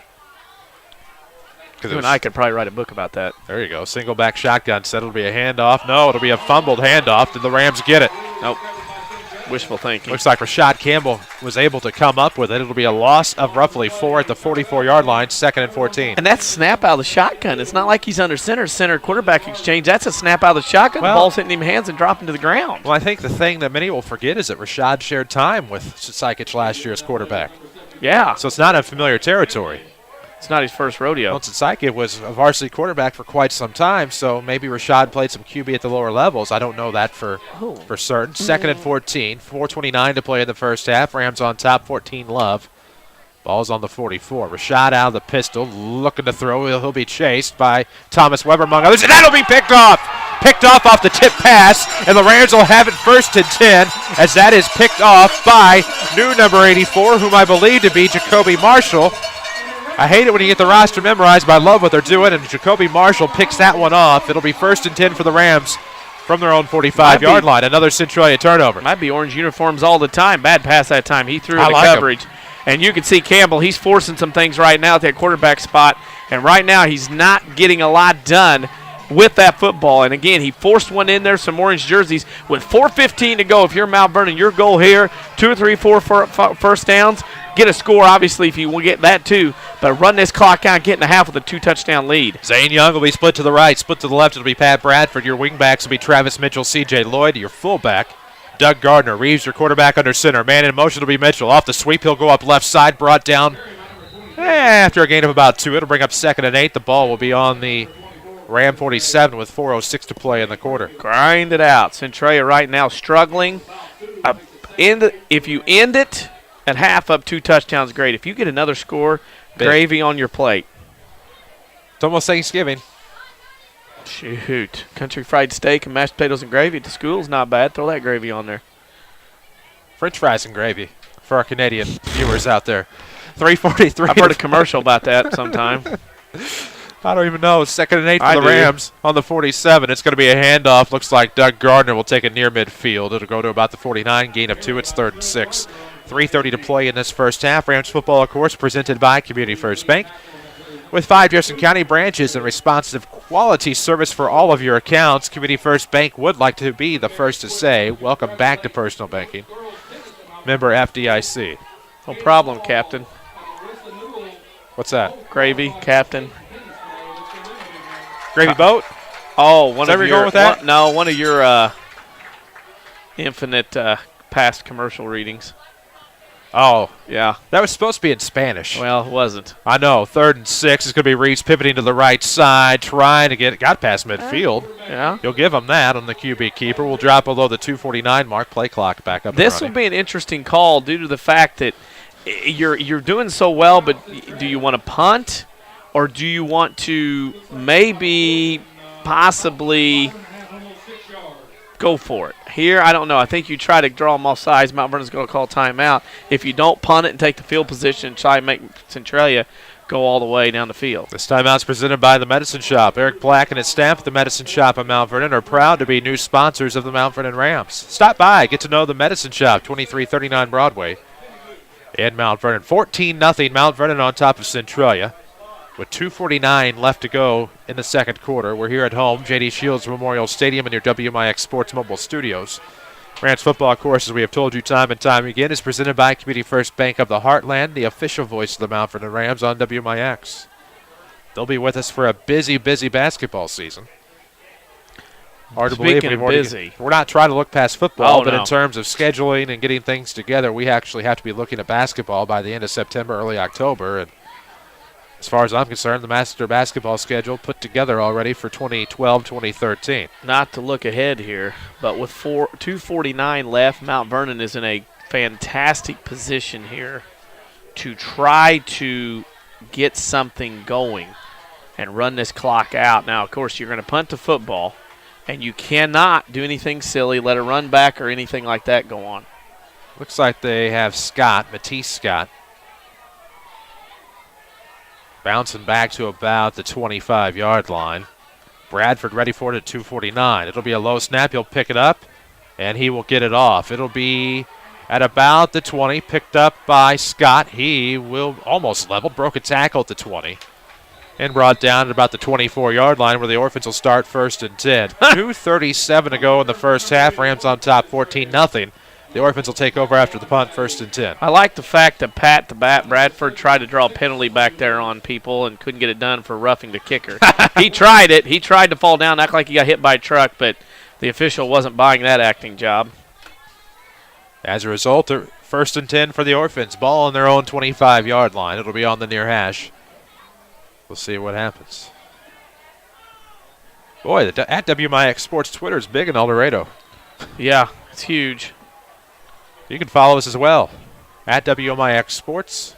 You and I could probably write a book about that. There you go. Single back shotgun set. It'll be a handoff. No, it'll be a fumbled handoff. Did the Rams get it? Nope. Wishful thinking. Looks like Rashad Campbell was able to come up with it. It'll be a loss of roughly 4 at the 44-yard line, 2nd and 14. And that's snap out of the shotgun. It's not like he's under center quarterback exchange. That's a snap out of the shotgun. The ball's hitting him hands and dropping to the ground. Well, I think the thing that many will forget is that Rashad shared time with Tsaikic last year as quarterback. Yeah. So it's not unfamiliar territory. It's not his first rodeo. Well, Tsaikic was a varsity quarterback for quite some time, so maybe Rashad played some QB at the lower levels. I don't know that for certain. 2nd and 14, 4:29 to play in the first half. Rams on top, 14 love. Ball's on the 44. Rashad out of the pistol, looking to throw. He'll be chased by Thomas Weber, among others, and that'll be picked off. Picked off the tip pass, and the Rams will have it 1st and 10 as that is picked off by new number 84, whom I believe to be Jacoby Marshall. I hate it when you get the roster memorized, but I love what they're doing, and Jacoby Marshall picks that one off. It'll be 1st and 10 for the Rams from their own 45-yard line. Another Centralia turnover. Might be orange uniforms all the time. Bad pass that time. He threw into coverage. And you can see Campbell, he's forcing some things right now at that quarterback spot, and right now he's not getting a lot done with that football. And again, he forced one in there, some orange jerseys. With 4:15 to go, if you're Mount Vernon, your goal here, 2 or 3, 4 first downs. Get a score, obviously, if you will get that too. But run this clock out, get in the half with a 2-touchdown lead. Zane Young will be split to the right. Split to the left, it'll be Pat Bradford. Your wingbacks will be Travis Mitchell, C.J. Lloyd. Your fullback, Doug Gardner. Reeves, your quarterback under center. Man in motion will be Mitchell. Off the sweep, he'll go up left side, brought down after a gain of about 2. It'll bring up 2nd and 8. The ball will be on the Ram 47 with 4:06 to play in the quarter. Grind it out. Centralia right now struggling. If you end it at half up 2 touchdowns, great. If you get another score, gravy on your plate. It's almost Thanksgiving. Shoot. Country fried steak and mashed potatoes and gravy at the school's not bad. Throw that gravy on there. French fries and gravy for our Canadian viewers out there. 3:43. I've heard a commercial about that sometime. I don't even know. It's 2nd and 8 for the Rams on the 47. It's going to be a handoff. Looks like Doug Gardner will take it near midfield. It'll go to about the 49. Gain of 2. It's 3rd and 6. 3:30 to play in this first half. Rams football, of course, presented by Community First Bank. With 5 Jefferson County branches and responsive quality service for all of your accounts, Community First Bank would like to be the first to say, welcome back to personal banking. Member FDIC. No problem, Captain. What's that? Gravy, Captain. Gravy boat? Oh, one of your. Going with that? One of your infinite past commercial readings. Oh, yeah. That was supposed to be in Spanish. Well, it wasn't. I know. 3rd and 6 is going to be Reeves pivoting to the right side, trying to get it. Got past midfield. Yeah. You'll give him that on the QB keeper. We'll drop below the 2:49 mark. Play clock back up. This will be an interesting call due to the fact that you're doing so well, but do you want to punt Or do you want to maybe possibly go for it? Here, I don't know. I think you try to draw them off sides. Mount Vernon's going to call timeout. If you don't punt it and take the field position and try and make Centralia go all the way down the field. This timeout's presented by the Medicine Shop. Eric Black and his staff at the Medicine Shop in Mount Vernon are proud to be new sponsors of the Mount Vernon Rams. Stop by, get to know the Medicine Shop, 2339 Broadway in Mount Vernon. 14-0 Mount Vernon on top of Centralia with 2:49 left to go in the second quarter. We're here at home, J.D. Shields Memorial Stadium in your WMIX Sports Mobile Studios. Rams football, of course, as we have told you time and time again, is presented by Community First Bank of the Heartland, the official voice of the Mount Vernon Rams on WMIX. They'll be with us for a busy, busy basketball season. Hard to believe we're not trying to look past football, but in terms of scheduling and getting things together, we actually have to be looking at basketball by the end of September, early October. And as far as I'm concerned, the master basketball schedule put together already for 2012-2013. Not to look ahead here, but with 2:49 left, Mount Vernon is in a fantastic position here to try to get something going and run this clock out. Now, of course, you're going to punt the football, and you cannot do anything silly, let a run back or anything like that go on. Looks like they have Matisse Scott, bouncing back to about the 25-yard line. Bradford ready for it at 2:49. It'll be a low snap. He'll pick it up, and he will get it off. It'll be at about the 20, picked up by Scott. He will almost level, broke a tackle at the 20, and brought down at about the 24-yard line where the Orphans will start 1st and 10. 2:37 to go in the first half. Rams on top 14-0. The Orphans will take over after the punt, 1st and 10. I like the fact that Pat the Bat Bradford tried to draw a penalty back there on people and couldn't get it done for roughing the kicker. He tried it. He tried to fall down, act like he got hit by a truck, but the official wasn't buying that acting job. As a result, 1st and 10 for the Orphans. Ball on their own 25-yard line. It'll be on the near hash. We'll see what happens. Boy, at WMIX Sports Twitter is big in El Dorado. Yeah, it's huge. You can follow us as well at WMIX Sports.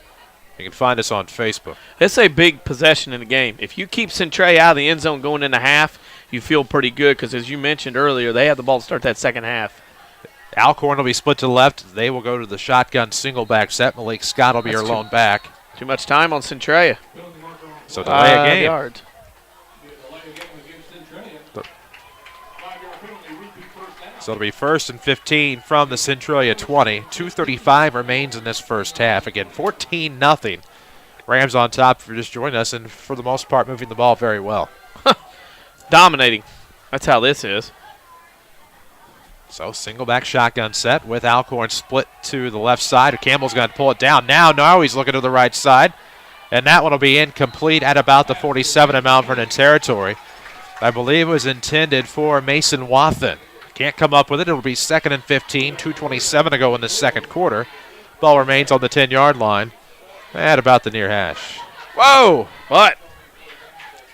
You can find us on Facebook. It's a big possession in the game. If you keep Centralia out of the end zone going into half, you feel pretty good because, as you mentioned earlier, they have the ball to start that second half. Alcorn will be split to the left. They will go to the shotgun single back set. Malik Scott will be your lone back. Too much time on Centralia. So delay a game. Yards. So it'll be 1st and 15 from the Centralia 20. 2:35 remains in this first half. Again, 14-0. Rams on top for just joining us, and for the most part moving the ball very well. Dominating. That's how this is. So single back shotgun set with Alcorn split to the left side. Campbell's going to pull it down. Now he's looking to the right side. And that one will be incomplete at about the 47 in Mount Vernon territory. I believe it was intended for Mason Wathen. Can't come up with it. It'll be 2nd and 15, 2:27 to go in the second quarter. Ball remains on the 10-yard line at about the near hash. Whoa! What?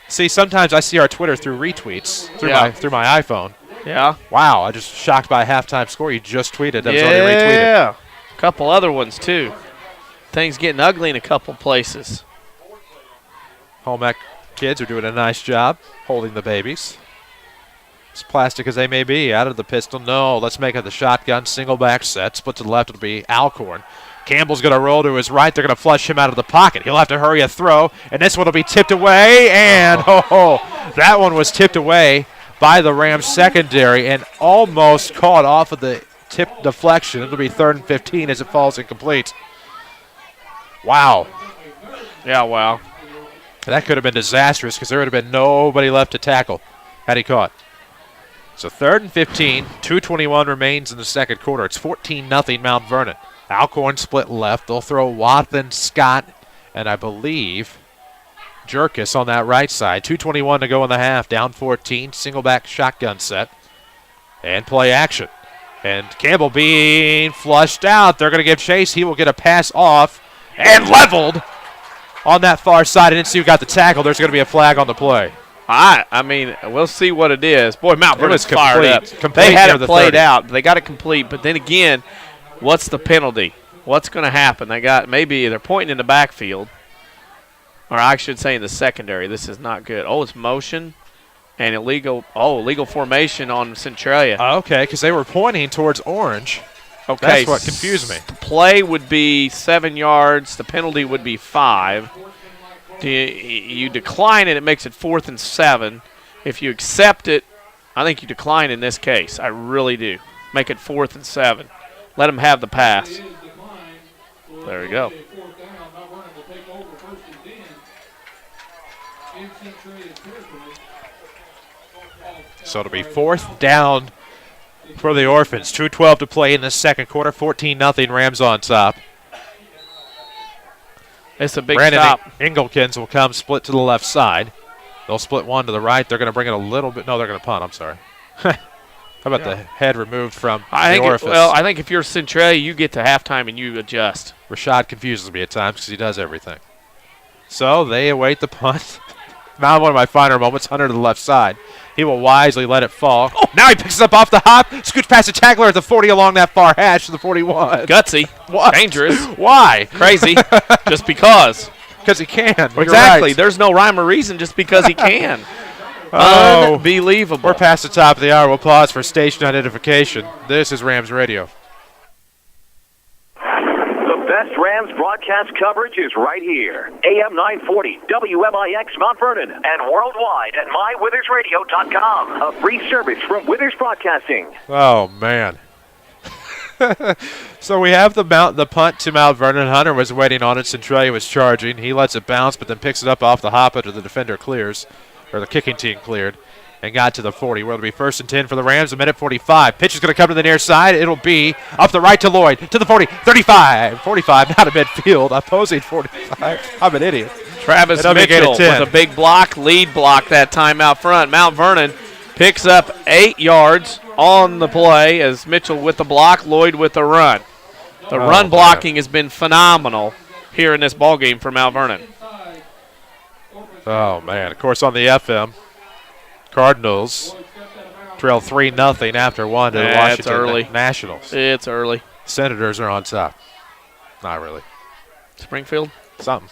See, sometimes I see our Twitter through retweets through my iPhone. Yeah. Wow, I just shocked by a halftime score you just tweeted. That was already retweeted. Yeah. A couple other ones, too. Things getting ugly in a couple places. Home ec kids are doing a nice job holding the babies. As plastic as they may be, out of the pistol. No, let's make it the shotgun single back set. Split to the left, it'll be Alcorn. Campbell's going to roll to his right. They're going to flush him out of the pocket. He'll have to hurry a throw, and this one will be tipped away. And that one was tipped away by the Rams secondary and almost caught off of the tip deflection. It'll be 3rd and 15 as it falls incomplete. Wow. Yeah, wow. That could have been disastrous because there would have been nobody left to tackle had he caught. So 3rd and 15, 2:21 remains in the second quarter. It's 14-0 Mount Vernon. Alcorn split left. They'll throw Wathen, Scott, and I believe Jerkis on that right side. 2:21 to go in the half. Down 14, single back shotgun set. And play action. And Campbell being flushed out. They're going to give chase. He will get a pass off and leveled on that far side. I didn't see who got the tackle. There's going to be a flag on the play. I mean, we'll see what it is. Boy, Mount Vernon's fired up. Complete. They had it played out. They got it complete. But then again, what's the penalty? What's going to happen? They're pointing in the backfield. Or I should say in the secondary. This is not good. Oh, it's motion and illegal formation on Centralia. Okay, because they were pointing towards orange. Okay. That's what confused me. The play would be 7 yards. The penalty would be 5. You decline it, it makes it 4th and 7. If you accept it, I think you decline in this case. I really do. Make it 4th and 7. Let them have the pass. There we go. So it'll be 4th down for the Orphans. 2:12 to play in the second quarter. 14-0 Rams on top. It's a big Brandon stop. Engelkins will come split to the left side. They'll split one to the right. They're going to bring it a little bit. No, they're going to punt. I'm sorry. How about the head removed from the orifice? I think if you're Centralia, you get to halftime and you adjust. Rashad confuses me at times because he does everything. So they await the punt. Now one of my finer moments. Hunter to the left side. He will wisely let it fall. Oh, now he picks it up off the hop. Scoots past the tackler at the 40 along that far hash to the 41. Gutsy. What? Dangerous. Why? Crazy. Just because. Because he can. Well, exactly. Right. There's no rhyme or reason just because he can. Unbelievable. We're past the top of the hour. We'll pause for station identification. This is Rams Radio. Best Rams broadcast coverage is right here. AM 940, WMIX Mount Vernon, and worldwide at mywithersradio.com. A free service from Withers Broadcasting. Oh, man. So we have the punt to Mount Vernon. Hunter was waiting on it. Centralia was charging. He lets it bounce, but then picks it up off the hop after the defender clears, or the kicking team cleared, and got to the 40. Where it'll be 1st and 10 for the Rams, a minute 45. Pitch is going to come to the near side. It'll be up the right to Lloyd, to the 40, 35, 45, out of midfield, opposing 45. I'm an idiot. Travis Mitchell with a big block, lead block that time out front. Mount Vernon picks up 8 yards on the play as Mitchell with the block, Lloyd with the run. The run blocking has been phenomenal here in this ballgame for Mount Vernon. Oh, man. Of course, on the FM, Cardinals trail 3-0 after one to the Washington Nationals. It's early. Senators are on top. Not really. Springfield? Something.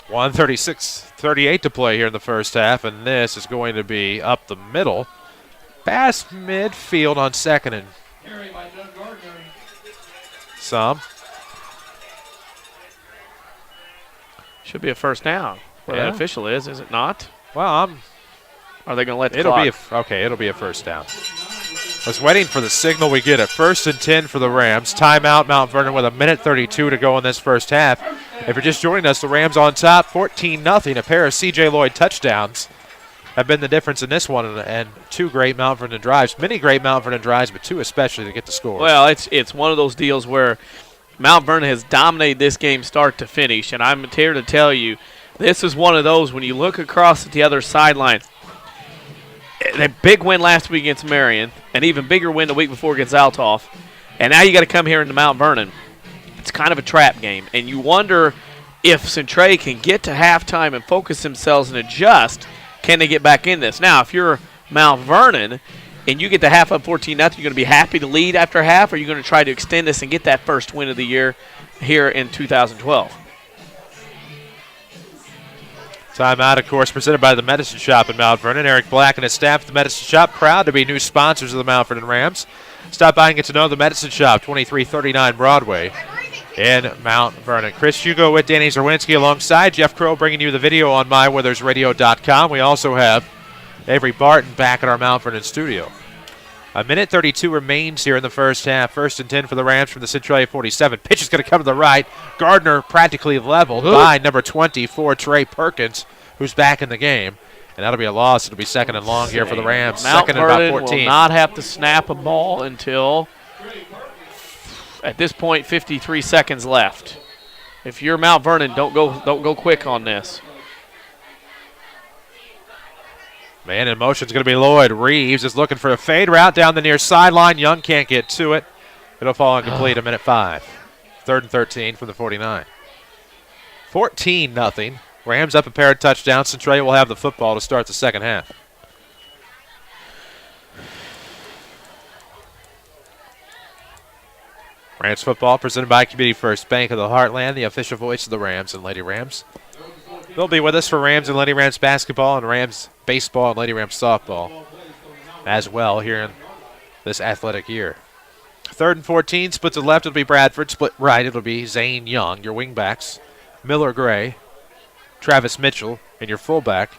1:36-38 to play here in the first half, and this is going to be up the middle. Past midfield on 2nd and some. Should be a first down. Well, that official is it not? Well, are they going to let the it'll clock? It'll be a first down. I was waiting for the signal. We get it. 1st and 10 for the Rams. Timeout, Mount Vernon with a minute 32 to go in this first half. If you're just joining us, the Rams on top, 14-0. A pair of C.J. Lloyd touchdowns have been the difference in this one, and 2 great Mount Vernon drives. Many great Mount Vernon drives, but 2 especially to get the scores. Well, it's one of those deals where Mount Vernon has dominated this game start to finish, and I'm here to tell you, this is one of those when you look across at the other sideline. A big win last week against Marion, an even bigger win the week before against Althoff, and now you got to come here into Mount Vernon. It's kind of a trap game, and you wonder if Centralia can get to halftime and focus themselves and adjust. Can they get back in this? Now, if you're Mount Vernon and you get the half up 14-0, you're going to be happy to lead after half, or are you going to try to extend this and get that first win of the year here in 2012? Timeout, of course, presented by the Medicine Shop in Mount Vernon. Eric Black and his staff at the Medicine Shop, proud to be new sponsors of the Mount Vernon Rams. Stop by and get to know the Medicine Shop, 2339 Broadway in Mount Vernon. Chris Hugo with Danny Czerwinski alongside Jeff Crow bringing you the video on mywithersradio.com. We also have Avery Barton back at our Mount Vernon studio. A minute 32 remains here in the first half. 1st and 10 for the Rams from the Centralia 47. Pitch is going to come to the right. Gardner practically leveled by number 24, Trey Perkins, who's back in the game. And that'll be a loss. It'll be 2nd and long here for the Rams. Mount 2nd and Vernon about 14. will not have to snap a ball until, at this point, 53 seconds left. If you're Mount Vernon, don't go quick on this. Man in motion is going to be Lloyd. Reeves is looking for a fade route down the near sideline. Young can't get to it. It'll fall incomplete. A minute 5. 3rd and 13 from the 49. 14-0. Rams up a pair of touchdowns. Centralia will have the football to start the second half. Rams football presented by Community First Bank of the Heartland, the official voice of the Rams and Lady Rams. They'll be with us for Rams and Lady Rams basketball and Rams baseball and Lady Rams softball as well here in this athletic year. 3rd and 14, split to the left, it'll be Bradford. Split right, it'll be Zane Young, your wingbacks. Miller Gray, Travis Mitchell, and your fullback,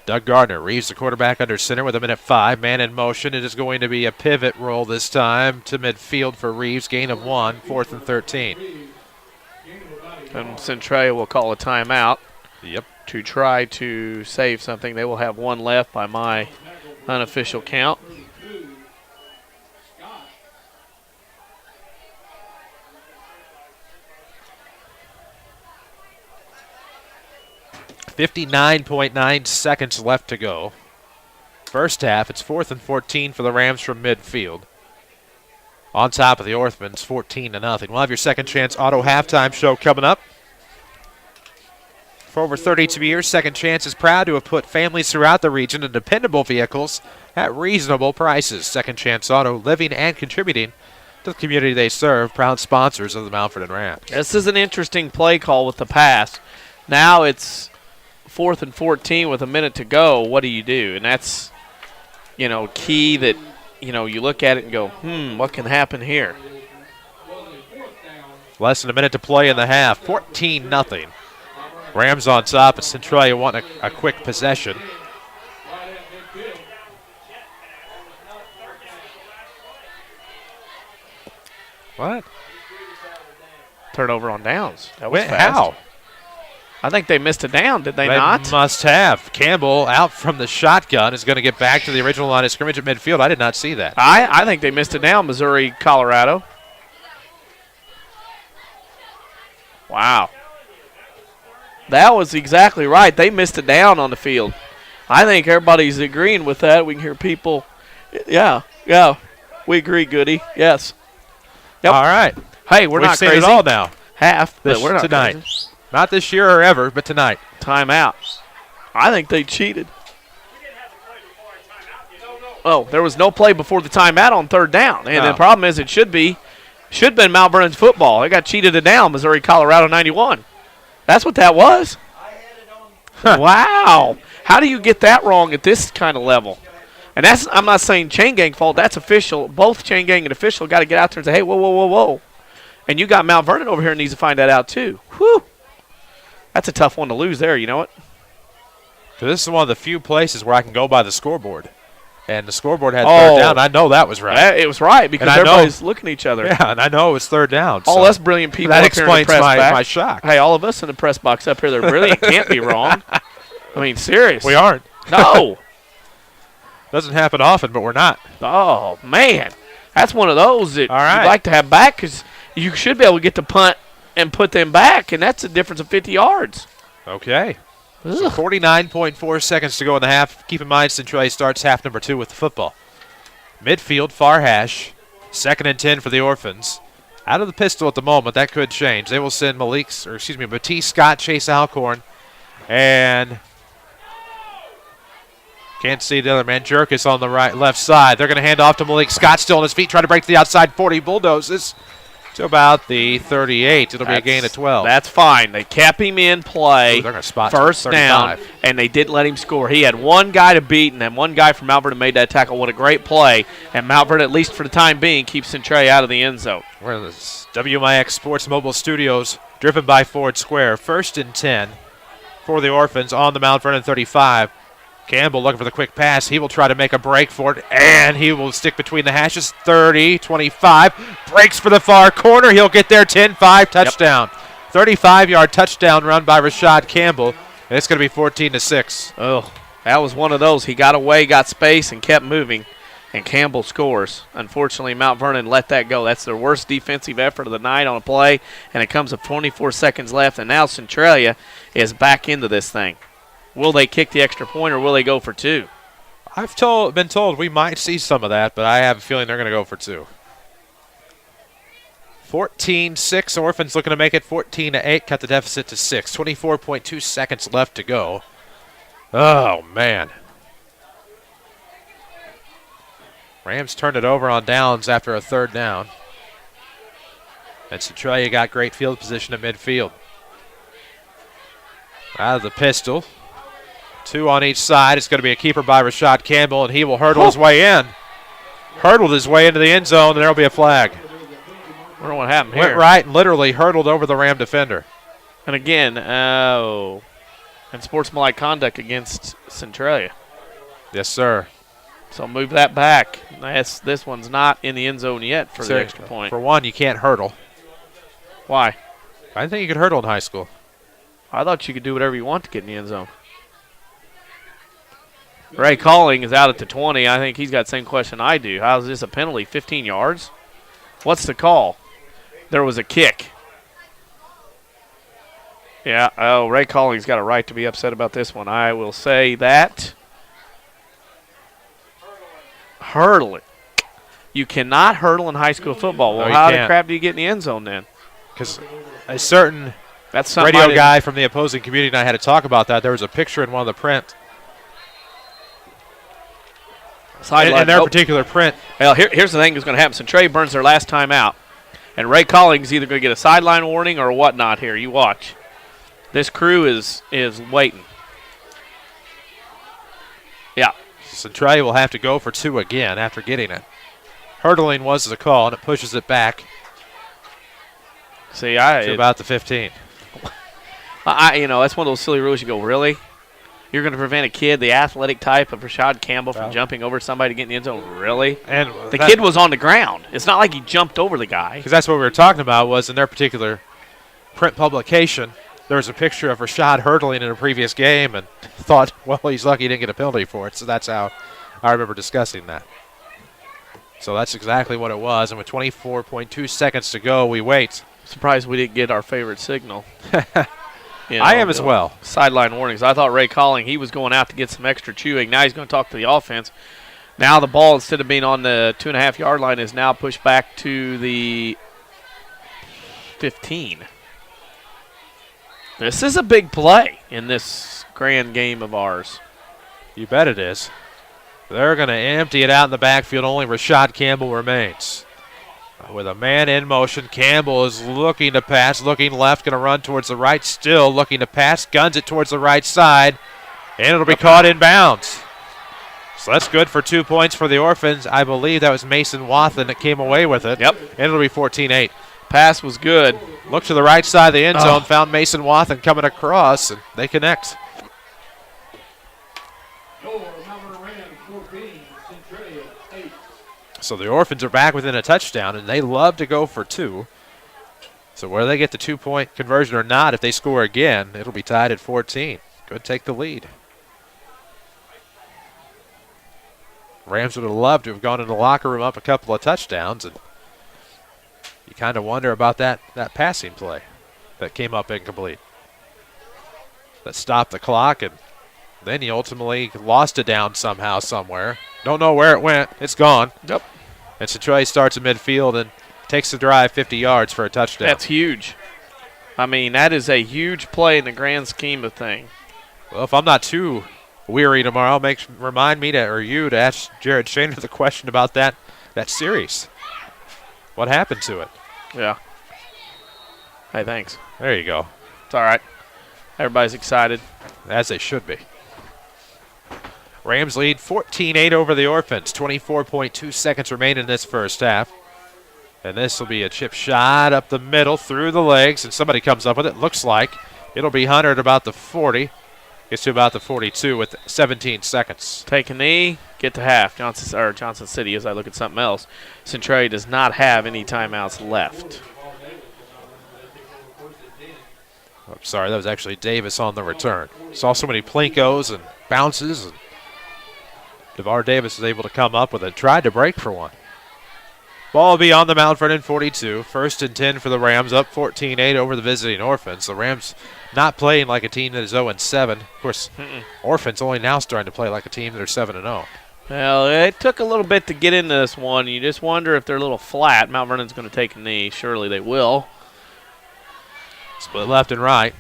Doug Gardner. Reeves, the quarterback, under center with a minute 5. Man in motion. It is going to be a pivot roll this time to midfield for Reeves. Gain of 1, 4th and 13. And Centralia will call a timeout. Yep. To try to save something. They will have 1 left by my unofficial count. .9 seconds left to go. First half, it's 4th and 14 for the Rams from midfield. On top of the Orphans, 14-0. We'll have your second chance auto halftime show coming up. For over 32 years, Second Chance is proud to have put families throughout the region in dependable vehicles at reasonable prices. Second Chance Auto, living and contributing to the community they serve, proud sponsors of the Mount Vernon Rams. This is an interesting play call with the pass. Now it's 4th and 14 with a minute to go. What do you do? And that's, key that, you look at it and go, what can happen here? Less than a minute to play in the half. 14-0. Rams on top, and Centralia want a quick possession. What? Turnover on downs. That was fast. How? I think they missed a down, did they not? Must have. Campbell out from the shotgun is going to get back to the original line of scrimmage at midfield. I did not see that. I think they missed a down, Missouri, Colorado. Wow. That was exactly right. They missed a down on the field. I think everybody's agreeing with that. We can hear people. Yeah. We agree, Goody. Yes. Yep. All right. Hey, we've not crazy. It all now. Half, but we're not tonight. Crazy. Not this year or ever, but tonight. Timeout. I think they cheated. Oh, there was no play before the timeout on 3rd down. And the problem is it should have been Mount Vernon's football. They got cheated it down, Missouri, Colorado 91. That's what that was. Wow. How do you get that wrong at this kind of level? And I'm not saying chain gang fault. That's official. Both chain gang and official got to get out there and say, hey, whoa. And you got Mount Vernon over here needs to find that out too. Whew. That's a tough one to lose there, you know what? So this is one of the few places where I can go by the scoreboard. And the scoreboard had 3rd down. I know that was right. It was right because everybody's looking at each other. Yeah, and I know it was 3rd down. All us brilliant people that up here in the explains press back. my shock. Hey, all of us in the press box up here, they're brilliant. Can't be wrong. I mean, serious. We aren't. No. Doesn't happen often, but we're not. Oh, man. That's one of those that you'd like to have back because you should be able to get the punt and put them back, and that's a difference of 50 yards. Okay. So 49.4 seconds to go in the half. Keep in mind, Centralia starts half number 2 with the football. Midfield, far hash. 2nd and 10 for the Orphans. Out of the pistol at the moment. That could change. They will send Matisse Scott, Chase Alcorn, and can't see the other man. Jerkis on the left side. They're going to hand off to Malik Scott, still on his feet, trying to break to the outside 40. Bulldozes to about the 38. It'll be a gain of 12. That's fine. They kept him in play. Ooh, they're going to spot first 35. down, and they didn't let him score. He had one guy to beat, and then one guy from Mount Vernon made that tackle. What a great play. And Mount Vernon, at least for the time being, keeps Centralia out of the end zone. We're in the WMIX Sports Mobile Studios, driven by Ford Square. 1st and 10 for the Orphans on the Mount Vernon 35. Campbell looking for the quick pass. He will try to make a break for it, and he will stick between the hashes. 30, 25. Breaks for the far corner. He'll get there. 10-5 touchdown. 35-yard touchdown run by Rashad Campbell, and it's going to be 14-6. Oh, that was one of those. He got away, got space, and kept moving, and Campbell scores. Unfortunately, Mount Vernon let that go. That's their worst defensive effort of the night on a play, and it comes with 24 seconds left, and now Centralia is back into this thing. Will they kick the extra point or will they go for 2? I've been told we might see some of that, but I have a feeling they're going to go for 2. 14-6. Orphans looking to make it 14-8. Cut the deficit to 6. 24.2 seconds left to go. Oh, man. Rams turned it over on downs after a 3rd down. And Centralia got great field position at midfield. Out of the pistol. 2 on each side. It's going to be a keeper by Rashad Campbell, and he will hurdle his way in. Hurdled his way into the end zone, and there will be a flag. I wonder what happened here. Went right and literally hurdled over the Ram defender. And again, and sportsmanlike conduct against Centralia. Yes, sir. So move that back. This one's not in the end zone yet for the extra point. For one, you can't hurdle. Why? I didn't think you could hurdle in high school. I thought you could do whatever you want to get in the end zone. Ray Calling is out at the 20. I think he's got the same question I do. How is this a penalty? 15 yards? What's the call? There was a kick. Yeah, Ray Calling's got a right to be upset about this one. I will say that. Hurdling. You cannot hurdle in high school football. Well, how the crap do you get in the end zone then? Because a certain That's radio guy from the opposing community and I had to talk about that. There was a picture in one of the print. In their particular print. Well, here's the thing that's going to happen. Centralia burns their last time out, and Ray Calling's either going to get a sideline warning or whatnot here. You watch. This crew is waiting. Yeah. Centralia will have to go for 2 again after getting it. Hurdling was the call, and it pushes it back. See, to about the 15. That's one of those silly rules. You go, really? You're going to prevent a kid, the athletic type of Rashad Campbell, from jumping over somebody to get in the end zone? Really? And the kid was on the ground. It's not like he jumped over the guy. Because that's what we were talking about was in their particular print publication, there was a picture of Rashad hurdling in a previous game and thought, well, he's lucky he didn't get a penalty for it. So that's how I remember discussing that. So that's exactly what it was. And with 24.2 seconds to go, we wait. Surprised we didn't get our favorite signal. I am as well. Sideline warnings. I thought Ray Calling, he was going out to get some extra chewing. Now he's going to talk to the offense. Now the ball, instead of being on the 2.5-yard line, is now pushed back to the 15. This is a big play in this grand game of ours. You bet it is. They're going to empty it out in the backfield. Only Rashad Campbell remains. With a man in motion, Campbell is looking to pass, looking left, going to run towards the right, still looking to pass, guns it towards the right side, and it'll be caught in bounds. So that's good for 2 points for the Orphans. I believe that was Mason Wathen that came away with it. Yep. And it'll be 14-8. Pass was good. Look to the right side of the end zone, found Mason Wathen coming across, and they connect. So the Orphans are back within a touchdown, and they love to go for 2. So whether they get the 2-point conversion or not, if they score again, it'll be tied at 14. Could take the lead. Rams would have loved to have gone in the locker room up a couple of touchdowns, and you kind of wonder about that passing play that came up incomplete. That stopped the clock, and then he ultimately lost it down somehow, somewhere. Don't know where it went. It's gone. Yep. And Centralia starts in midfield and takes the drive 50 yards for a touchdown. That's huge. I mean, that is a huge play in the grand scheme of things. Well, if I'm not too weary tomorrow, remind me you to ask Jared Shaner the question about that series. What happened to it? Yeah. Hey, thanks. There you go. It's all right. Everybody's excited. As they should be. Rams lead 14-8 over the Orphans. 24.2 seconds remain in this first half. And this will be a chip shot up the middle through the legs, and somebody comes up with it. Looks like it'll be Hunter at about the 40. Gets to about the 42 with 17 seconds. Take a knee, get to half. Johnson City, as I look at something else. Centralia does not have any timeouts left. I'm sorry, that was actually Davis on the return. Saw so many plinkos and bounces, and DeVar Davis was able to come up with it. Tried to break for one. Ball will be on the Mount Vernon 42. 1st and 10 for the Rams, up 14-8 over the visiting Orphans. The Rams not playing like a team that is 0-7. Of course, Orphans only now starting to play like a team that are 7-0. Well, it took a little bit to get into this one. You just wonder if they're a little flat. Mount Vernon's going to take a knee. Surely they will. Split left and right.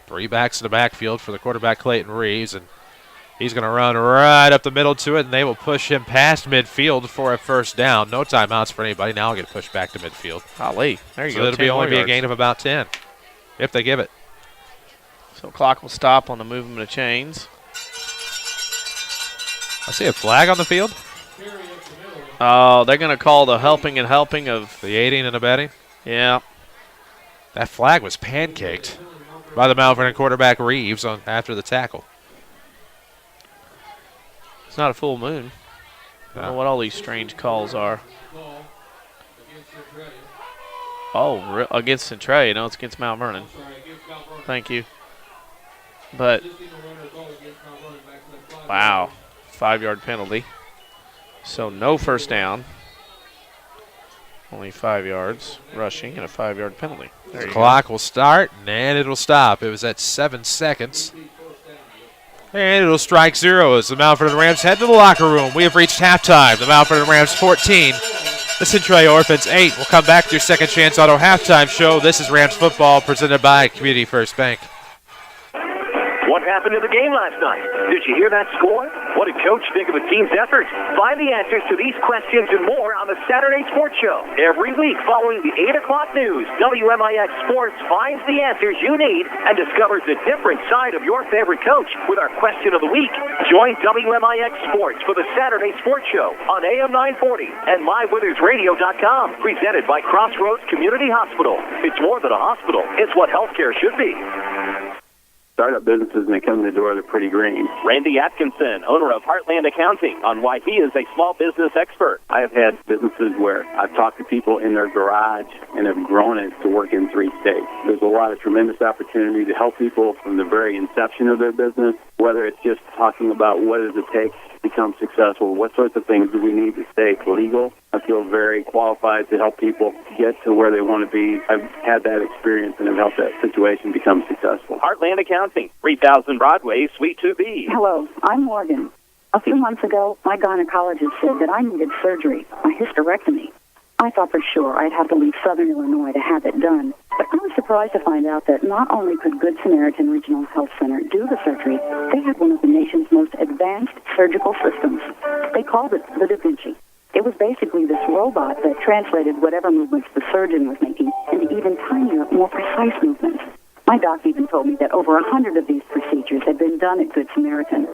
3 backs in the backfield for the quarterback, Clayton Reeves, and he's going to run right up the middle to it, and they will push him past midfield for a first down. No timeouts for anybody. Now he'll get pushed back to midfield. Golly, there you so go. It'll only be a gain of about 10, if they give it. So clock will stop on the movement of chains. I see a flag on the field. Oh, they're going to call the helping of the aiding and abetting. Yeah. That flag was pancaked by the Mount Vernon quarterback Reeves after the tackle. It's not a full moon. I don't know what all these strange calls are. Oh, against Centralia. No, it's against Mount Vernon. Thank you. But, wow, 5-yard penalty. So no first down. Only 5 yards rushing and a 5-yard penalty. The clock will start, and it'll stop. It was at 7 seconds. And it'll strike 0 as the Mount Vernon Rams head to the locker room. We have reached halftime. The Mount Vernon Rams 14, the Centralia Orphans 8. We'll come back to your Second Chance Auto halftime show. This is Rams football presented by Community First Bank. What happened in the game last night? Did you hear that score? What did Coach think of a team's effort? Find the answers to these questions and more on the Saturday Sports Show. Every week following the 8 o'clock news, WMIX Sports finds the answers you need and discovers a different side of your favorite coach with our question of the week. Join WMIX Sports for the Saturday Sports Show on AM 940 and MyWithersRadio.com. Presented by Crossroads Community Hospital. It's more than a hospital. It's what healthcare should be. Startup businesses, and they come in the door, they're pretty green. Randy Atkinson, owner of Heartland Accounting, on why he is a small business expert. I have had businesses where I've talked to people in their garage and have grown it to work in 3 states. There's a lot of tremendous opportunity to help people from the very inception of their business, whether it's just talking about what does it take to become successful, what sorts of things do we need to stay legal. I feel very qualified to help people get to where they want to be. I've had that experience and have helped that situation become successful. Heartland Accounting, 3000 Broadway, Suite 2B. Hello, I'm Morgan. A few months ago, my gynecologist said that I needed surgery, a hysterectomy. I thought for sure I'd have to leave Southern Illinois to have it done. But I was surprised to find out that not only could Good Samaritan Regional Health Center do the surgery, they had one of the nation's most advanced surgical systems. They called it the Da Vinci. It was basically this robot that translated whatever movements the surgeon was making into even tinier, more precise movements. My doc even told me that over 100 of these procedures had been done at Good Samaritan.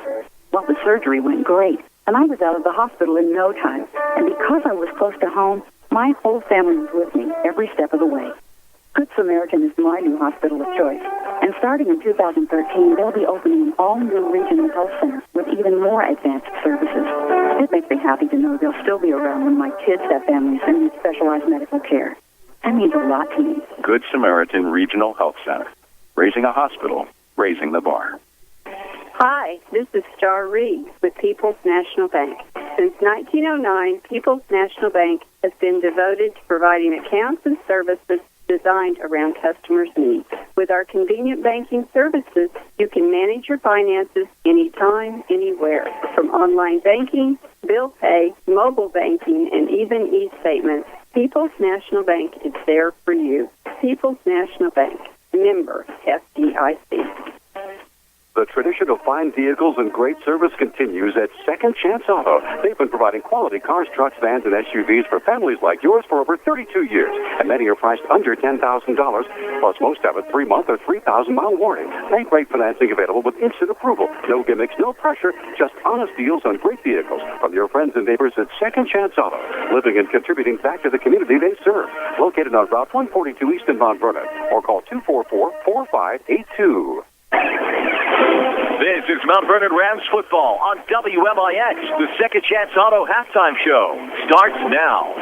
Well, the surgery went great, and I was out of the hospital in no time. And because I was close to home, my whole family was with me every step of the way. Good Samaritan is my new hospital of choice. And starting in 2013, they'll be opening an all-new regional health center with even more advanced services. It makes me happy to know they'll still be around when my kids have families and need specialized medical care. That means a lot to me. Good Samaritan Regional Health Center. Raising a hospital, raising the bar. Hi, this is Star Reed with People's National Bank. Since 1909, People's National Bank has been devoted to providing accounts and services designed around customers' needs. With our convenient banking services, you can manage your finances anytime, anywhere. From online banking, bill pay, mobile banking, and even e-statements, People's National Bank is there for you. People's National Bank, member FDIC. The tradition of fine vehicles and great service continues at Second Chance Auto. They've been providing quality cars, trucks, vans, and SUVs for families like yours for over 32 years. And many are priced under $10,000, plus most have a 3-month or 3,000-mile warranty. Bank rate financing available with instant approval. No gimmicks, no pressure, just honest deals on great vehicles from your friends and neighbors at Second Chance Auto. Living and contributing back to the community they serve. Located on Route 142 East in Mount Vernon. Or call 244-4582. This is Mount Vernon Rams football on WMIX. The Second Chance Auto halftime show starts now.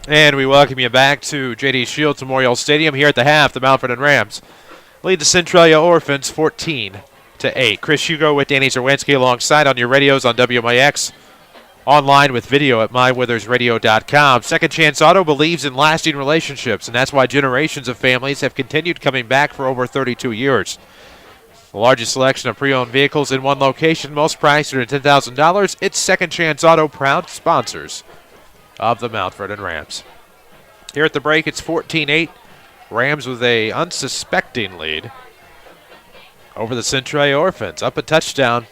And we welcome you back to J.D. Shields Memorial Stadium. Here at the half, the Mount Vernon Rams lead the Centralia Orphans 14-8. Chris Hugo with Danny Czerwinski alongside on your radios on WMIX. Online with video at MyWithersRadio.com. Second Chance Auto believes in lasting relationships, and that's why generations of families have continued coming back for over 32 years. The largest selection of pre-owned vehicles in one location, most priced under $10,000. It's Second Chance Auto, proud sponsors of the Mount Vernon Rams. Here at the break, it's 14-8. Rams with a unsuspecting lead over the Centralia Orphans. Up a touchdown.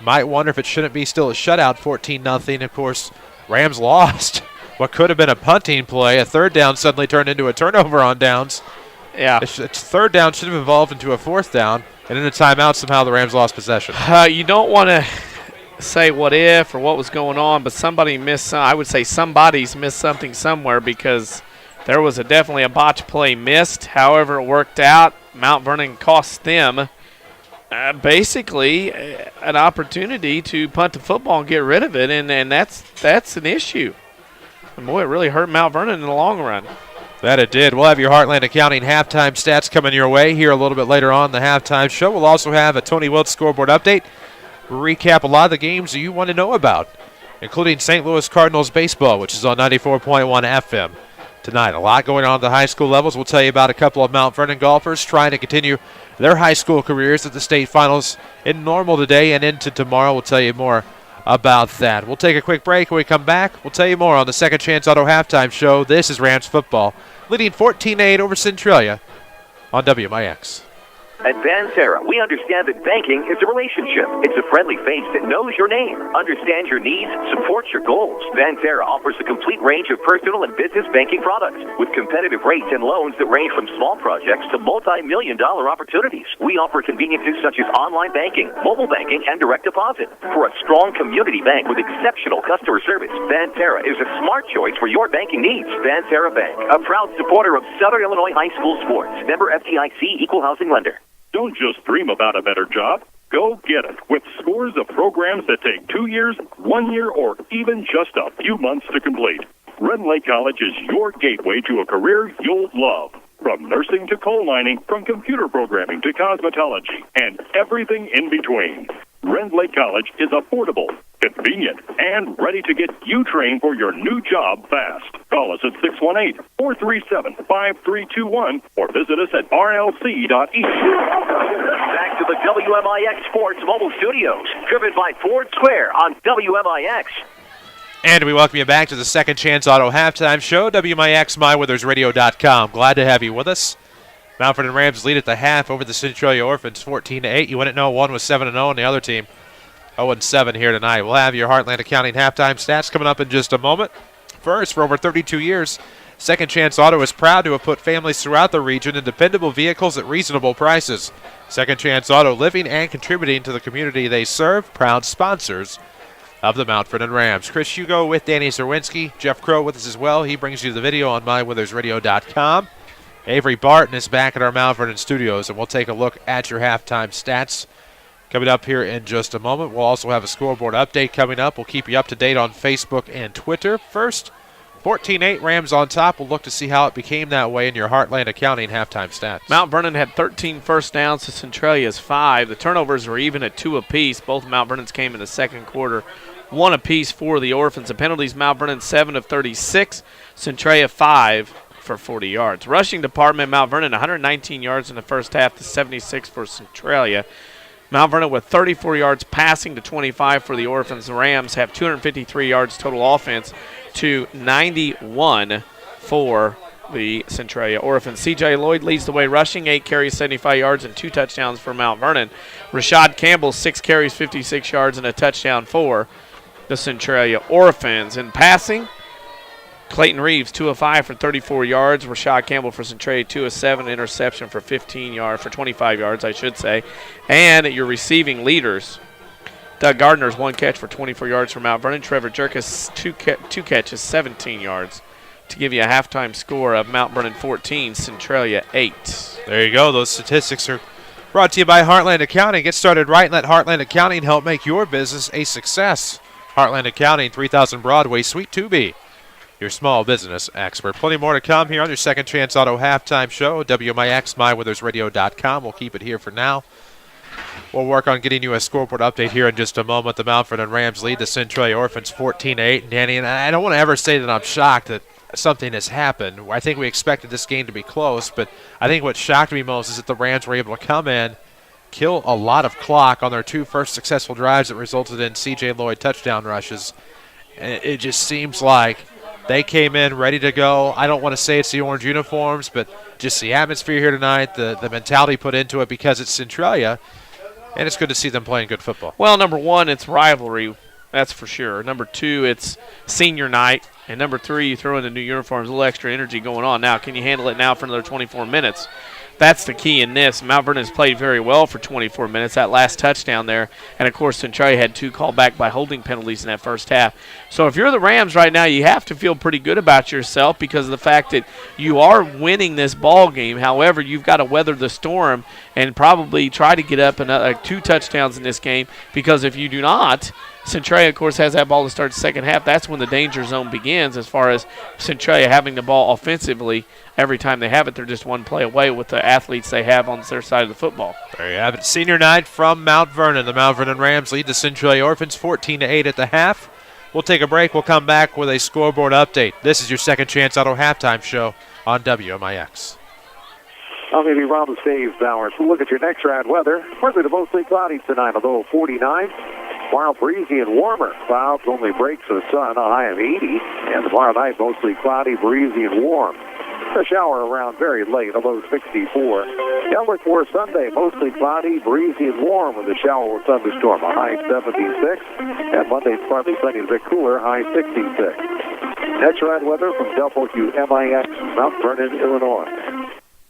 Might wonder if it shouldn't be still a shutout, 14-0. Of course, Rams lost what could have been a punting play. A third down suddenly turned into a turnover on downs. Yeah. It's third down, should have evolved into a fourth down, and in a timeout, somehow the Rams lost possession. You don't want to say what if or what was going on, but somebody missed. I would say somebody's missed something somewhere, because there was definitely a botch play missed. However, it worked out. Mount Vernon cost them basically an opportunity to punt the football and get rid of it, and that's an issue. And boy, it really hurt Mount Vernon in the long run. That it did. We'll have your Heartland Accounting halftime stats coming your way here a little bit later on in the halftime show. We'll also have a Tony Wiltz scoreboard update. We'll recap a lot of the games that you want to know about, including St. Louis Cardinals baseball, which is on 94.1 FM tonight. A lot going on at the high school levels. We'll tell you about a couple of Mount Vernon golfers trying to continue their high school careers at the state finals in Normal today and into tomorrow. We'll tell you more about that. We'll take a quick break. When we come back, we'll tell you more on the Second Chance Auto Halftime Show. This is Rams football, leading 14-8 over Centralia on WMIX. At Banterra, we understand that banking is a relationship. It's a friendly face that knows your name, understands your needs, supports your goals. Banterra offers a complete range of personal and business banking products with competitive rates and loans that range from small projects to multi-million-dollar opportunities. We offer conveniences such as online banking, mobile banking, and direct deposit. For a strong community bank with exceptional customer service, Banterra is a smart choice for your banking needs. Banterra Bank, a proud supporter of Southern Illinois high school sports. Member FDIC, Equal Housing Lender. Don't just dream about a better job. Go get it with scores of programs that take 2 years, 1 year, or even just a few months to complete. Red Lake College is your gateway to a career you'll love. From nursing to coal mining, from computer programming to cosmetology, and everything in between. Red Lake College is affordable, convenient, and ready to get you trained for your new job fast. Call us at 618-437-5321 or visit us at rlc.edu. Back to the WMIX Sports Mobile Studios, driven by Ford Square on WMIX. And we welcome you back to the Second Chance Auto Halftime Show, WMIX, MyWithersRadio.com. Glad to have you with us. Mount Vernon Rams lead at the half over the Centralia Orphans, 14-8. You wouldn't know one was 7-0 and the other team 0-7 here tonight. We'll have your Heartland Accounting halftime stats coming up in just a moment. First, for over 32 years, Second Chance Auto is proud to have put families throughout the region in dependable vehicles at reasonable prices. Second Chance Auto, living and contributing to the community they serve, proud sponsors of the Mount Vernon Rams. Chris Hugo with Danny Czerwinski. Jeff Crow with us as well. He brings you the video on MyWithersRadio.com. Avery Barton is back at our Mount Vernon studios, and we'll take a look at your halftime stats coming up here in just a moment. We'll also have a scoreboard update coming up. We'll keep you up to date on Facebook and Twitter. First, 14-8 Rams on top. We'll look to see how it became that way in your Heartland Accounting halftime stats. Mount Vernon had 13 first downs to Centralia's 5. The turnovers were even at 2 apiece. Both Mount Vernon's came in the second quarter. 1 apiece for the Orphans. The penalties, Mount Vernon 7 of 36, Centralia 5 for 40 yards. Rushing department, Mount Vernon 119 yards in the first half to 76 for Centralia. Mount Vernon with 34 yards passing to 25 for the Orphans. The Rams have 253 yards total offense to 91 for the Centralia Orphans. C.J. Lloyd leads the way rushing, 8 carries, 75 yards, and 2 touchdowns for Mount Vernon. Rashad Campbell, 6 carries, 56 yards, and a touchdown for the Centralia Orphans. In passing, Clayton Reeves, 2 of 5 for 34 yards. Rashad Campbell for Centralia, 2 of 7, interception for 25 yards, I should say. And your receiving leaders, Doug Gardner's 1 catch for 24 yards for Mount Vernon. Trevor Jerkis, 2 catches, 17 yards, to give you a halftime score of Mount Vernon 14, Centralia 8. There you go. Those statistics are brought to you by Heartland Accounting. Get started right and let Heartland Accounting help make your business a success. Heartland Accounting, 3000 Broadway, Suite 2B. Your small business expert. Plenty more to come here on your Second Chance Auto halftime show. WMIX, MyWithersRadio.com. We'll keep it here for now. We'll work on getting you a scoreboard update here in just a moment. The Mount Vernon Rams lead the Centralia Orphans 14-8. Danny, and I don't want to ever say that I'm shocked that something has happened. I think we expected this game to be close, but I think what shocked me most is that the Rams were able to come in, kill a lot of clock on their 2 first successful drives that resulted in C.J. Lloyd touchdown rushes. And it just seems like they came in ready to go. I don't want to say it's the orange uniforms, but just the atmosphere here tonight, the mentality put into it because it's Centralia, and it's good to see them playing good football. Well, number 1, it's rivalry, that's for sure. Number 2, it's senior night, And number 3, you throw in the new uniforms, a little extra energy going on. Now, can you handle it now for another 24 minutes? That's the key in this. Mount Vernon has played very well for 24 minutes, that last touchdown there. And, of course, Centralia had 2 called back by holding penalties in that first half. So if you're the Rams right now, you have to feel pretty good about yourself because of the fact that you are winning this ball game. However, you've got to weather the storm and probably try to get up another 2 touchdowns in this game, because if you do not, Centralia, of course, has that ball to start the second half. That's when the danger zone begins as far as Centralia having the ball offensively. Every time they have it, they're just one play away with the athletes they have on their side of the football. There you have it. Senior night from Mount Vernon. The Mount Vernon Rams lead the Centralia Orphans 14-8 at the half. We'll take a break. We'll come back with a scoreboard update. This is your Second Chance Auto Halftime Show on WMIX. I'm going to be Robin Saves Bowers. We'll look at your next round weather. Partly to mostly cloudy tonight, a low of 49. Tomorrow breezy and warmer. Clouds only breaks for the sun, a high of 80. And tomorrow night, mostly cloudy, breezy, and warm. A shower around very late, a low 64. Outlook for Sunday, mostly cloudy, breezy, and warm with a shower or thunderstorm, a high 76. And Monday's partly sunny, a bit cooler, high 66. Next round weather from WMIX, Mount Vernon, Illinois.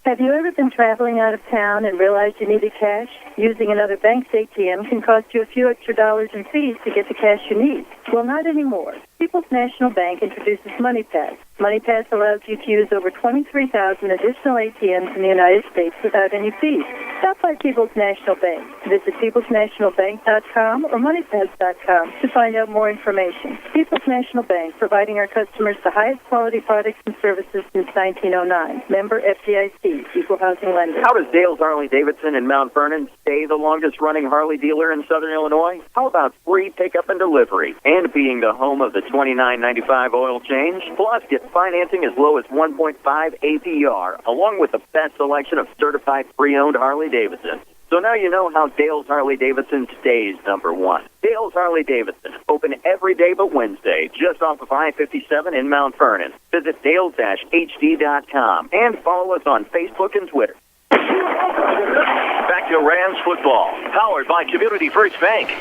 Have you ever been traveling out of town and realized you needed cash? Using another bank's ATM can cost you a few extra dollars in fees to get the cash you need. Well, not anymore. People's National Bank introduces MoneyPass. MoneyPass allows you to use over 23,000 additional ATMs in the United States without any fees. Stop by People's National Bank. Visit peoplesnationalbank.com or moneypass.com to find out more information. People's National Bank, providing our customers the highest quality products and services since 1909. Member FDIC, Equal Housing Lender. How does Dale's Harley-Davidson in Mount Vernon stay the longest-running Harley dealer in Southern Illinois? How about free pickup and delivery? And being the home of the $29.95 oil change? Plus, get financing as low as 1.5 APR, along with the best selection of certified pre-owned Harley-Davidson. So now you know how Dale's Harley-Davidson stays number one. Dale's Harley-Davidson, open every day but Wednesday, just off of I-57 in Mount Vernon. Visit dale-hd.com and follow us on Facebook and Twitter. Back to Rams football, powered by Community First Bank.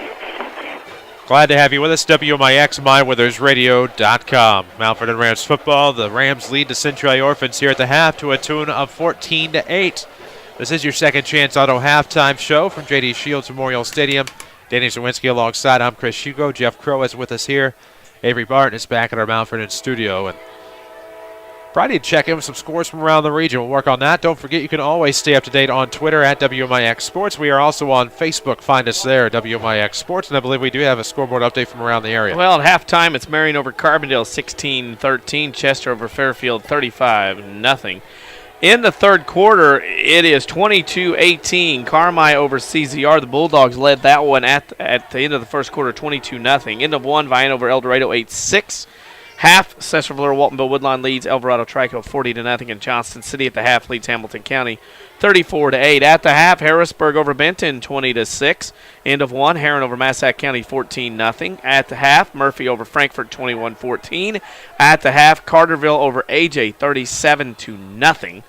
Glad to have you with us, WMIX, MyWeathersRadio.com. Mount Vernon Rams football. The Rams lead the Centralia Orphans here at the half to a tune of 14-8. This is your Second Chance Auto Halftime Show from J.D. Shields Memorial Stadium. Danny Czerwinski alongside. I'm Chris Hugo. Jeff Crow is with us here. Avery Barton is back at our Mount Vernon studio. And Friday, check in with some scores from around the region. We'll work on that. Don't forget, you can always stay up to date on Twitter at WMIX Sports. We are also on Facebook. Find us there, WMIX Sports. And I believe we do have a scoreboard update from around the area. Well, at halftime, it's Marion over Carbondale 16-13. Chester over Fairfield 35-0. In the third quarter, it is 22-18. Carmi over CZR. The Bulldogs led that one at the end of the first quarter, 22-0. End of one, Vian over El Dorado 8-6. Half, Cecil Valera Waltonville Woodline leads Alvarado Trico 40-0, and Johnston City at the half leads Hamilton County 34-8. At the half, Harrisburg over Benton 20-6. End of one, Heron over Massac County 14-0. At the half, Murphy over Frankfort 21-14. At the half, Carterville over AJ 37-0.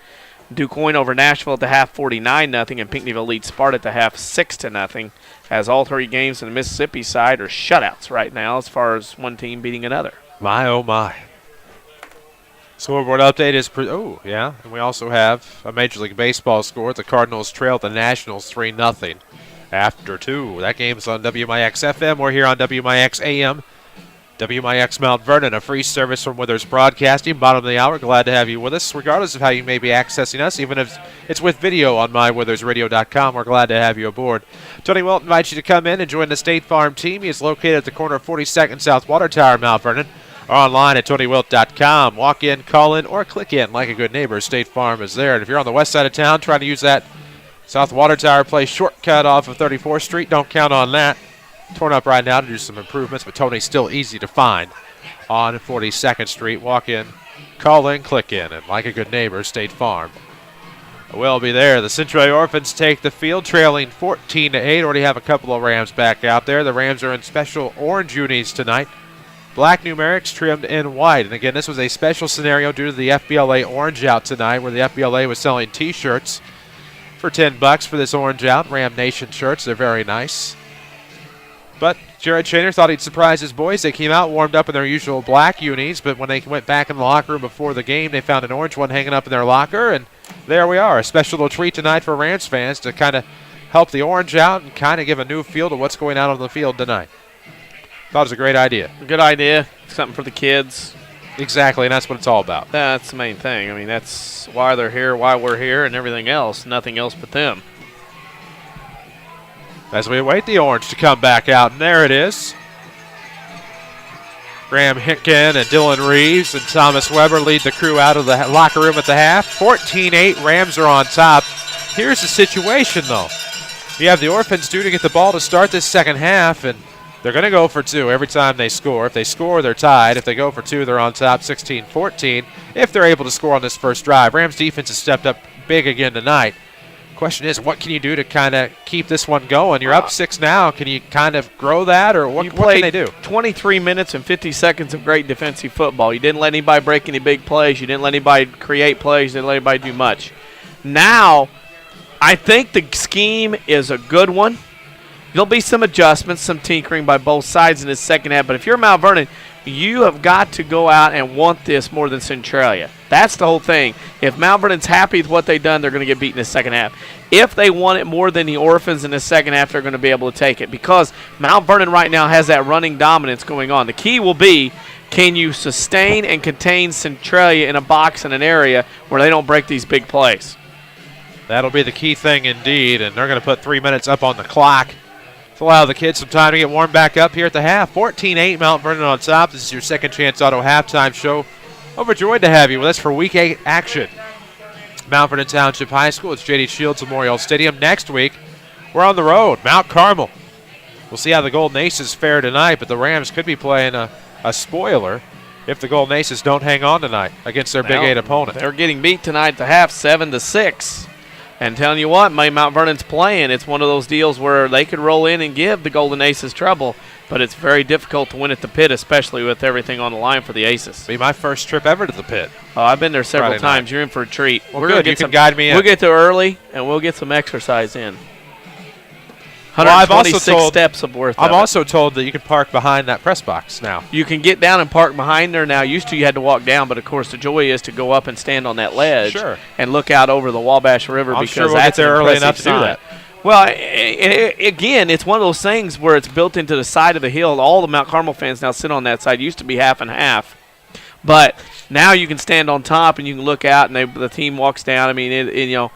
DuQuoin over Nashville at the half 49-0, and Pinckneyville leads Sparta at the half 6-0. As all three games on the Mississippi side are shutouts right now as far as one team beating another. My, oh, my. Scoreboard update is, and we also have a Major League Baseball score. The Cardinals trail the Nationals 3-0 after 2. That game's on WMIX FM. We're here on WMIX AM. WMIX Mount Vernon, a free service from Withers Broadcasting. Bottom of the hour, glad to have you with us, regardless of how you may be accessing us, even if it's with video on mywithersradio.com. We're glad to have you aboard. Tony Wilt invites you to come in and join the State Farm team. He is located at the corner of 42nd South Water Tower, Mount Vernon, or online at TonyWilt.com. Walk in, call in, or click in. Like a good neighbor, State Farm is there. And if you're on the west side of town trying to use that South Water Tower place shortcut off of 34th Street, don't count on that. Torn up right now to do some improvements, but Tony's still easy to find on 42nd Street. Walk in, call in, click in, and like a good neighbor, State Farm will be there. The Centralia Orphans take the field, trailing 14-8. Already have a couple of Rams back out there. The Rams are in special orange unis tonight. Black numerics trimmed in white. And again, this was a special scenario due to the FBLA orange out tonight, where the FBLA was selling T-shirts for $10 for this orange out. Ram Nation shirts, they're very nice. But Jared Shaner thought he'd surprise his boys. They came out, warmed up in their usual black unis, but when they went back in the locker room before the game, they found an orange one hanging up in their locker, and there we are. A special little treat tonight for Rams fans to kind of help the orange out and kind of give a new feel to what's going on the field tonight. Thought it was a great idea. Good idea. Something for the kids. Exactly, and that's what it's all about. That's the main thing. I mean, that's why they're here, why we're here, and everything else. Nothing else but them. As we await the orange to come back out, and there it is. Graham Hinken and Dylan Reeves and Thomas Weber lead the crew out of the locker room at the half. 14-8, Rams are on top. Here's the situation, though. You have the Orphans due to get the ball to start this second half, and they're going to go for two every time they score. If they score, they're tied. If they go for two, they're on top 16-14 if they're able to score on this first drive. Rams defense has stepped up big again tonight. Question is, what can you do to kind of keep this one going? You're up 6 now. Can you kind of grow that, or what can they do? 23 minutes and 50 seconds of great defensive football. You didn't let anybody break any big plays. You didn't let anybody create plays. You didn't let anybody do much. Now, I think the scheme is a good one. There'll be some adjustments, some tinkering by both sides in this second half. But if you're Mount Vernon, you have got to go out and want this more than Centralia. That's the whole thing. If Mount Vernon's happy with what they've done, they're going to get beat in the second half. If they want it more than the Orphans in the second half, they're going to be able to take it because Mount Vernon right now has that running dominance going on. The key will be, can you sustain and contain Centralia in a box in an area where they don't break these big plays? That'll be the key thing indeed, and they're going to put 3 minutes up on the clock to allow the kids some time to get warmed back up here at the half. 14-8, Mount Vernon on top. This is your Second Chance Auto halftime show. Overjoyed to have you with us for Week 8 action. Mount Vernon Township High School. It's J.D. Shields Memorial Stadium. Next week, we're on the road, Mount Carmel. We'll see how the Golden Aces fare tonight, but the Rams could be playing a spoiler if the Golden Aces don't hang on tonight against their Big 8 opponent. They're getting beat tonight at the half, 7-6. And telling you what, Mount Vernon's playing. It's one of those deals where they could roll in and give the Golden Aces trouble, but it's very difficult to win at the pit, especially with everything on the line for the Aces. Be my first trip ever to the pit. Oh, I've been there several Friday times. night. You're in for a treat. Well, good. You can guide me in. We'll get there early, and we'll get some exercise in. Well, I've also 126 steps of worth. I'm also told that you can park behind that press box now. You can get down and park behind there now. Used to you had to walk down, but of course the joy is to go up and stand on that ledge and look out over the Wabash River. I'm because sure we'll that's get there early enough to do sign. that. Well, again, it's one of those things where it's built into the side of the hill. All the Mount Carmel fans now sit on that side. It used to be half and half, but now you can stand on top and you can look out, and the team walks down. I mean,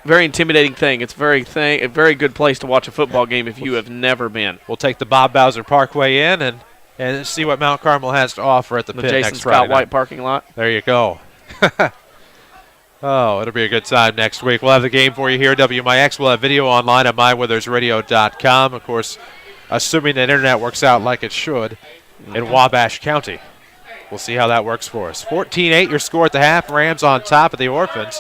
very intimidating thing. It's a very good place to watch a football game if you have never been. We'll take the Bob Bowser Parkway in and see what Mount Carmel has to offer at the pit Jason next Friday Scott night. White parking lot. There you go. Oh, it'll be a good time next week. We'll have the game for you here at WMIX. We'll have video online at mywithersradio.com. Of course, assuming the internet works out like it should in Wabash County. We'll see how that works for us. 14-8 your score at the half. Rams on top of the Orphans.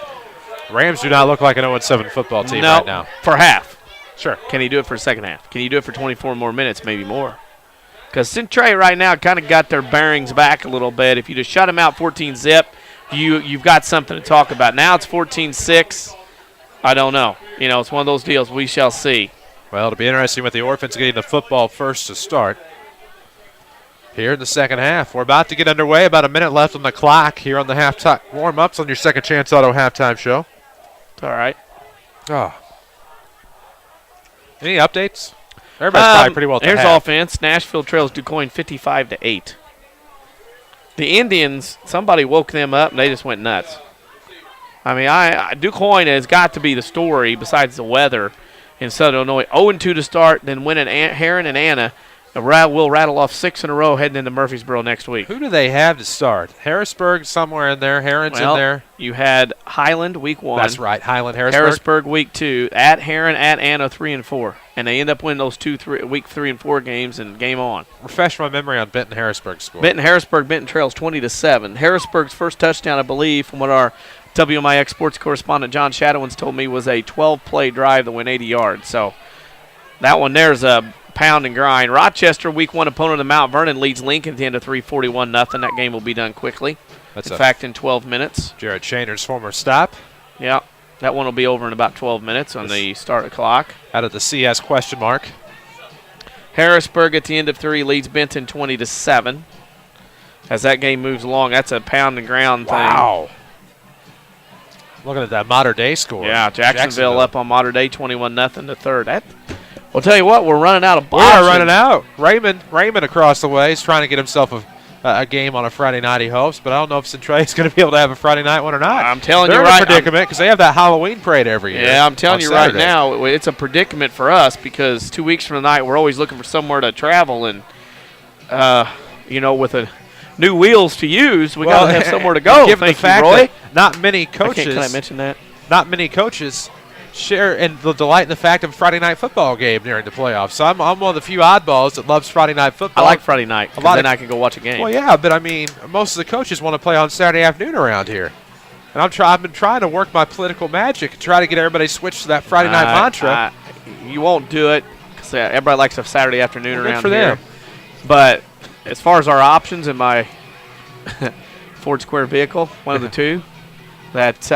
Rams do not look like an 0-7 football team right now. For half. Sure. Can he do it for second half? Can you do it for 24 more minutes, maybe more? Because Centralia right now kind of got their bearings back a little bit. If you just shut them out 14-zip, you've got something to talk about. Now it's 14-6. I don't know. It's one of those deals. We shall see. Well, it'll be interesting with the Orphans getting the football first to start here in the second half. We're about to get underway. About a minute left on the clock here on the halftime warm-ups on your Second Chance Auto halftime show. All right. Oh. Any updates? Everybody's probably pretty well at the There's half. offense. Nashville trails DuQuoin 55-8. The Indians, somebody woke them up, and they just went nuts. I mean, DuQuoin has got to be the story besides the weather in Southern Illinois. 0-2 to start, then winning Heron and Anna. We'll rattle off 6 in a row heading into Murfreesboro next week. Who do they have to start? Harrisburg somewhere in there. Heron's in there. You had Highland week 1. That's right, Highland, Harrisburg. Harrisburg week 2. At Heron, at Anna 3 and 4. And they end up winning those week 3 and 4 games and game on. Refresh my memory on Benton Harrisburg score. Benton trails 20-7. Harrisburg's first touchdown, I believe, from what our WMIX sports correspondent John Shadowins told me, was a 12-play drive that went 80 yards. So that one there's a pound and grind. Rochester, week 1 opponent of Mount Vernon, leads Lincoln 10-3, 41-0. That game will be done quickly. In fact, in 12 minutes. Jared Shaner's former stop. Yeah, that one will be over in about 12 minutes on the start clock. Out of the CS question mark. Harrisburg at the end of 3 leads Benton 20-7. As that game moves along, that's a pound and ground thing. Wow. Looking at that Mater Dei score. Yeah, Jacksonville up on Mater Dei 21-0 the third. Well, tell you what, we're running out of We options. are running out. Raymond across the way is trying to get himself a game on a Friday night, he hopes, but I don't know if Centralia is going to be able to have a Friday night one or not. I'm telling They're you in right. a predicament because they have that Halloween parade every year. Yeah, I'm telling you Saturday. right now, it's a predicament for us because 2 weeks from tonight, we're always looking for somewhere to travel and, with new wheels to use, we got to have somewhere to go. Given Thank the fact you, Roy. that not many coaches. Can I mention that? Not many coaches share in the delight in the fact of a Friday night football game during the playoffs. So I'm one of the few oddballs that loves Friday night football. I like Friday night because then I can go watch a game. Well, yeah, but I mean, most of the coaches want to play on Saturday afternoon around here. And I've been trying to work my political magic and try to get everybody switched to that Friday night mantra. You won't do it because everybody likes a Saturday afternoon Well, good around for here. them. But as far as our options in my Ford Square vehicle, one of the two, that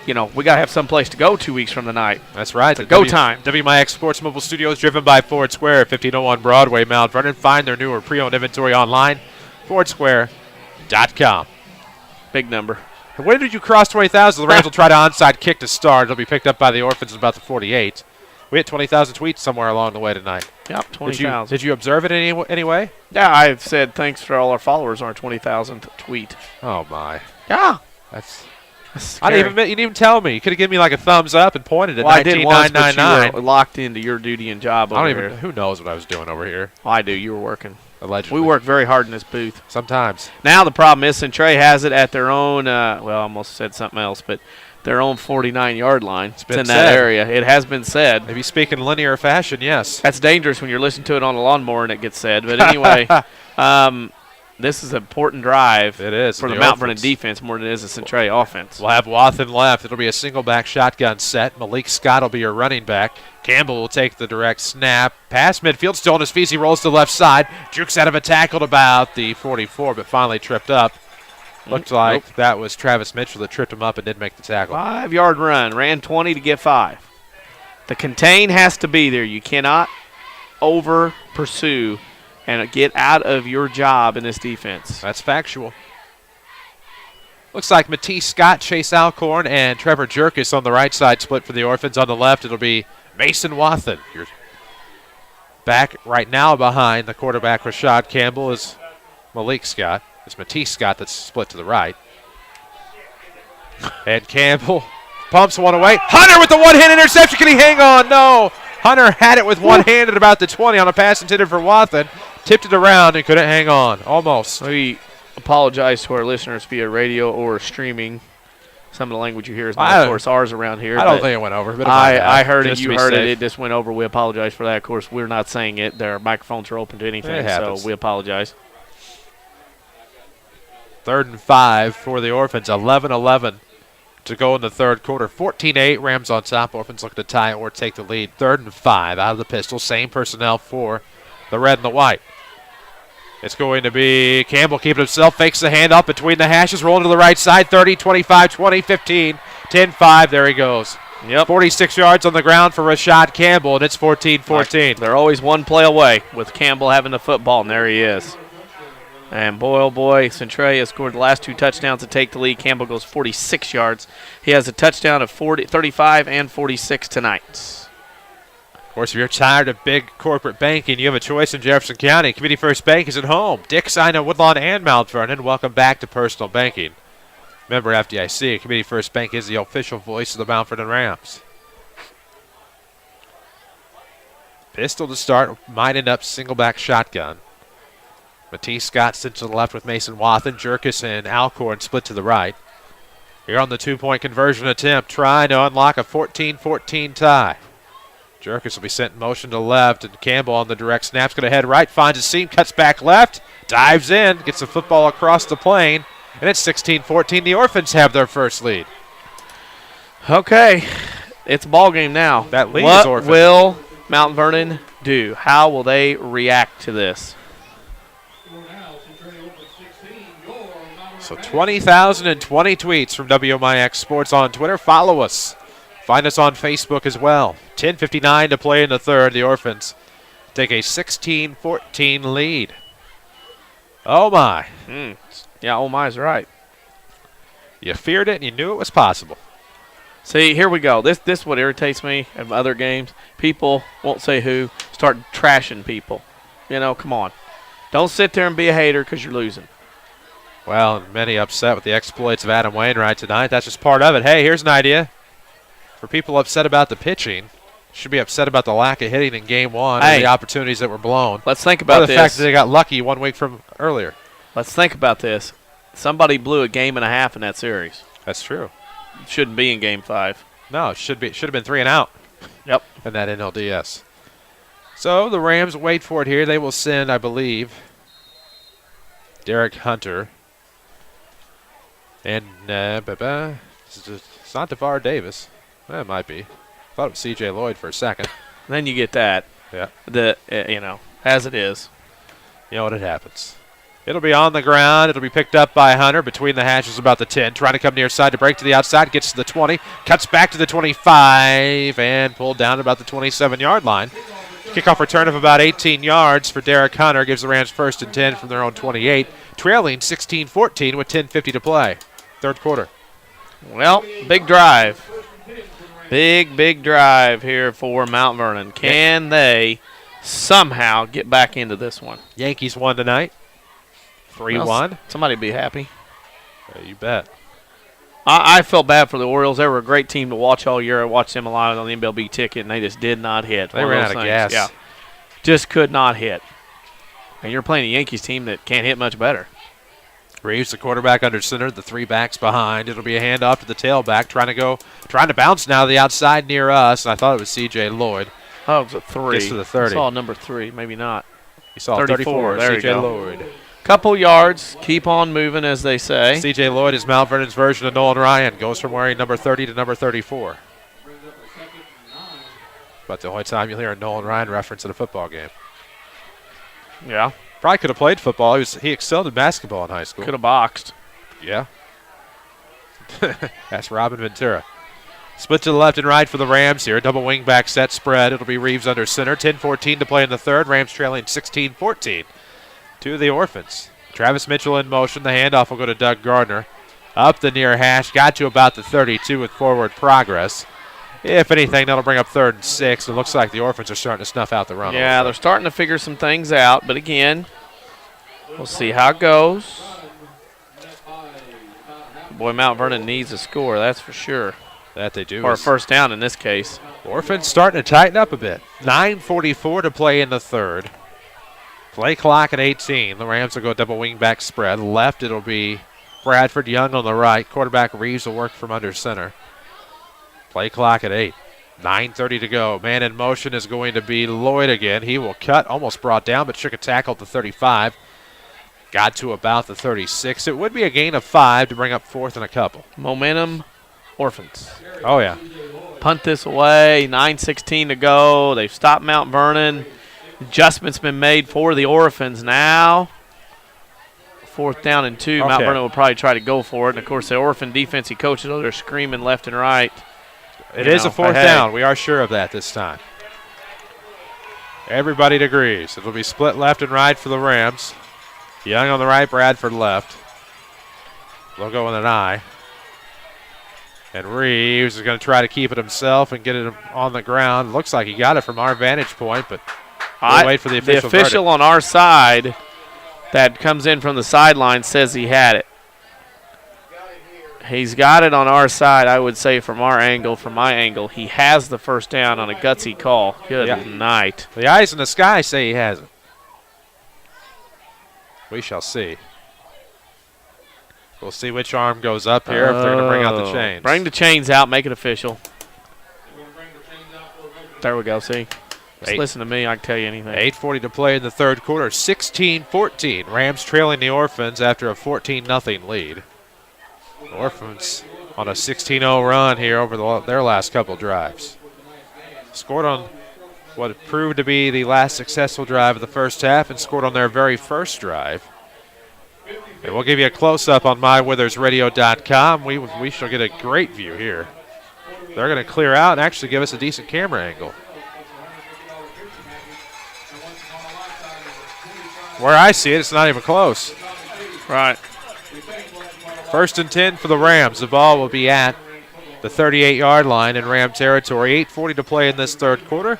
we got to have some place to go 2 weeks from tonight. That's right. It's go time. WMIX Sports Mobile Studios driven by Ford Square, 1501 Broadway, Mount Vernon. Find their newer pre-owned inventory online, fordsquare.com. Big number. When did you cross 20,000? The Rams will try to onside kick to start. It'll be picked up by the Orphans at about the 48. We hit 20,000 tweets somewhere along the way tonight. Yep, 20,000. Did you observe it in any way? Yeah, I've said thanks for all our followers on our 20,000th tweet. Oh, my. Yeah. That's scary. you didn't even tell me. You could have given me like a thumbs up and pointed at Well, I did once, but you 19999. were locked into your duty and job over here. Who knows what I was doing over here? I do. You were working. Allegedly. We work very hard in this booth. Sometimes. Now the problem is Centralia has it at their own, I almost said something else, but their own 49-yard line. It's been in that said. area. It has been said. Maybe speak in linear fashion, yes. That's dangerous when you're listening to it on a lawnmower and it gets said. But anyway, this is an important drive It is. for in the Mount offense. Vernon defense more than it is the Centralia offense. We'll have Wathen left. It'll be a single-back shotgun set. Malik Scott will be your running back. Campbell will take the direct snap. Pass midfield, still on his feet. He rolls to the left side. Jukes out of a tackle to about the 44, but finally tripped up. Looked like that was Travis Mitchell that tripped him up and didn't make the tackle. 5-yard run. Ran 20 to get 5. The contain has to be there. You cannot over-pursue and get out of your job in this defense. That's factual. Looks like Matisse Scott, Chase Alcorn, and Trevor Jerkis on the right side split for the Orphans. On the left, it'll be Mason Wathen. Your back right now behind the quarterback Rashad Campbell is Malik Scott. It's Matisse Scott that's split to the right. And Campbell pumps one away. Hunter with the one-hand interception. Can he hang on? No. Hunter had it with one hand at about the 20 on a pass intended for Wathen. Tipped it around and couldn't hang on. Almost. We apologize to our listeners via radio or streaming. Some of the language you hear is not, of course, ours around here. I don't think it went over. But I heard it. Just to You be heard it. safe. It just went over. We apologize for that. Of course, we're not saying it. Their microphones are open to anything, It so happens. we apologize. 3rd and 5 for the Orphans. 11-11 to go in the third quarter. 14-8. Rams on top. Orphans looking to tie or take the lead. 3rd and 5 out of the pistol. Same personnel for the red and the white. It's going to be Campbell keeping himself. Fakes the hand up between the hashes. Rolling to the right side. 30, 25, 20, 15, 10-5. There he goes. Yep. 46 yards on the ground for Rashad Campbell, and it's 14-14. They're always one play away with Campbell having the football, and there he is. And boy, oh boy, Centralia scored the last 2 touchdowns to take the lead. Campbell goes 46 yards. He has a touchdown of 35 and 46 tonight. Of course, if you're tired of big corporate banking, you have a choice in Jefferson County. Community First Bank is at home. Dick, Sina, Woodlawn, and Mount Vernon. Welcome back to personal banking. Member FDIC. Community First Bank is the official voice of the Mount Vernon Rams. Pistol to start, minded up single-back shotgun. Matisse Scott sits to the left with Mason Wathen. Jerkis and Alcorn split to the right. Here on the 2-point conversion attempt, trying to unlock a 14-14 tie. Jerkis will be sent in motion to left, and Campbell on the direct snap's going to head right, finds a seam, cuts back left, dives in, gets the football across the plane, and it's 16-14. The Orphans have their first lead. Okay, it's a ball game now. That lead is What Orphan. will Mount Vernon do? How will they react to this? So 20,020 tweets from WMIX Sports on Twitter. Follow us. Find us on Facebook as well. 10:59 to play in the third. The Orphans take a 16-14 lead. Oh, my. Yeah, oh, my's right. You feared it and you knew it was possible. See, here we go. This is what irritates me in other games. People, won't say who, start trashing people. You know, come on. Don't sit there and be a hater because you're losing. Well, and many upset with the exploits of Adam Wainwright tonight. That's just part of it. Hey, here's an idea. For people upset about the pitching, should be upset about the lack of hitting in Game 1 and the opportunities that were blown. Let's think about this. this. The fact that they got lucky 1 week from earlier. Let's think about this. Somebody blew a game and a half in that series. That's true. It shouldn't be in Game 5. No, it should have been 3 and out. Yep. In that NLDS. So the Rams wait for it here. They will send, I believe, Derek Hunter. And it's not DeVar Davis. It might be. Thought it was C.J. Lloyd for a second. Then you get that. Yeah. As it is. You know what, it happens. It'll be on the ground. It'll be picked up by Hunter between the hashes about the 10. Trying to come near side to break to the outside. Gets to the 20. Cuts back to the 25. And pulled down about the 27-yard line. Kickoff return of about 18 yards for Derek Hunter. Gives the Rams 1st and 10 from their own 28. Trailing 16-14 with 10:50 to play. Third quarter. Well, big drive. Big drive here for Mount Vernon. Can they somehow get back into this one? Yankees won tonight. 3-1. Well, somebody be happy. Yeah, you bet. I felt bad for the Orioles. They were a great team to watch all year. I watched them live on the MLB ticket, and they just did not hit. They ran out of gas. Yeah, just could not hit. And you're playing a Yankees team that can't hit much better. Reeves, the quarterback under center, the 3 backs behind. It'll be a handoff to the tailback, trying to bounce now to the outside near us. And I thought it was C.J. Lloyd. Oh, it was a 3. Gets to the 30. I saw number 3, maybe not. You saw 34. There C.J. Lloyd. Couple yards, keep on moving, as they say. C.J. Lloyd is Mount Vernon's version of Nolan Ryan. Goes from wearing number 30 to number 34. But the only time you'll hear a Nolan Ryan reference at a football game. Yeah. Probably could have played football. He excelled in basketball in high school. Could have boxed. Yeah. That's Robin Ventura. Split to the left and right for the Rams here. Double wing back set spread. It'll be Reeves under center. 10-14 to play in the third. Rams trailing 16-14 to the Orphans. Travis Mitchell in motion. The handoff will go to Doug Gardner. Up the near hash. Got to about the 32 with forward progress. If anything, that'll bring up 3rd and 6. It looks like the Orphans are starting to snuff out the run. Yeah, they're starting to figure some things out. But again, we'll see how it goes. Boy, Mount Vernon needs a score, that's for sure. That they do. Or a first down in this case. Orphans starting to tighten up a bit. 9:44 to play in the third. Play clock at 18. The Rams will go double wing back spread. Left, it'll be Bradford Young on the right. Quarterback Reeves will work from under center. Play clock at 8. 9:30 to go. Man in motion is going to be Lloyd again. He will cut. Almost brought down, but shook a tackle at the 35. Got to about the 36. It would be a gain of 5 to bring up 4th and a couple. Momentum, Orphans. Oh, yeah. Punt this away. 9:16 to go. They've stopped Mount Vernon. Adjustments been made for the Orphans now. 4th down and 2. Okay. Mount Vernon will probably try to go for it. And, of course, the Orphan defensive coaches, they're screaming left and right. It is a 4th down. We are sure of that this time. Everybody agrees. It'll be split left and right for the Rams. Young on the right, Bradford left. They'll go with an eye. And Reeves is going to try to keep it himself and get it on the ground. Looks like he got it from our vantage point, but we'll wait for the official verdict. The official on our side that comes in from the sideline says he had it. He's got it on our side, I would say, from our angle, from my angle. He has the first down on a gutsy call. Good night. The eyes in the sky say he has it. We shall see. We'll see which arm goes up here if they're going to bring out the chains. Bring the chains out, make it official. There we go, see. Just listen to me, I can tell you anything. 8:40 to play in the third quarter, 16-14. Rams trailing the Orphans after a 14-0 lead. Orphans on a 16-0 run here over their last couple drives. Scored on what proved to be the last successful drive of the first half and scored on their very first drive. And we'll give you a close-up on mywithersradio.com. We shall get a great view here. They're going to clear out and actually give us a decent camera angle. Where I see it, it's not even close. Right. 1st and 10 for the Rams. The ball will be at the 38-yard line in Ram territory. 8:40 to play in this third quarter.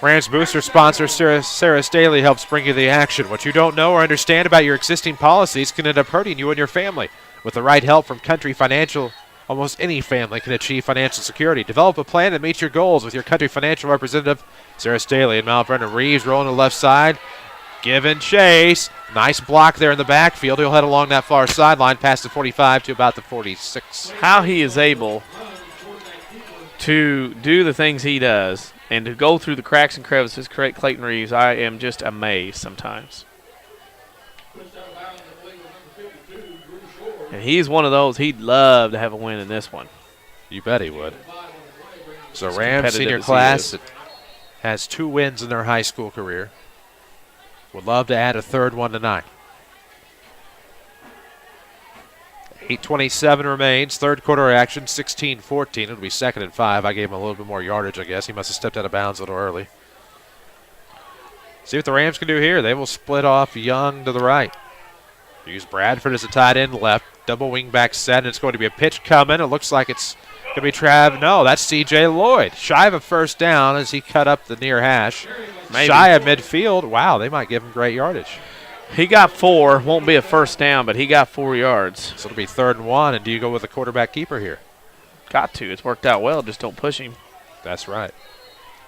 Rams booster sponsor Sarah Staley helps bring you the action. What you don't know or understand about your existing policies can end up hurting you and your family. With the right help from Country Financial, almost any family can achieve financial security. Develop a plan that meets your goals with your Country Financial representative, Sarah Staley. And Mount Vernon Reeves rolling to the left side. Give and chase. Nice block there in the backfield. He'll head along that far sideline past the 45 to about the 46. How he is able to do the things he does and to go through the cracks and crevices, Clayton Reeves, I am just amazed sometimes. And he's one of those, he'd love to have a win in this one. You bet he would. So Rams senior class that has 2 wins in their high school career. Would love to add a third one tonight. 8:27 remains. Third quarter action, 16-14. It'll be 2nd and 5. I gave him a little bit more yardage, I guess. He must have stepped out of bounds a little early. See what the Rams can do here. They will split off Young to the right. Use Bradford as a tight end left. Double wing back set, and it's going to be a pitch coming. It looks like it's going to be No, that's C.J. Lloyd. Shy of a first down as he cut up the near hash. Maybe. Shy of midfield. Wow, they might give him great yardage. He got 4. Won't be a first down, but he got 4 yards. So it'll be 3rd and 1, and do you go with the quarterback keeper here? Got to. It's worked out well. Just don't push him. That's right.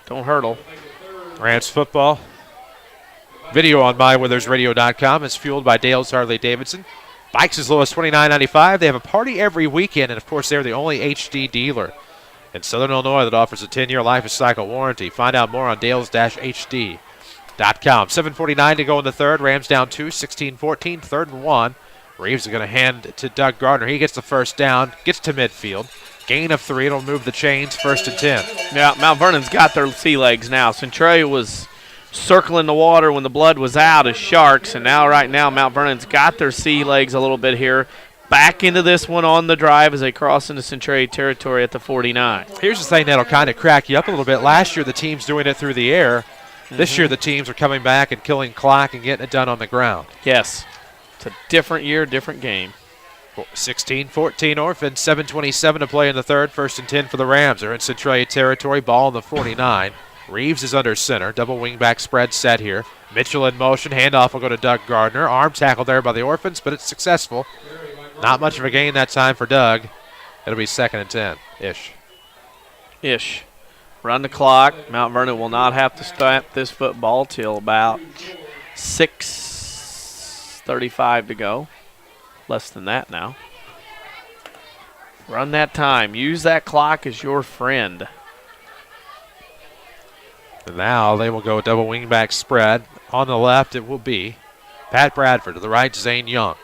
Don't hurdle. Rams football. Video on MyWithersRadio.com is fueled by Dale's Harley-Davidson. Bikes as low as $29.95. They have a party every weekend, and, of course, they're the only HD dealer in Southern Illinois that offers a 10-year life cycle warranty. Find out more on Dales-HD.com. 7:49 to go in the third. Rams down 2, 16-14, 3rd and 1. Reeves is going to hand to Doug Gardner. He gets the first down, gets to midfield. Gain of 3. It'll move the chains. 1st and 10. Yeah, Mount Vernon's got their sea legs now. Centralia was circling the water when the blood was out as Sharks, and now right now Mount Vernon's got their sea legs a little bit here. Back into this one on the drive as they cross into Centralia territory at the 49. Here's the thing that'll kind of crack you up a little bit. Last year the team's doing it through the air. This year the teams are coming back and killing clock and getting it done on the ground. Yes. It's a different year, different game. 16-14 Orphans, 7:27 to play in the third. 1st and 10 for the Rams. They're in Centralia territory, ball on the 49. Reeves is under center. Double wingback spread set here. Mitchell in motion. Handoff will go to Doug Gardner. Arm tackle there by the Orphans, but it's successful. Not much of a gain that time for Doug. It'll be 2nd and 10-ish. Ish. Run the clock. Mount Vernon will not have to snap this football till about 6:35 to go. Less than that now. Run that time. Use that clock as your friend. And now they will go double wingback spread. On the left it will be Pat Bradford. To the right, Zane Young.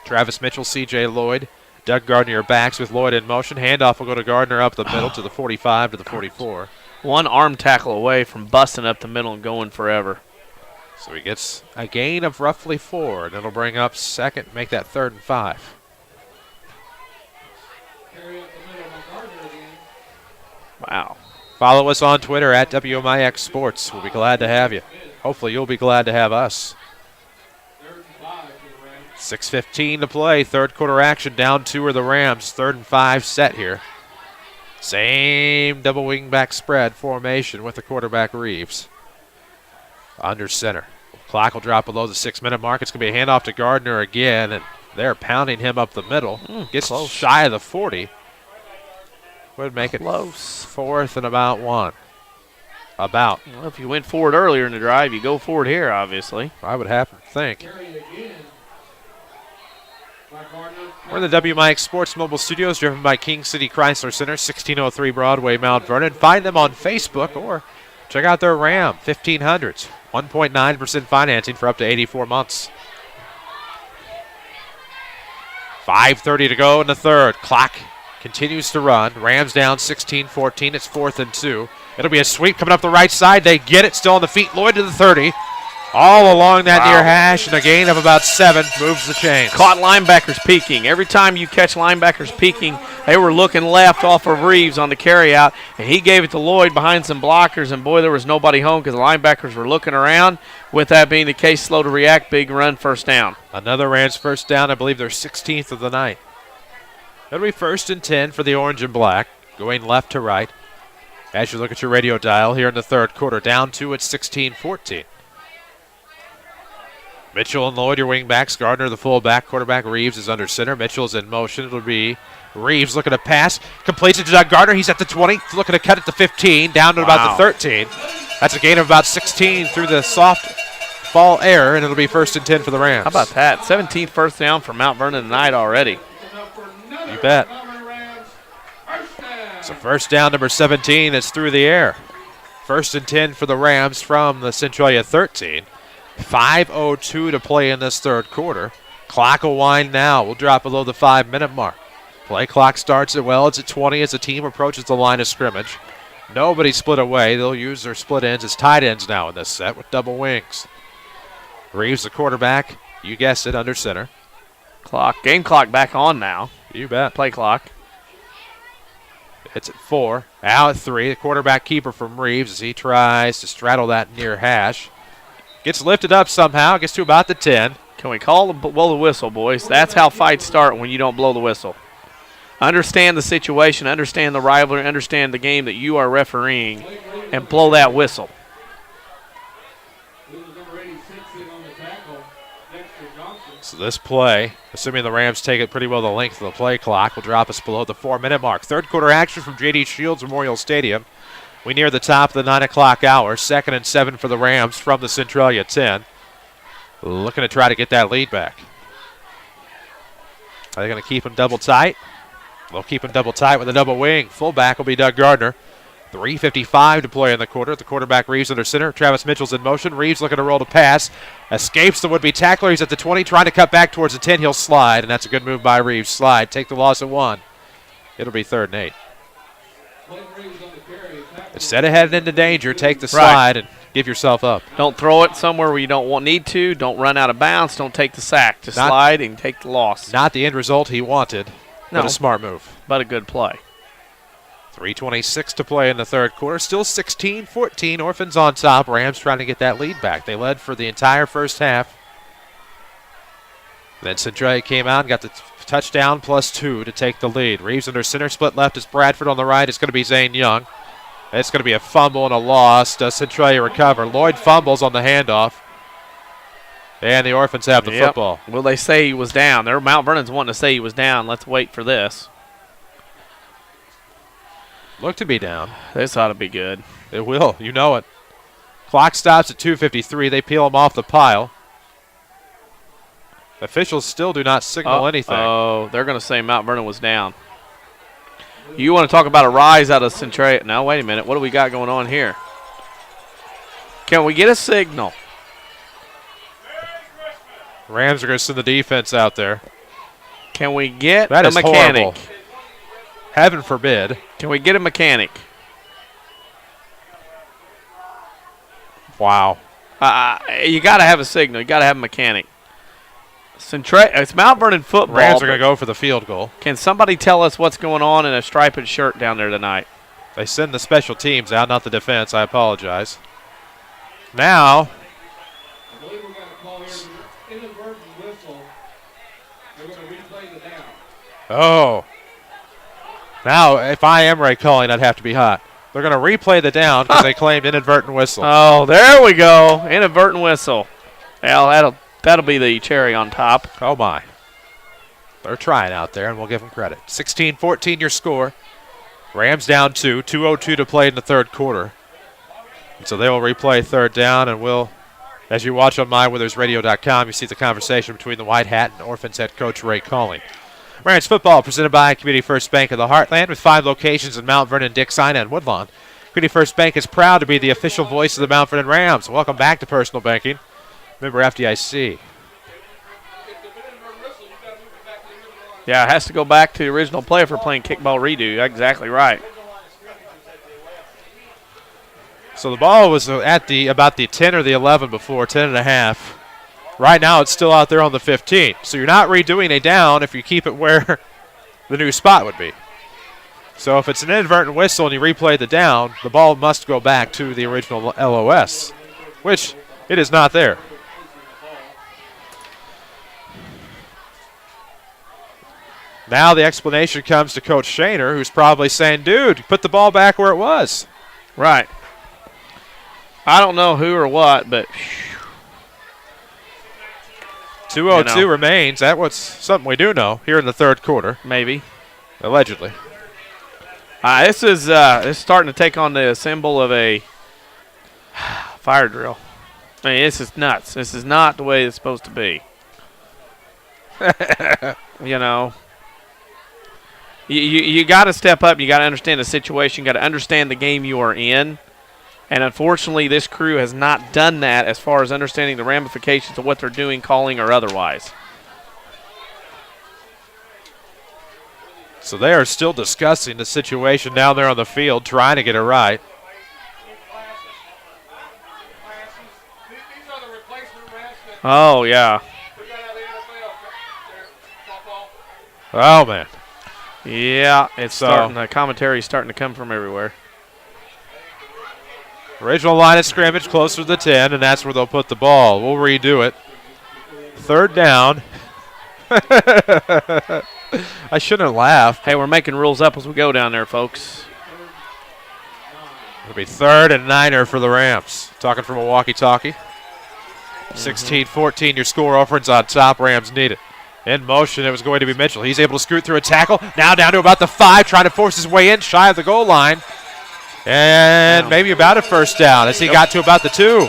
Travis Mitchell, C.J. Lloyd. Doug Gardner backs with Lloyd in motion. Handoff will go to Gardner up the middle to the 45 to the 44. One arm tackle away from busting up the middle and going forever. So he gets a gain of roughly 4, and it'll bring up 2nd, make that 3rd and 5. Wow. Follow us on Twitter at WMIX Sports. We'll be glad to have you. Hopefully you'll be glad to have us. 6:15 to play. Third quarter action. Down 2 are the Rams. 3rd and 5 set here. Same double wingback spread formation with the quarterback Reeves. Under center. Clock will drop below the 6-minute mark. It's going to be a handoff to Gardner again, and they're pounding him up the middle. Gets close. Shy of the 40. Would make close. It 4th and about 1. About. Well, if you went forward earlier in the drive, you go forward here, obviously. I would have to think. We're in the WMIX Sports Mobile Studios, driven by King City Chrysler Center, 1603 Broadway, Mount Vernon. Find them on Facebook or check out their Ram 1500s. 1.9% financing for up to 84 months. 5:30 to go in the third. Clock continues to run. Rams down 16-14. It's 4th and 2. It'll be a sweep coming up the right side. They get it. Still on the feet. Lloyd to the 30. All along that near hash, and a gain of about 7 moves the chains. Caught linebackers peeking. Every time you catch linebackers peeking, they were looking left off of Reeves on the carryout, and he gave it to Lloyd behind some blockers, and boy, there was nobody home because the linebackers were looking around. With that being the case, slow to react, big run, first down. Another Rams first down. I believe their 16th of the night. It'll be 1st and 10 for the orange and black, going left to right. As you look at your radio dial here in the third quarter, down 2 at 16-14. Mitchell and Lloyd, your wing backs. Gardner, the fullback. Quarterback Reeves is under center. Mitchell's in motion. It'll be Reeves looking to pass. Completes it to Doug Gardner. He's at the 20. Looking to cut it to 15. Down to about the 13. That's a gain of about 16 through the soft fall air, and it'll be 1st and 10 for the Rams. How about that? 17th first down for Mount Vernon tonight already. You bet. So first down, number 17. It's through the air. 1st and 10 for the Rams from the Centralia 13. 5:02 to play in this third quarter. Clock will wind now. We'll drop below the 5-minute mark. Play clock starts at, well, it's at 20 as the team approaches the line of scrimmage. Nobody split away. They'll use their split ends as tight ends now in this set with double wings. Reeves, the quarterback, you guessed it, under center. Game clock back on now. You bet. Play clock. It's at 4. Now at 3. The quarterback keeper from Reeves as he tries to straddle that near hash. Gets lifted up somehow, gets to about the 10. Can we blow the whistle, boys? That's how fights start when you don't blow the whistle. Understand the situation, understand the rivalry, understand the game that you are refereeing, and blow that whistle. So this play, assuming the Rams take it pretty well the length of the play clock, will drop us below the 4-minute mark. Third quarter action from J.D. Shields Memorial Stadium. We near the top of the 9 o'clock hour. 2nd and 7 for the Rams from the Centralia 10. Looking to try to get that lead back. Are they going to keep him double tight? They'll keep him double tight with a double wing. Fullback will be Doug Gardner. 3:55 to play in the quarter. The quarterback Reeves under center. Travis Mitchell's in motion. Reeves looking to roll to pass. Escapes the would-be tackler. He's at the 20, trying to cut back towards the 10. He'll slide, and that's a good move by Reeves. Slide. Take the loss at 1. It'll be 3rd and 8. Instead of heading into danger, take the slide and give yourself up. Don't throw it somewhere where you don't need to. Don't run out of bounds. Don't take the sack. Just slide and take the loss. Not the end result he wanted, but a smart move. But a good play. 3:26 to play in the third quarter. Still 16-14. Orphans on top. Rams trying to get that lead back. They led for the entire first half. Then Centralia came out and got the touchdown +2 to take the lead. Reeves under center. Split left is Bradford on the right. It's going to be Zane Young. It's going to be a fumble and a loss. Does Centralia recover? Lloyd fumbles on the handoff. And the Orphans have the football. Will they say he was down? Mount Vernon's wanting to say he was down. Let's wait for this. Look to be down. This ought to be good. It will. You know it. Clock stops at 2:53. They peel him off the pile. Officials still do not signal anything. Oh, they're going to say Mount Vernon was down. You want to talk about a rise out of Centralia? Now, wait a minute. What do we got going on here? Can we get a signal? Rams are going to send the defense out there. Can we get a mechanic? Horrible. Heaven forbid. Can we get a mechanic? Wow. You got to have a signal. You got to have a mechanic. It's Mount Vernon football. Rams are going to go for the field goal. Can somebody tell us what's going on in a striped shirt down there tonight? They send the special teams out, not the defense. I apologize. Now. I believe we're going to call here an inadvertent whistle. They're going to replay the down. Oh. Now, if I am Ray calling, I'd have to be hot. They're going to replay the down because they claimed inadvertent whistle. Oh, there we go. Inadvertent whistle. Well, that'll be the cherry on top. Oh, my. They're trying out there, and we'll give them credit. 16-14 your score. Rams down 2. 2:02 to play in the third quarter. And so they will replay third down, and we'll, as you watch on MyWithersRadio.com, you see the conversation between the White Hat and Orphans head coach Ray Calling. Rams football presented by Community First Bank of the Heartland with 5 locations in Mount Vernon, Dixon, and Woodlawn. Community First Bank is proud to be the official voice of the Mount Vernon Rams. Welcome back to Personal Banking. Member FDIC. Yeah, it has to go back to the original play if we're playing kickball redo. Exactly right. So the ball was at about the 10 or the 11 before, 10 and a half. Right now it's still out there on the 15. So you're not redoing a down if you keep it where the new spot would be. So if it's an inadvertent whistle and you replay the down, the ball must go back to the original LOS, which it is not there. Now the explanation comes to Coach Shaner, who's probably saying, dude, put the ball back where it was. Right. I don't know who or what, but 2:02 remains. That was something we do know here in the third quarter. Maybe. Allegedly. This is starting to take on the symbol of a fire drill. I mean, this is nuts. This is not the way it's supposed to be. You got to step up. You got to understand the situation. You got to understand the game you are in. And unfortunately, this crew has not done that as far as understanding the ramifications of what they're doing, calling or otherwise. So they are still discussing the situation down there on the field, trying to get it right. Oh, yeah. Oh, man. Yeah, it's starting. The commentary is starting to come from everywhere. Original line of scrimmage closer to the 10, and that's where they'll put the ball. We'll redo it. Third down. I shouldn't laugh. Hey, we're making rules up as we go down there, folks. It'll be 3rd and 9er for the Rams. Talking from a walkie-talkie. 16-14, your score. Orphans on top. Rams need it. In motion, it was going to be Mitchell. He's able to scoot through a tackle. Now down to about the 5, trying to force his way in, shy of the goal line. And maybe about a first down as he got to about the 2.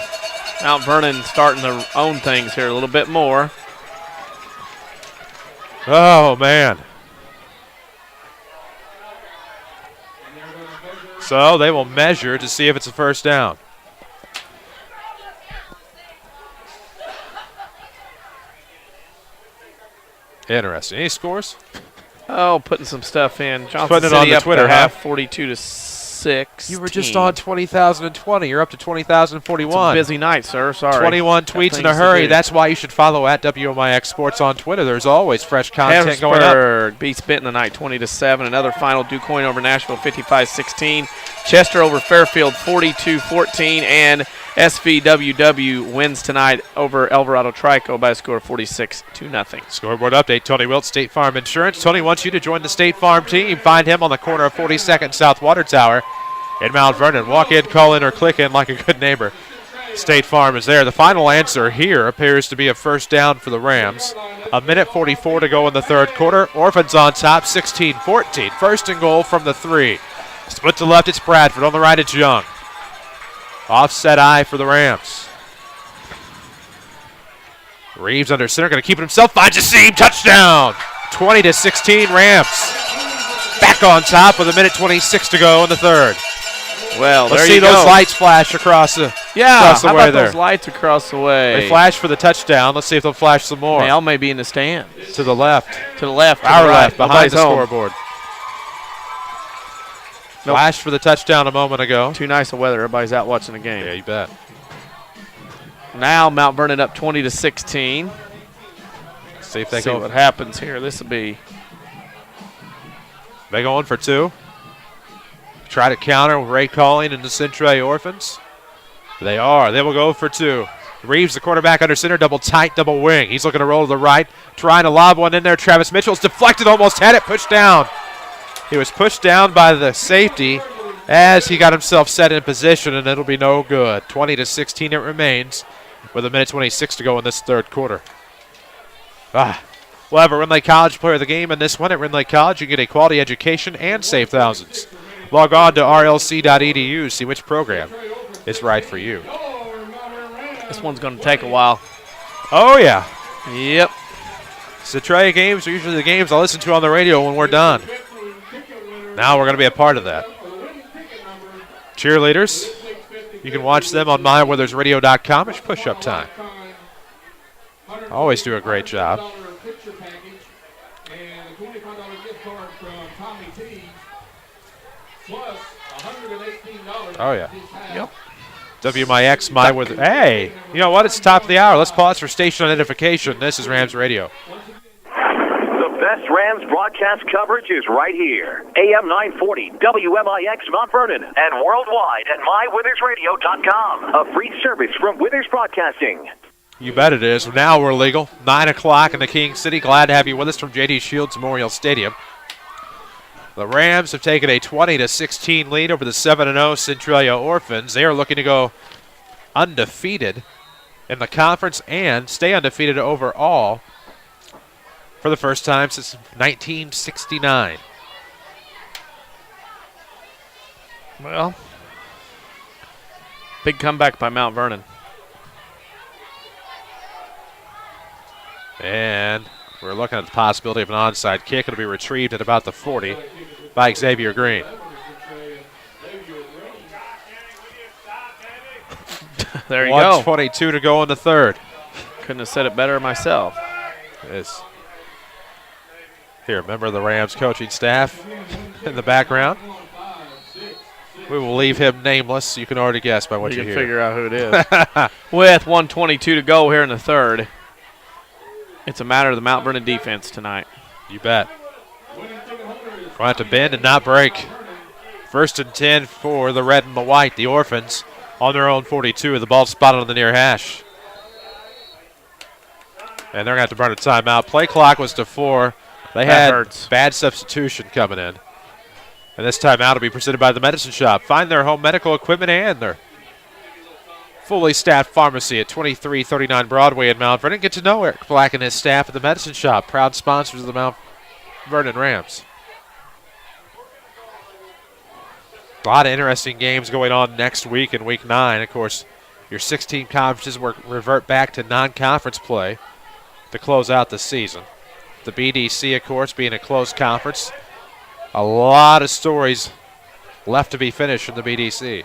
Mount Vernon starting to own things here a little bit more. Oh, man. So they will measure to see if it's a first down. Interesting. Any scores? Oh, putting some stuff in. Johnson putting it City on the up Twitter, half, 42-6. You were just on 20,020. You're up to 20,021. It's a busy night, sir. Sorry. 21 tweets in a hurry. That's why you should follow at WMIX Sports on Twitter. There's always fresh content going up. Harrisburg beats Benton tonight 20-7. Another final, DuQuoin over Nashville 55-16. Chester over Fairfield 42-14. And SVWW wins tonight over Alvarado Trico by a score of 46-0. Scoreboard update, Tony Wilt, State Farm Insurance. Tony wants you to join the State Farm team. Find him on the corner of 42nd South Water Tower in Mount Vernon. Walk in, call in, or click in like a good neighbor. State Farm is there. The final answer here appears to be a first down for the Rams. 1:44 to go in the third quarter. Orphans on top, 16-14. First and goal from the 3. Split to left, it's Bradford. On the right, it's Young. Offset eye for the Rams. Reeves under center, going to keep it himself. Finds a seam, touchdown. 20-16 Rams. Back on top with 1:26 to go in the third. Well, let's there see you those go. lights flash across the how way about there. Those lights across the way? They flash for the touchdown. Let's see if they'll flash some more. They all may be in the stand. To the left. To the left. Our to the right. left, behind Nobody's the home. scoreboard. Flash for the touchdown a moment ago. Too nice of weather. Everybody's out watching the game. Yeah, you bet. Now Mount Vernon up 20-16. See if they see go. what happens here. This will be. They going for 2. Try to counter with Ray Calling and the Centralia Orphans. They are. They will go for 2. Reeves, the quarterback under center, double tight, double wing. He's looking to roll to the right, trying to lob one in there. Travis Mitchell's deflected, almost had it, pushed down. He was pushed down by the safety as he got himself set in position, and it'll be no good. 20-16 it remains with 1:26 to go in this third quarter. We'll have a Rin Lake College player of the game in this one. At Rin Lake College, you get a quality education and save thousands. Log on to rlc.edu, see which program is right for you. This one's going to take a while. Oh, yeah. Yep. Centralia games are usually the games I listen to on the radio when we're done. Now we're going to be a part of that. Cheerleaders, you can watch them on myweathersradio.com. It's push-up time. Always do a great job. Oh, yeah. Yep. WMIX, my with. Hey, you know what? It's top of the hour. Let's pause for station identification. This is Rams Radio. The best Rams broadcast coverage is right here. AM 940, WMIX Mount Vernon, and worldwide at mywithersradio.com. A free service from Withers Broadcasting. You bet it is. Now we're legal. 9 o'clock in the King City. Glad to have you with us from J.D. Shields Memorial Stadium. The Rams have taken a 20-16 lead over the 7-0 Centralia Orphans. They are looking to go undefeated in the conference and stay undefeated overall for the first time since 1969. Well, big comeback by Mount Vernon. And we're looking at the possibility of an onside kick. It'll be retrieved at about the 40 by Xavier Green. There you go. 1:22 to go in the third. Couldn't have said it better myself. Here, member of the Rams coaching staff in the background. We will leave him nameless. You can already guess by what you can hear. Figure out who it is. With 1:22 to go here in the third. It's a matter of the Mount Vernon defense tonight. You bet. Going to bend and not break. 1st and 10 for the red and the white. The Orphans on their own 42. The ball spotted on the near hash. And they're going to have to burn a timeout. Play clock was to 4. They had bad substitution coming in. And this timeout will be presented by the Medicine Shop. Find their home medical equipment and their fully staffed pharmacy at 2339 Broadway in Mount Vernon. Get to know Eric Black and his staff at the Medicine Shop, proud sponsors of the Mount Vernon Rams. A lot of interesting games going on next week in Week 9. Of course, your 16 conferences will revert back to non-conference play to close out the season. The BDC, of course, being a closed conference. A lot of stories left to be finished in the BDC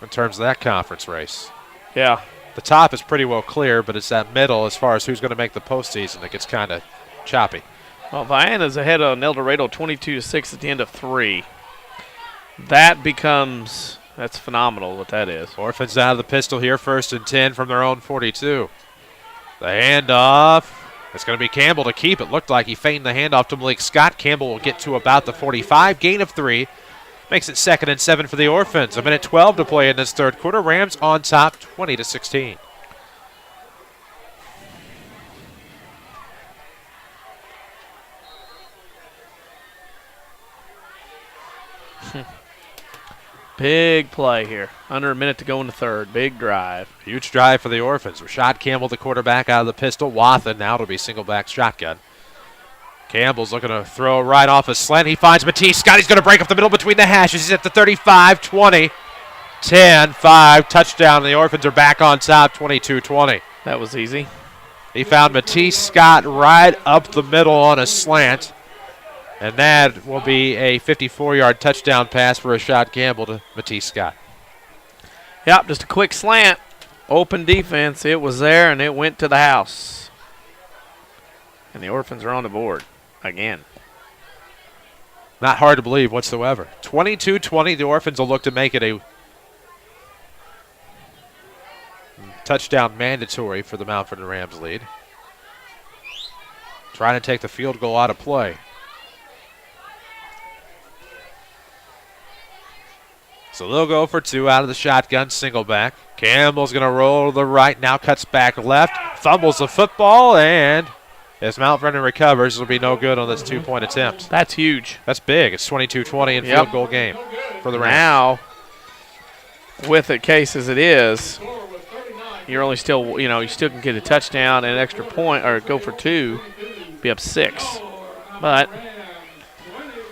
in terms of that conference race. Yeah. The top is pretty well clear, but it's that middle as far as who's going to make the postseason that gets kind of choppy. Well, Vienna's ahead of El Dorado 22-6 at the end of 3. That's phenomenal what that is. Orphans out of the pistol here, 1st and 10 from their own 42. The handoff. It's going to be Campbell to keep it. Looked like he feigned the handoff to Malik Scott. Campbell will get to about the 45. Gain of 3. Makes it 2nd and 7 for the Orphans. 1:12 to play in this third quarter. Rams on top, 20-16. Big play here. Under a minute to go in the third. Big drive. Huge drive for the Orphans. Rashad Campbell, the quarterback, out of the pistol. Wathen now to be single back shotgun. Campbell's looking to throw right off a slant. He finds Matisse Scott. He's going to break up the middle between the hashes. He's at the 35, 20, 10, 5. Touchdown. The Orphans are back on top, 22-20. That was easy. He found Matisse Scott right up the middle on a slant. And that will be a 54-yard touchdown pass for Rashad Campbell to Matisse Scott. Yep, just a quick slant. Open defense. It was there, and it went to the house. And the Orphans are on the board again. Not hard to believe whatsoever. 22-20, the Orphans will look to make it a touchdown mandatory for the Mount Vernon Rams lead. Trying to take the field goal out of play. So they'll go for 2 out of the shotgun, single back. Campbell's going to roll to the right, now cuts back left, fumbles the football, and as Mount Vernon recovers, it'll be no good on this 2-point attempt. That's huge. That's big. It's 22-20 in field goal game for the Rams. Now, with the case as it is, you're only still, you still can get a touchdown and an extra point, or go for 2, be up 6. But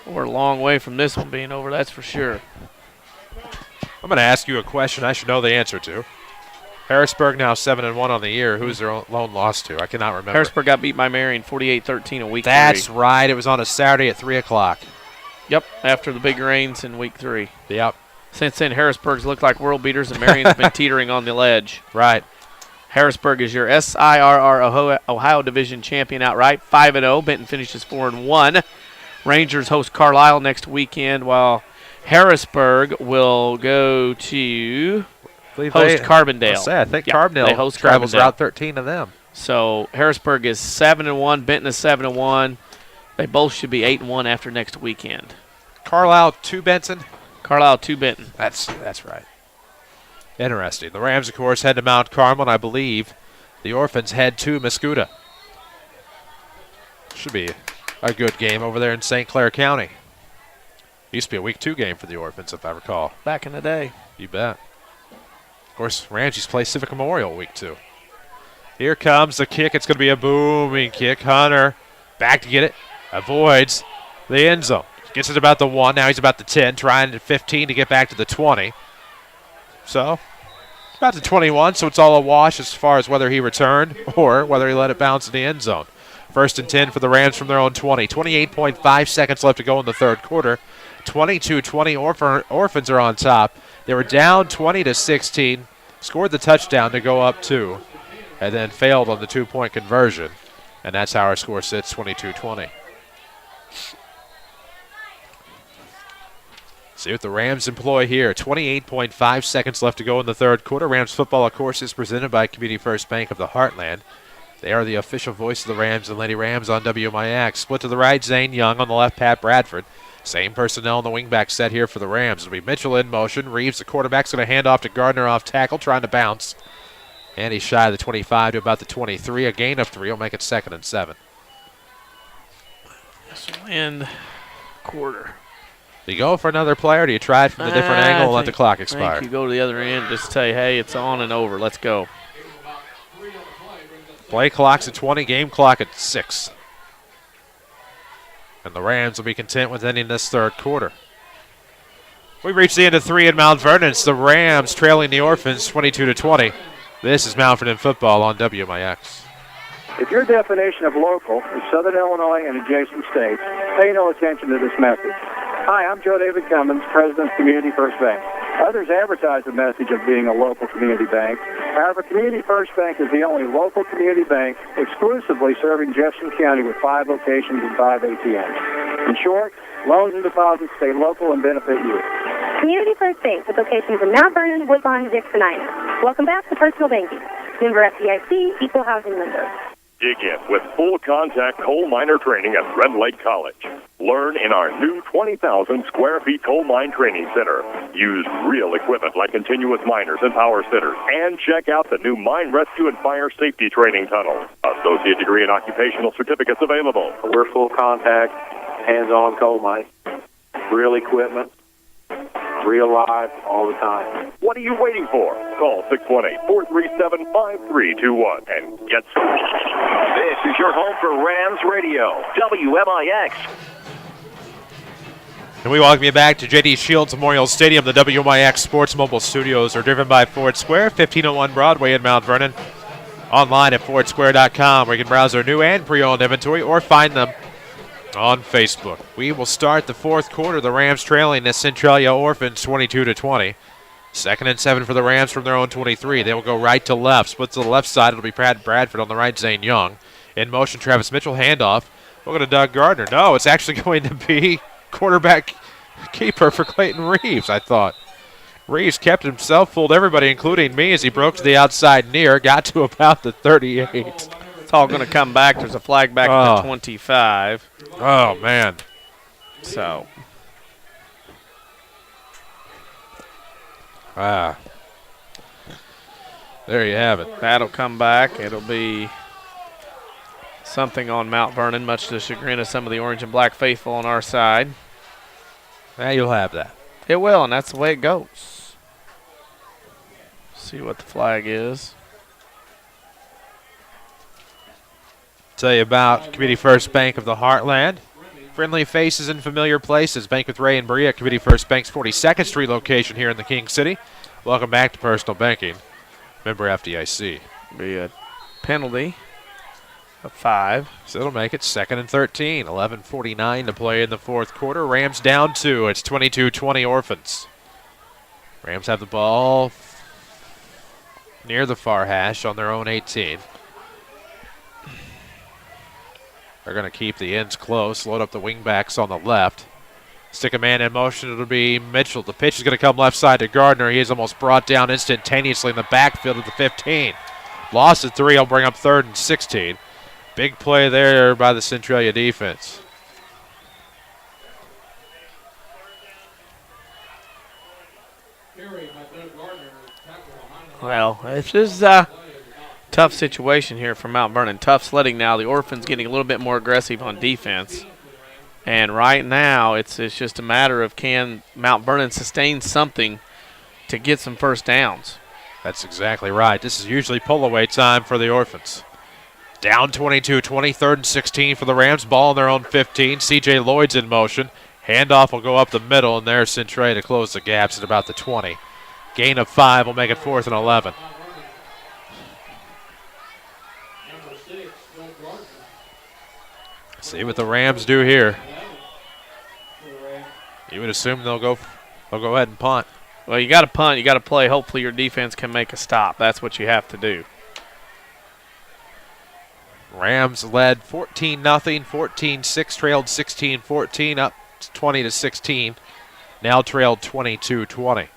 we're a long way from this one being over, that's for sure. I'm going to ask you a question I should know the answer to. Harrisburg now 7-1 on the year. Who's their lone loss to? I cannot remember. Harrisburg got beat by Marion 48-13 in week 3. That's right. It was on a Saturday at 3 o'clock. Yep, after the big rains in week 3. Yep. Since then, Harrisburg's looked like world beaters, and Marion's been teetering on the ledge. Right. Harrisburg is your SIRR Ohio Division champion outright, 5-0. Benton finishes 4-1. Rangers host Carlisle next weekend, while Harrisburg will go to host Carbondale. I think Yeah, Carbondale they host travels Carbondale. Route 13 to them. So Harrisburg is 7-1. Benton is 7-1. They both should be 8-1 after next weekend. Carlisle to Benton. Carlisle to Benton. That's right. Interesting. The Rams, of course, head to Mount Carmel, and I believe the Orphans head to Mascoutah. Should be a good game over there in St. Clair County. Used to be a Week 2 game for the Orphans, if I recall. Back in the day. You bet. Of course, Ramses play Civic Memorial Week 2. Here comes the kick. It's going to be a booming kick. Hunter back to get it. Avoids the end zone. Gets it about the 1. Now he's about the 10. Trying to 15 to get back to the 20. So, about the 21. So it's all a wash as far as whether he returned or whether he let it bounce in the end zone. 1st and 10 for the Rams from their own 20. 28.5 seconds left to go in the third quarter. 22-20 Orphans are on top. They were down 20-16. Scored the touchdown to go up 2. And then failed on the 2-point conversion. And that's how our score sits, 22-20. See what the Rams employ here. 28.5 seconds left to go in the third quarter. Rams football, of course, is presented by Community First Bank of the Heartland. They are the official voice of the Rams and Lady Rams on WMIX. Split to the right, Zane Young. On the left, Pat Bradford. Same personnel in the wingback set here for the Rams. It'll be Mitchell in motion. Reeves, the quarterback's going to hand off to Gardner off tackle, trying to bounce. And he's shy of the 25 to about the 23. A gain of 3 will make it 2nd and 7. This will end quarter. Do you go for another play, or do you try it from a different angle and let the clock expire? I think you go to the other end, just say, hey, it's on and over. Let's go. Play clock's at 20, game clock at 6. And the Rams will be content with ending this third quarter. We've reached the end of 3 in Mount Vernon. It's the Rams trailing the Orphans 22-20. This is Mount Vernon football on WMIX. If your definition of local is Southern Illinois and adjacent states, pay no attention to this message. Hi, I'm Joe David Cummins, President of Community First Bank. Others advertise the message of being a local community bank. However, Community First Bank is the only local community bank exclusively serving Jefferson County with 5 locations and 5 ATMs. In short, loans and deposits stay local and benefit you. Community First Bank with locations in Mount Vernon, Woodlawn, Dixon, Ina. Welcome back to Personal Banking. Member FDIC, Equal Housing Lender. Dig in with full contact coal miner training at Red Lake College. Learn in our new 20,000 square feet coal mine training center. Use real equipment like continuous miners and power sitters. And check out the new mine rescue and fire safety training tunnel. Associate degree and occupational certificates available. We're full contact, hands-on coal mine, real equipment, real live all the time. What are you waiting for? Call 618-437-5321 and get started. This is your home for Rams Radio, WMIX. And we welcome you back to J.D. Shields Memorial Stadium. The WMIX Sports Mobile Studios are driven by Ford Square, 1501 Broadway in Mount Vernon. Online at FordSquare.com, where you can browse our new and pre-owned inventory or find them on Facebook. We will start the fourth quarter. The Rams trailing the Centralia Orphans 22-20. 2nd and 7 for the Rams from their own 23. They will go right to left. Split to the left side. It'll be Pat Bradford on the right, Zane Young. In motion, Travis Mitchell, handoff. We'll go to Doug Gardner. No, it's actually going to be quarterback keeper for Clayton Reeves, I thought. Reeves kept himself, fooled everybody, including me, as he broke to the outside near, got to about the 38. It's all going to come back. There's a flag back at the 25. Oh, man. So. There you have it. That'll come back. It'll be something on Mount Vernon, much to the chagrin of some of the orange and black faithful on our side. Yeah, you'll have that. It will, and that's the way it goes. See what the flag is. Tell you about Community First Bank of the Heartland. Friendly faces in familiar places. Bank with Ray and Bree at Community First Bank's 42nd Street location here in the King City. Welcome back to Personal Banking. Member FDIC. Be a penalty of 5. So it'll make it 2nd and 13. 11:49 to play in the fourth quarter. Rams down 2. It's 22-20 Orphans. Rams have the ball near the far hash on their own 18. They're going to keep the ends close, load up the wingbacks on the left. Stick a man in motion. It'll be Mitchell. The pitch is going to come left side to Gardner. He is almost brought down instantaneously in the backfield at the 15. Lost at 3. I'll bring up 3rd and 16. Big play there by the Centralia defense. Well, this is a tough situation here for Mount Vernon. Tough sledding now. The Orphans getting a little bit more aggressive on defense. And right now, it's just a matter of can Mount Vernon sustain something to get some first downs. That's exactly right. This is usually pull-away time for the Orphans. Down 22-20, 3rd and 16 for the Rams. Ball on their own 15. C.J. Lloyd's in motion. Handoff will go up the middle, and there's Centralia to close the gaps at about the 20. Gain of 5 will make it 4th and 11. See what the Rams do here. You would assume they'll go ahead and punt. Well, you got to punt. You got to play. Hopefully your defense can make a stop. That's what you have to do. Rams led 14-0, 14-6, trailed 16-14, up 20-16. Now trailed 22-20.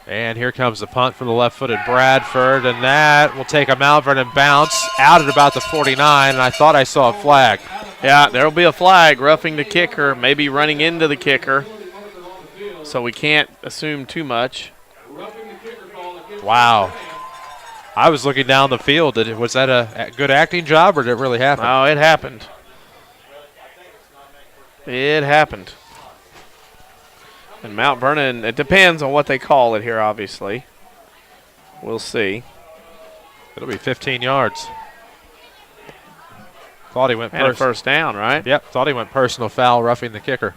And here comes the punt from the left-footed Bradford, and that will take a Mount Vernon bounce out at about the 49, and I thought I saw a flag. Yeah, there will be a flag roughing the kicker, maybe running into the kicker, so we can't assume too much. Wow. I was looking down the field. Was that a good acting job, or did it really happen? No, it happened. It happened. And Mount Vernon, it depends on what they call it here, obviously. We'll see. It'll be 15 yards. Thought he went and a first down, right? Yep, thought he went personal foul, roughing the kicker.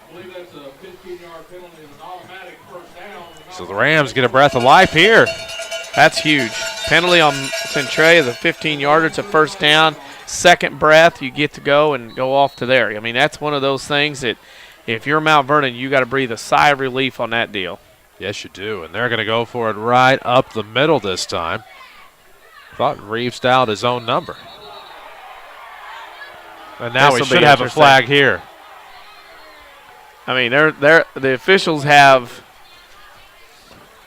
I believe that's a 15-yard penalty and an automatic first down. So the Rams get a breath of life here. That's huge. Penalty on Centralia, the 15-yarder. It's a first down. Second breath, you get to go and go off to there. I mean, that's one of those things that if you're Mount Vernon, you got to breathe a sigh of relief on that deal. Yes, you do. And they're going to go for it right up the middle this time. Thought Reeves dialed his own number. And now we should have a flag here. I mean, the officials have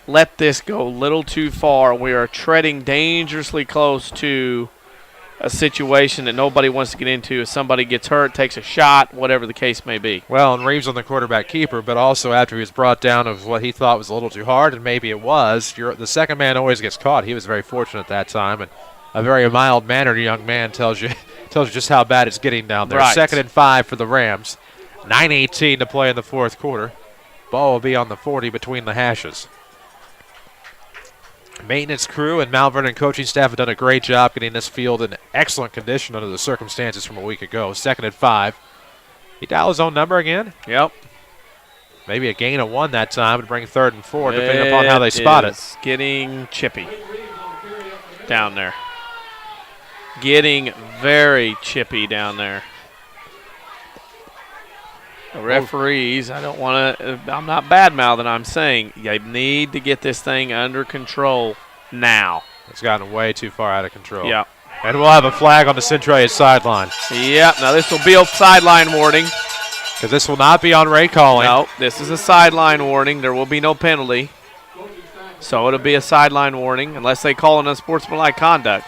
let this go a little too far. We are treading dangerously close to a situation that nobody wants to get into. If somebody gets hurt, takes a shot, whatever the case may be. Well, and Reeves on the quarterback keeper, but also after he was brought down of what he thought was a little too hard, and maybe it was. The second man always gets caught. He was very fortunate that time, and a very mild-mannered young man tells you just how bad it's getting down there. Right. 2nd and 5 for the Rams. 9:18 to play in the fourth quarter. Ball will be on the 40 between the hashes. Maintenance crew and Mount Vernon coaching staff have done a great job getting this field in excellent condition under the circumstances from a week ago. 2nd and 5. He dialed his own number again? Yep. Maybe a gain of 1 that time would bring 3rd and 4, depending upon how they spot it. It's getting chippy down there. Getting very chippy down there. The referees, I'm not bad-mouthing, I'm saying they need to get this thing under control now. It's gotten way too far out of control. Yeah. And we'll have a flag on the Centralia sideline. Yep, now this will be a sideline warning. Because this will not be on Ray calling. No, this is a sideline warning. There will be no penalty. So it'll be a sideline warning unless they call an unsportsmanlike conduct.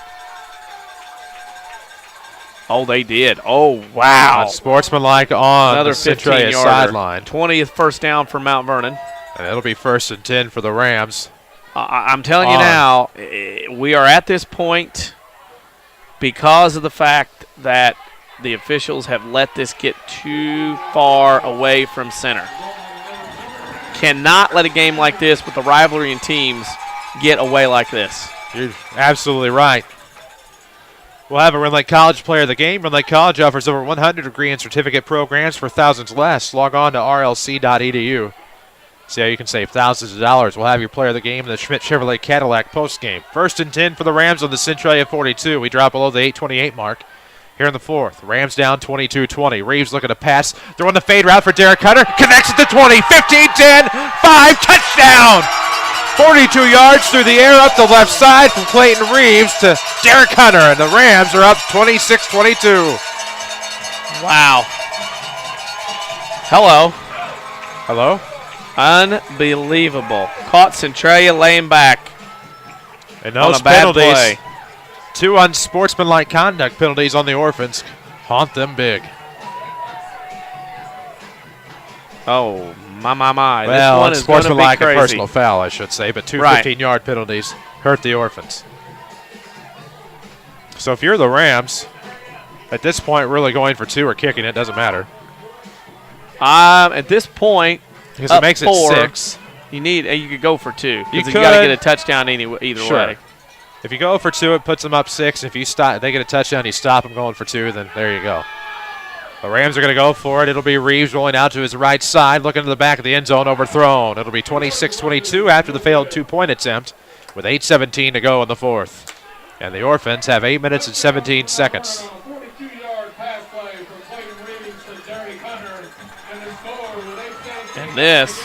Oh, they did. Oh, wow. Unsportsmanlike on another the Centralia sideline. 20th first down for Mount Vernon. And it'll be 1st and 10 for the Rams. I'm telling you now, we are at this point because of the fact that the officials have let this get too far away from center. Cannot let a game like this with the rivalry in teams get away like this. You're absolutely right. We'll have a Rend Lake College player of the game. Rend Lake College offers over 100 degree and certificate programs for thousands less. Log on to rlc.edu. See how you can save thousands of dollars. We'll have your player of the game in the Schmidt Chevrolet Cadillac postgame. 1st and 10 for the Rams on the Centralia 42. We drop below the 8:28 mark here in the fourth. Rams down 22-20. Reeves looking to pass. Throwing the fade route for Derek Cutter. Connects at the 20. 15, 10, 5. Touchdown! 42 yards through the air up the left side from Clayton Reeves to Derek Hunter, and the Rams are up 26-22. Wow. Hello. Hello? Unbelievable. Caught Centralia laying back. And those on a bad penalties, play. 2 unsportsmanlike conduct penalties on the Orphans, haunt them big. Oh, my. Well, this one is going to be unsportsmanlike and crazy. personal foul, I should say, but 2 Right. 15-yard penalties hurt the Orphans. So if you're the Rams, at this point, really going for 2 or kicking it, doesn't matter. At this point, Because up it makes 4, it 6. You could go for 2. You Because you could. got to get a touchdown either Sure. way. If you go for 2, it puts them up 6. If you stop, they get a touchdown, you stop them going for 2, then there you go. The Rams are going to go for it. It'll be Reeves rolling out to his right side, looking to the back of the end zone, overthrown. It'll be 26-22 after the failed 2-point attempt with 8:17 to go in the 4th. And the Orphans have 8 minutes and 17 seconds. And this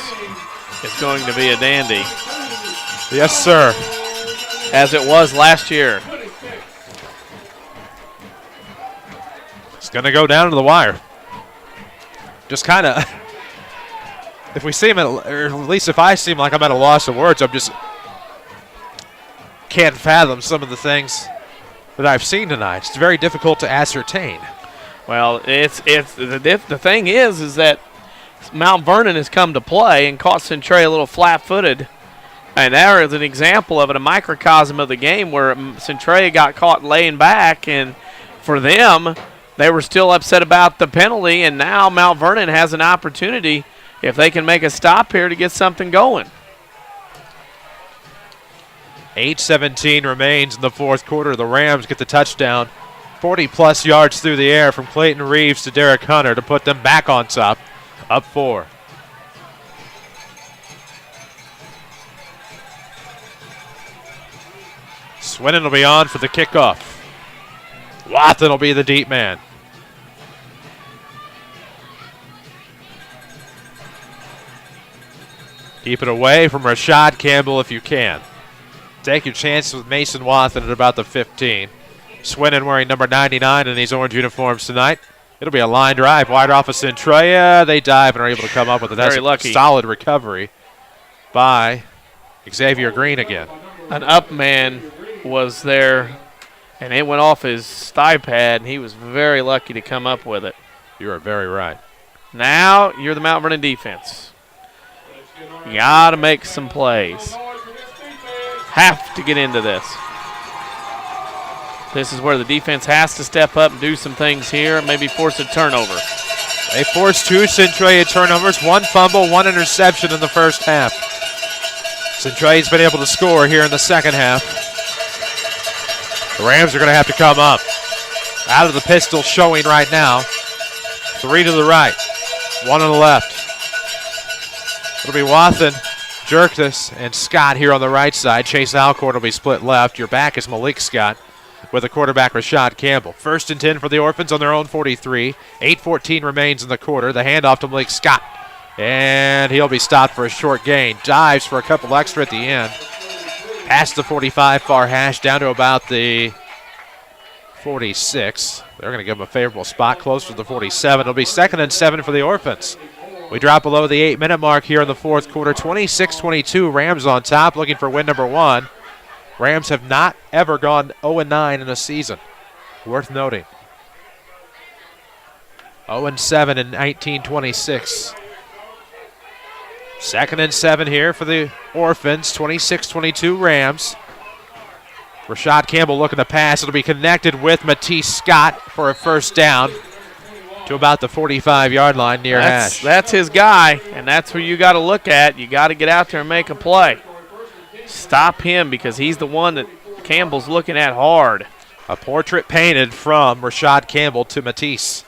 is going to be a dandy. Yes, sir. As it was last year. It's going to go down to the wire. Just kind of, if we see him, or at least if I seem like I'm at a loss of words, I'm just can't fathom some of the things that I've seen tonight. It's very difficult to ascertain. Well, the thing is that Mount Vernon has come to play and caught Centralia a little flat-footed. And there is an example of it, a microcosm of the game where Centralia got caught laying back, and for them, they were still upset about the penalty, and now Mount Vernon has an opportunity, if they can make a stop here, to get something going. 8:17 remains in the 4th quarter. The Rams get the touchdown. 40-plus yards through the air from Clayton Reeves to Derek Hunter to put them back on top, up 4. Swinton will be on for the kickoff. Wathen will be the deep man. Keep it away from Rashad Campbell if you can. Take your chances with Mason Wathen at about the 15. Swinton wearing number 99 in these orange uniforms tonight. It'll be a line drive wide off of Centralia. They dive and are able to come up with it. That's Very lucky. A solid recovery by Xavier Green again. An up man was there, and it went off his thigh pad, and he was very lucky to come up with it. You are very right. Now you're the Mount Vernon defense. You got to make some plays. Have to get into this. This is where the defense has to step up and do some things here, maybe force a turnover. They forced 2 Centralia turnovers, 1 fumble, 1 interception in the first half. Centralia's been able to score here in the second half. The Rams are going to have to come up. Out of the pistol showing right now. 3 to the right, 1 on the left. It'll be Wathen, Jerkis, and Scott here on the right side. Chase Alcorn will be split left. Your back is Malik Scott with the quarterback Rashad Campbell. 1st and 10 for the Orphans on their own 43. 8:14 remains in the quarter. The handoff to Malik Scott. And he'll be stopped for a short gain. Dives for a couple extra at the end. Past the 45, far hash, down to about the 46. They're going to give him a favorable spot closer to the 47. It'll be 2nd and 7 for the Orphans. We drop below the 8-minute mark here in the 4th quarter. 26-22, Rams on top, looking for win number 1. Rams have not ever gone 0-9 in a season. Worth noting. 0-7 in 1926. 2nd and 7 here for the Orphans. 26-22 Rams. Rashad Campbell looking to pass. It'll be connected with Matisse Scott for a first down to about the 45-yard line near hash. That's his guy, and that's who you got to look at. You got to get out there and make a play. Stop him because he's the one that Campbell's looking at hard. A portrait painted from Rashad Campbell to Matisse.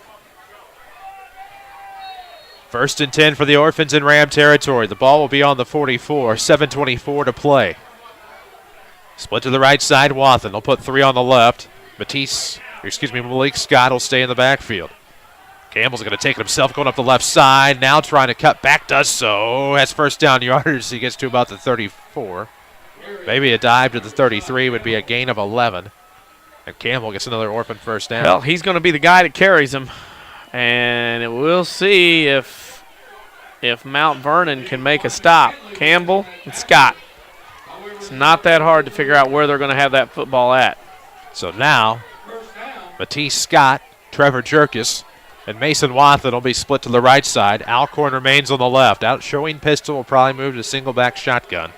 1st and 10 for the Orphans in Ram territory. The ball will be on the 44. 7:24 to play. Split to the right side, Wathen. They'll put 3 on the left. Malik Scott will stay in the backfield. Campbell's going to take it himself, going up the left side. Now trying to cut back, does so. Has first down yardage. He gets to about the 34. Maybe a dive to the 33 would be a gain of 11. And Campbell gets another Orphan first down. Well, he's going to be the guy that carries him. And we'll see if if Mount Vernon can make a stop. Campbell and Scott. It's not that hard to figure out where they're going to have that football at. So now, Matisse Scott, Trevor Jerkis, and Mason Wathen will be split to the right side. Alcorn remains on the left. Out showing pistol will probably move to single back shotgun,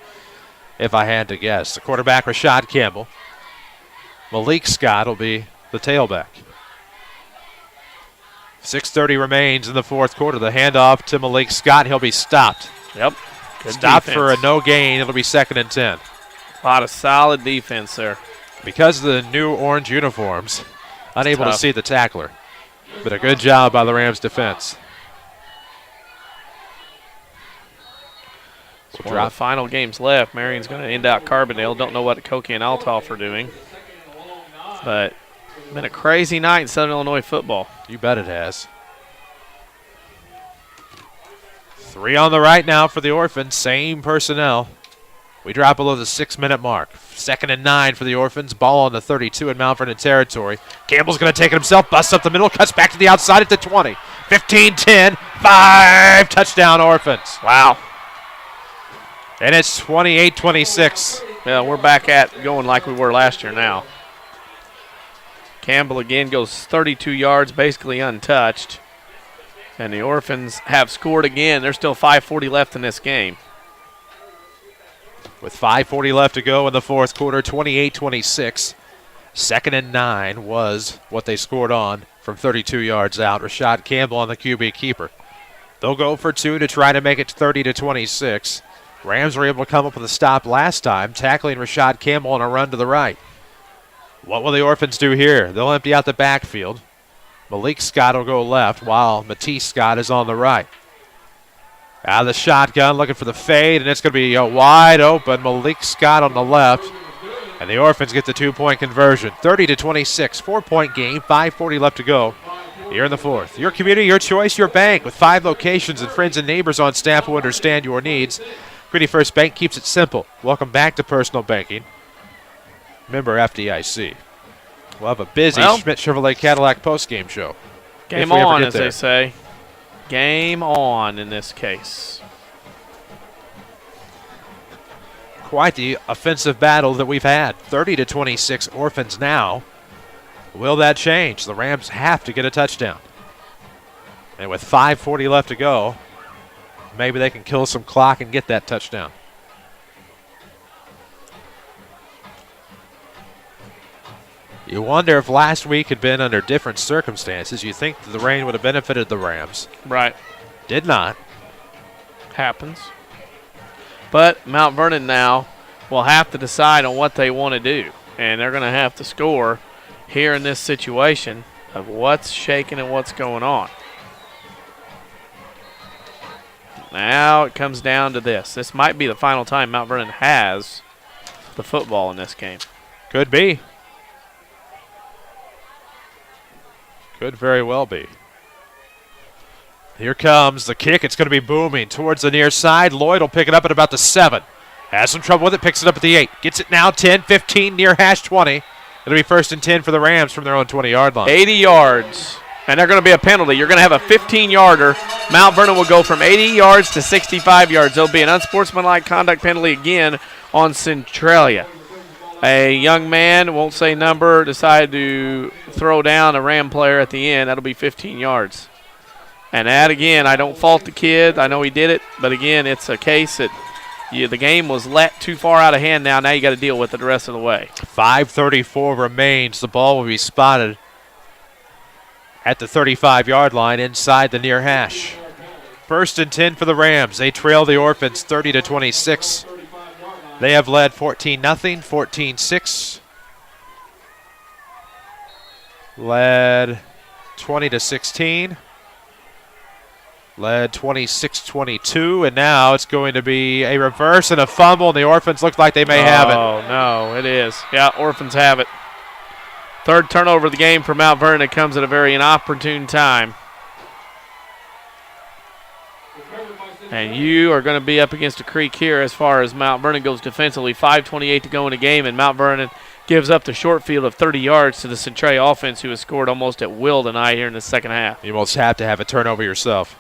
if I had to guess. The quarterback, Rashad Campbell. Malik Scott will be the tailback. 6:30 remains in the fourth quarter. The handoff to Malik Scott. He'll be stopped. Yep. Good Stopped defense. for a no gain. It'll be 2nd and 10. A lot of solid defense there. Because of the new orange uniforms, unable to Tough. see the tackler. But a good job by the Rams defense. So one of the final games left. Marion's going to end out Carbondale. Don't know what Koki and Althoff are doing. But been a crazy night in Southern Illinois football. You bet it has. 3 on the right now for the Orphans. Same personnel. We drop below the 6-minute mark. 2nd and 9 for the Orphans. Ball on the 32 in Mount Vernon territory. Campbell's going to take it himself. Busts up the middle. Cuts back to the outside at the 20. 15-10. 5. Touchdown Orphans. Wow. And it's 28-26. Yeah, we're back at going like we were last year now. Campbell again goes 32 yards, basically untouched. And the Orphans have scored again. There's still 5:40 left in this game. With 5:40 left to go in the fourth quarter, 28-26. 2nd and 9 was what they scored on from 32 yards out. Rashad Campbell on the QB keeper. They'll go for 2 to try to make it 30-26. Rams were able to come up with a stop last time, tackling Rashad Campbell on a run to the right. What will the Orphans do here? They'll empty out the backfield. Malik Scott will go left while Matisse Scott is on the right. Out of the shotgun, looking for the fade, and it's going to be wide open. Malik Scott on the left, and the Orphans get the 2-point conversion. 30-26, 4-point game, 5:40 left to go here in the fourth. Your community, your choice, your bank, with 5 locations and friends and neighbors on staff who understand your needs. Community First Bank keeps it simple. Welcome back to personal banking. Member FDIC. We'll have a busy Schmidt Chevrolet Cadillac postgame show. Game on, as they say. Game on in this case. Quite the offensive battle that we've had. 30-26 Orphans now. Will that change? The Rams have to get a touchdown. And with 5:40 left to go, maybe they can kill some clock and get that touchdown. You wonder if last week had been under different circumstances. You think that the rain would have benefited the Rams. Right. Did not. Happens. But Mount Vernon now will have to decide on what they want to do. And they're going to have to score here in this situation of what's shaking and what's going on. Now it comes down to this. This might be the final time Mount Vernon has the football in this game. Could be. Could very well be. Here comes the kick. It's going to be booming towards the near side. Lloyd will pick it up at about the 7. Has some trouble with it. Picks it up at the 8. Gets it now 10, 15, near hash 20. It'll be 1st and 10 for the Rams from their own 20-yard line. 80 yards. And they're going to be a penalty. You're going to have a 15-yarder. Mount Vernon will go from 80 yards to 65 yards. There'll be an unsportsmanlike conduct penalty again on Centralia. A young man, won't say number, decided to throw down a Ram player at the end. That'll be 15 yards. And that, again, I don't fault the kid. I know he did it. But, again, it's a case that the game was let too far out of hand now. Now you got to deal with it the rest of the way. 5:34 remains. The ball will be spotted at the 35-yard line inside the near hash. 1st and 10 for the Rams. They trail the Orphans 30-26. They have led 14-0, 14-6. Led 20-16. Led 26-22, and now it's going to be a reverse and a fumble, and the Orphans look like they may have it. Oh, no, it is. Yeah, Orphans have it. 3rd turnover of the game for Mount Vernon. It comes at a very inopportune time. And you are going to be up against a creek here as far as Mount Vernon goes defensively. 5:28 to go in the game, and Mount Vernon gives up the short field of 30 yards to the Centralia offense, who has scored almost at will tonight here in the second half. You almost have to have a turnover yourself.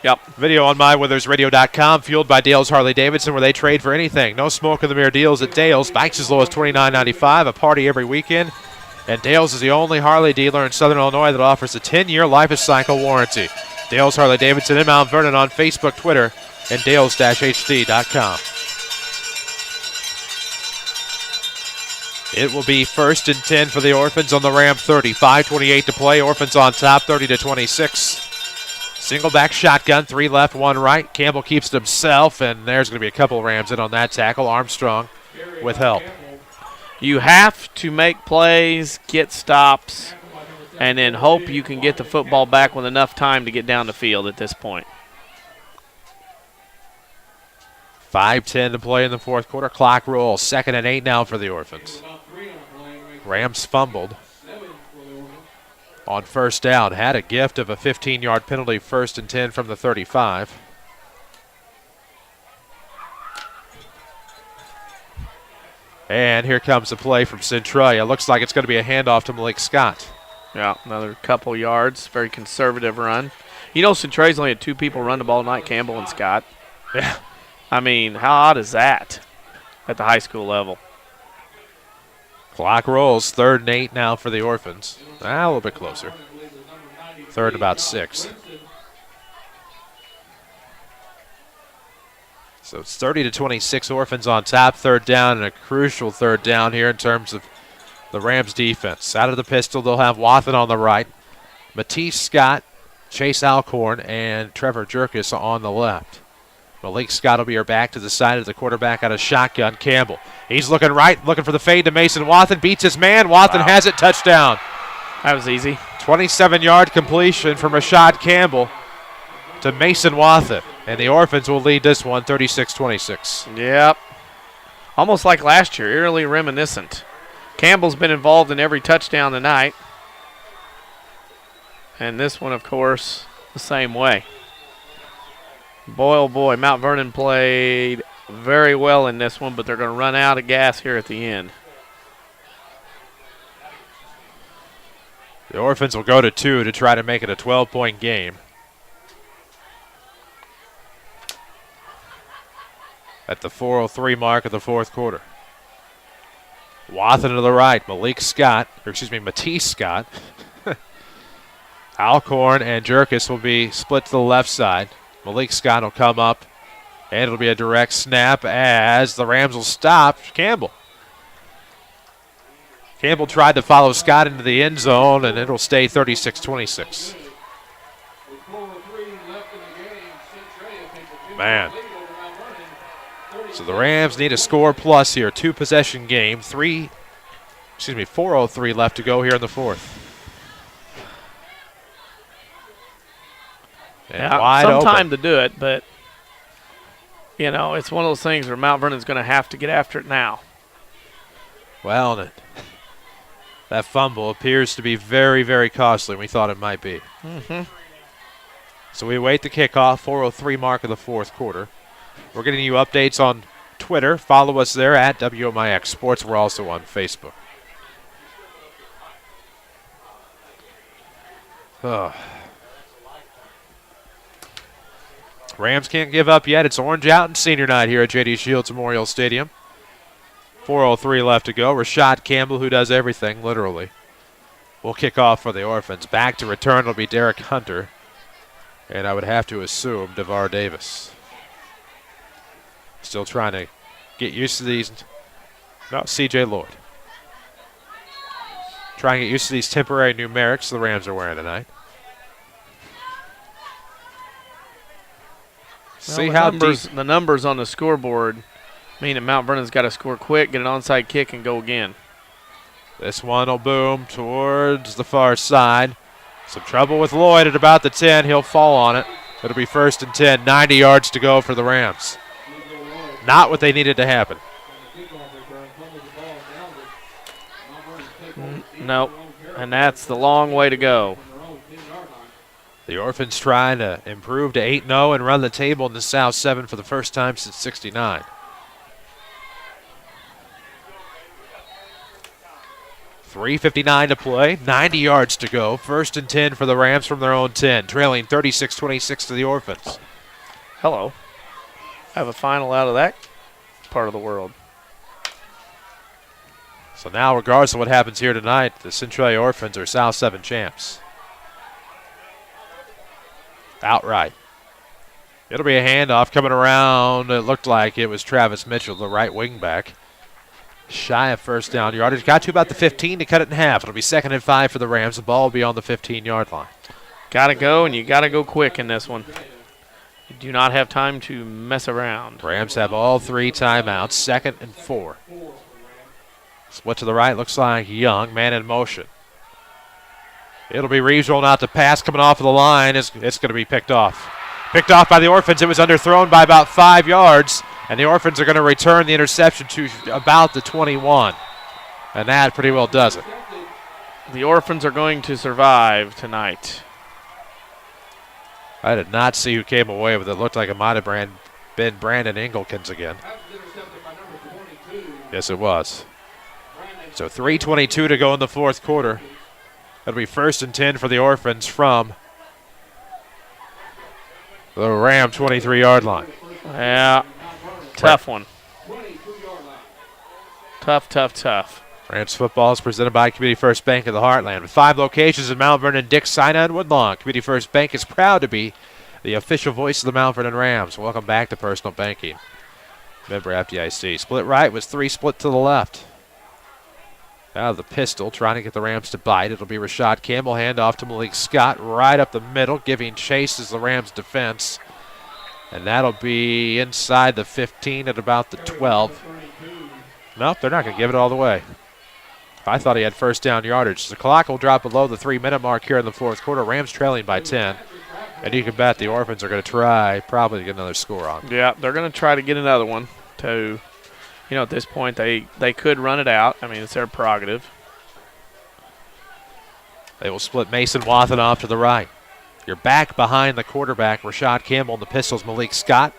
Yep. Video on MyWithersRadio.com, fueled by Dale's Harley-Davidson, where they trade for anything. No smoke-in-the-mirror deals at Dale's. Bikes as low as $29.95, a party every weekend. And Dale's is the only Harley dealer in Southern Illinois that offers a 10-year life-of-cycle warranty. Dale's Harley-Davidson in Mount Vernon on Facebook, Twitter, and dales-hd.com. It will be 1st and 10 for the Orphans on the Ram 30. 5:28 to play. Orphans on top, 30-26. Single back shotgun, 3 left, 1 right. Campbell keeps it himself, and there's going to be a couple Rams in on that tackle. Armstrong with help. You have to make plays, get stops, and then hope you can get the football back with enough time to get down the field at this point. 5:10 to play in the fourth quarter. Clock rolls. 2nd and 8 now for the Orphans. Rams fumbled on first down. Had a gift of a 15-yard penalty, 1st and 10 from the 35. And here comes the play from Centralia. Looks like it's going to be a handoff to Malik Scott. Yeah, another couple yards. Very conservative run. You know, Centralia's only had 2 people run the ball tonight, Campbell and Scott. Yeah. I mean, how odd is that at the high school level? Clock rolls. 3rd and 8 now for the Orphans. A little bit closer. 3rd and about 6. So it's 30-26 Orphans on top. 3rd down, and a crucial 3rd down here in terms of the Rams defense. Out of the pistol, they'll have Wathen on the right, Matisse Scott, Chase Alcorn, and Trevor Jerkis on the left. Malik Scott will be her back to the side of the quarterback out of shotgun. Campbell. He's looking right, looking for the fade to Mason Wathen. Beats his man. Wathen has it. Touchdown. That was easy. 27-yard completion from Rashad Campbell to Mason Wathen. And the Orphans will lead this one 36-26. Yep. Almost like last year, eerily reminiscent. Campbell's been involved in every touchdown tonight. And this one, of course, the same way. Boy, oh boy, Mount Vernon played very well in this one, but they're going to run out of gas here at the end. The Orphans will go to 2 to try to make it a 12-point game. At the 4:03 mark of the fourth quarter. Wathen to the right, Matisse Scott. Alcorn and Jerkis will be split to the left side. Malik Scott will come up, and it'll be a direct snap as the Rams will stop Campbell. Campbell tried to follow Scott into the end zone, and it'll stay 36-26. Man. So the Rams need a score plus here. 2-possession game. 4:03 left to go here in the fourth. Yeah, some time to do it, but, you know, it's one of those things where Mount Vernon's going to have to get after it now. Well, that fumble appears to be very, very costly. We thought it might be. So we wait the kickoff, 4:03 mark of the fourth quarter. We're getting you updates on Twitter. Follow us there at WMIX Sports. We're also on Facebook. Rams can't give up yet. It's orange out and senior night here at J.D. Shields Memorial Stadium. 4:03 left to go. Rashad Campbell, who does everything, literally, will kick off for the Orphans. Back to return will be Derek Hunter. And I would have to assume DeVar Davis. Still trying to get used to these. No, C.J. Lloyd. Trying to get used to these temporary numerics the Rams are wearing tonight. See how the numbers on the scoreboard mean that Mount Vernon's got to score quick, get an onside kick, and go again. This one will boom towards the far side. Some trouble with Lloyd at about the 10. He'll fall on it. It'll be 1st and 10. 90 yards to go for the Rams. Not what they needed to happen. Nope. And that's the long way to go. The Orphans trying to improve to 8-0 and run the table in the South 7 for the first time since '69. 3:59 to play, 90 yards to go. 1st and 10 for the Rams from their own 10, trailing 36-26 to the Orphans. Hello. I have a final out of that part of the world. So now, regardless of what happens here tonight, the Centralia Orphans are South 7 champs. Outright. It'll be a handoff coming around. It looked like it was Travis Mitchell, the right wing back. Shy of first down yardage. Got to about the 15 to cut it in half. It'll be 2nd and 5 for the Rams. The ball will be on the 15-yard line. Got to go, and you got to go quick in this one. You do not have time to mess around. Rams have all 3 timeouts, 2nd and 4. Split to the right, looks like Young, man in motion. It'll be Reeves rolling out the pass coming off of the line. It's going to be picked off. Picked off by the Orphans. It was underthrown by about 5 yards, and the Orphans are going to return the interception to about the 21. And that pretty well does it. The Orphans are going to survive tonight. I did not see who came away with it. It looked like it might have been Brandon Engelkins again. Yes, it was. So 3:22 to go in the 4th quarter. It'll be 1st and 10 for the Orphans from the Ram 23-yard line. Yeah, tough one. Tough. Rams football is presented by Community First Bank of the Heartland. With 5 locations in Mount Vernon, Dix, Sinai, and Woodlawn, Community First Bank is proud to be the official voice of the Mount Vernon Rams. Welcome back to Personal Banking. Member FDIC. Split right was 3 split to the left. Out of the pistol, trying to get the Rams to bite. It'll be Rashad Campbell. Handoff to Malik Scott right up the middle, giving chase as the Rams defense. And that'll be inside the 15 at about the 12. Nope, they're not going to give it all the way. I thought he had first down yardage. The clock will drop below the 3-minute mark here in the 4th quarter. Rams trailing by 10. And you can bet the Orphans are going to try probably to get another score on. Yeah, they're going to try to get another one to... at this point, they could run it out. I mean, it's their prerogative. They will split Mason Wathen off to the right. You're back behind the quarterback, Rashad Campbell, and the Pistols, Malik Scott,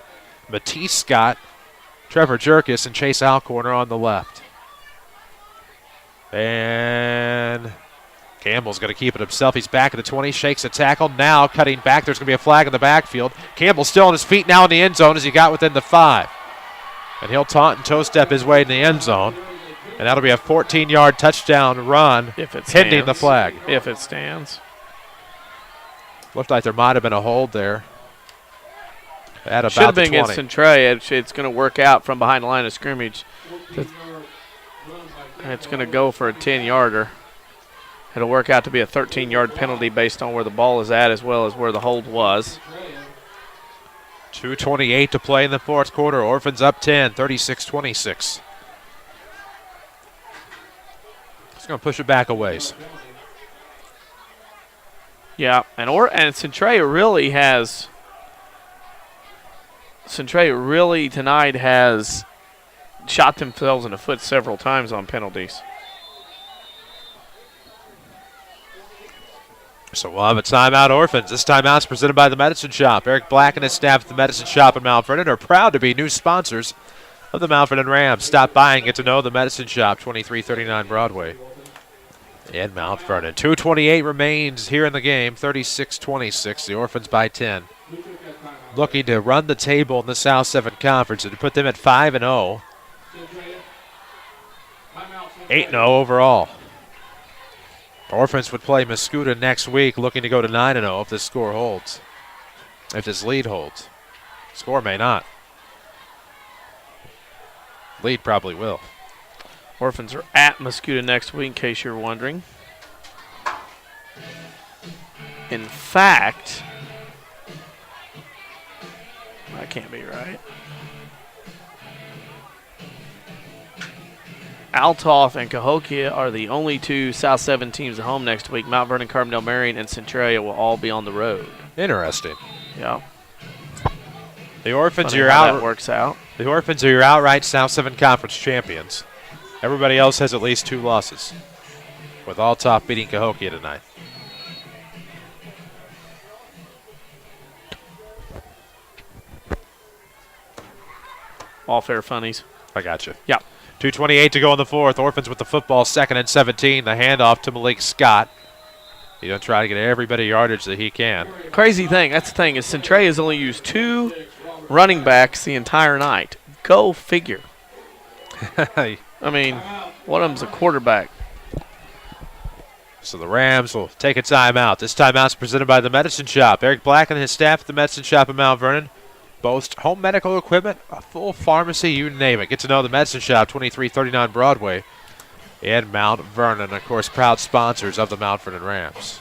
Matisse Scott, Trevor Jerkis, and Chase Alcorn on the left. And Campbell's going to keep it himself. He's back at the 20, shakes a tackle. Now cutting back. There's going to be a flag in the backfield. Campbell's still on his feet now in the end zone as he got within the 5. And he'll taunt and toe step his way in the end zone. And that'll be a 14-yard touchdown run pending the flag. If it stands. Looked like there might have been a hold there. At about Should have been 20. against Centralia. It's going to work out from behind the line of scrimmage. It's going to go for a 10-yarder. It'll work out to be a 13-yard penalty based on where the ball is at as well as where the hold was. 2:28 to play in the 4th quarter. Orphans up 10, 36-26. It's going to push it back a ways. Yeah, and Centralia really tonight has shot themselves in the foot several times on penalties. So we'll have a timeout, Orphans. This timeout's presented by the Medicine Shop. Eric Black and his staff at the Medicine Shop in Mount Vernon are proud to be new sponsors of the Mount Vernon Rams. Stop by and get to know the Medicine Shop, 2339 Broadway in Mount Vernon. 2:28 remains here in the game, 36-26. The Orphans by 10. Looking to run the table in the South 7 Conference and to put them at 5-0. 8-0 overall. Orphans would play Mascoutah next week, looking to go to 9-0 if this score holds. If this lead holds. Score may not. Lead probably will. Orphans are at Mascoutah next week, in case you're wondering. In fact, that can't be right. Althoff and Cahokia are the only 2 South 7 teams at home next week. Mount Vernon, Carbondale, Marion, and Centralia will all be on the road. Interesting. Yeah. The Orphans Funny are how out. that works out. The Orphans are your outright South 7 Conference champions. Everybody else has at least 2 losses, with Althoff beating Cahokia tonight. All fair funnies. I got you. Yeah. 2:28 to go in the fourth. Orphans with the football, 2nd and 17. The handoff to Malik Scott. He's going to try to get every bit of yardage that he can. Crazy thing, that's the thing, is Centralia has only used 2 running backs the entire night. Go figure. I mean, one of them's a quarterback. So the Rams will take a timeout. This timeout's presented by the Medicine Shop. Eric Black and his staff at the Medicine Shop in Mount Vernon boast home medical equipment, a full pharmacy, you name it. Get to know the Medicine Shop, 2339 Broadway in Mount Vernon. Of course, proud sponsors of the Mount Vernon Rams.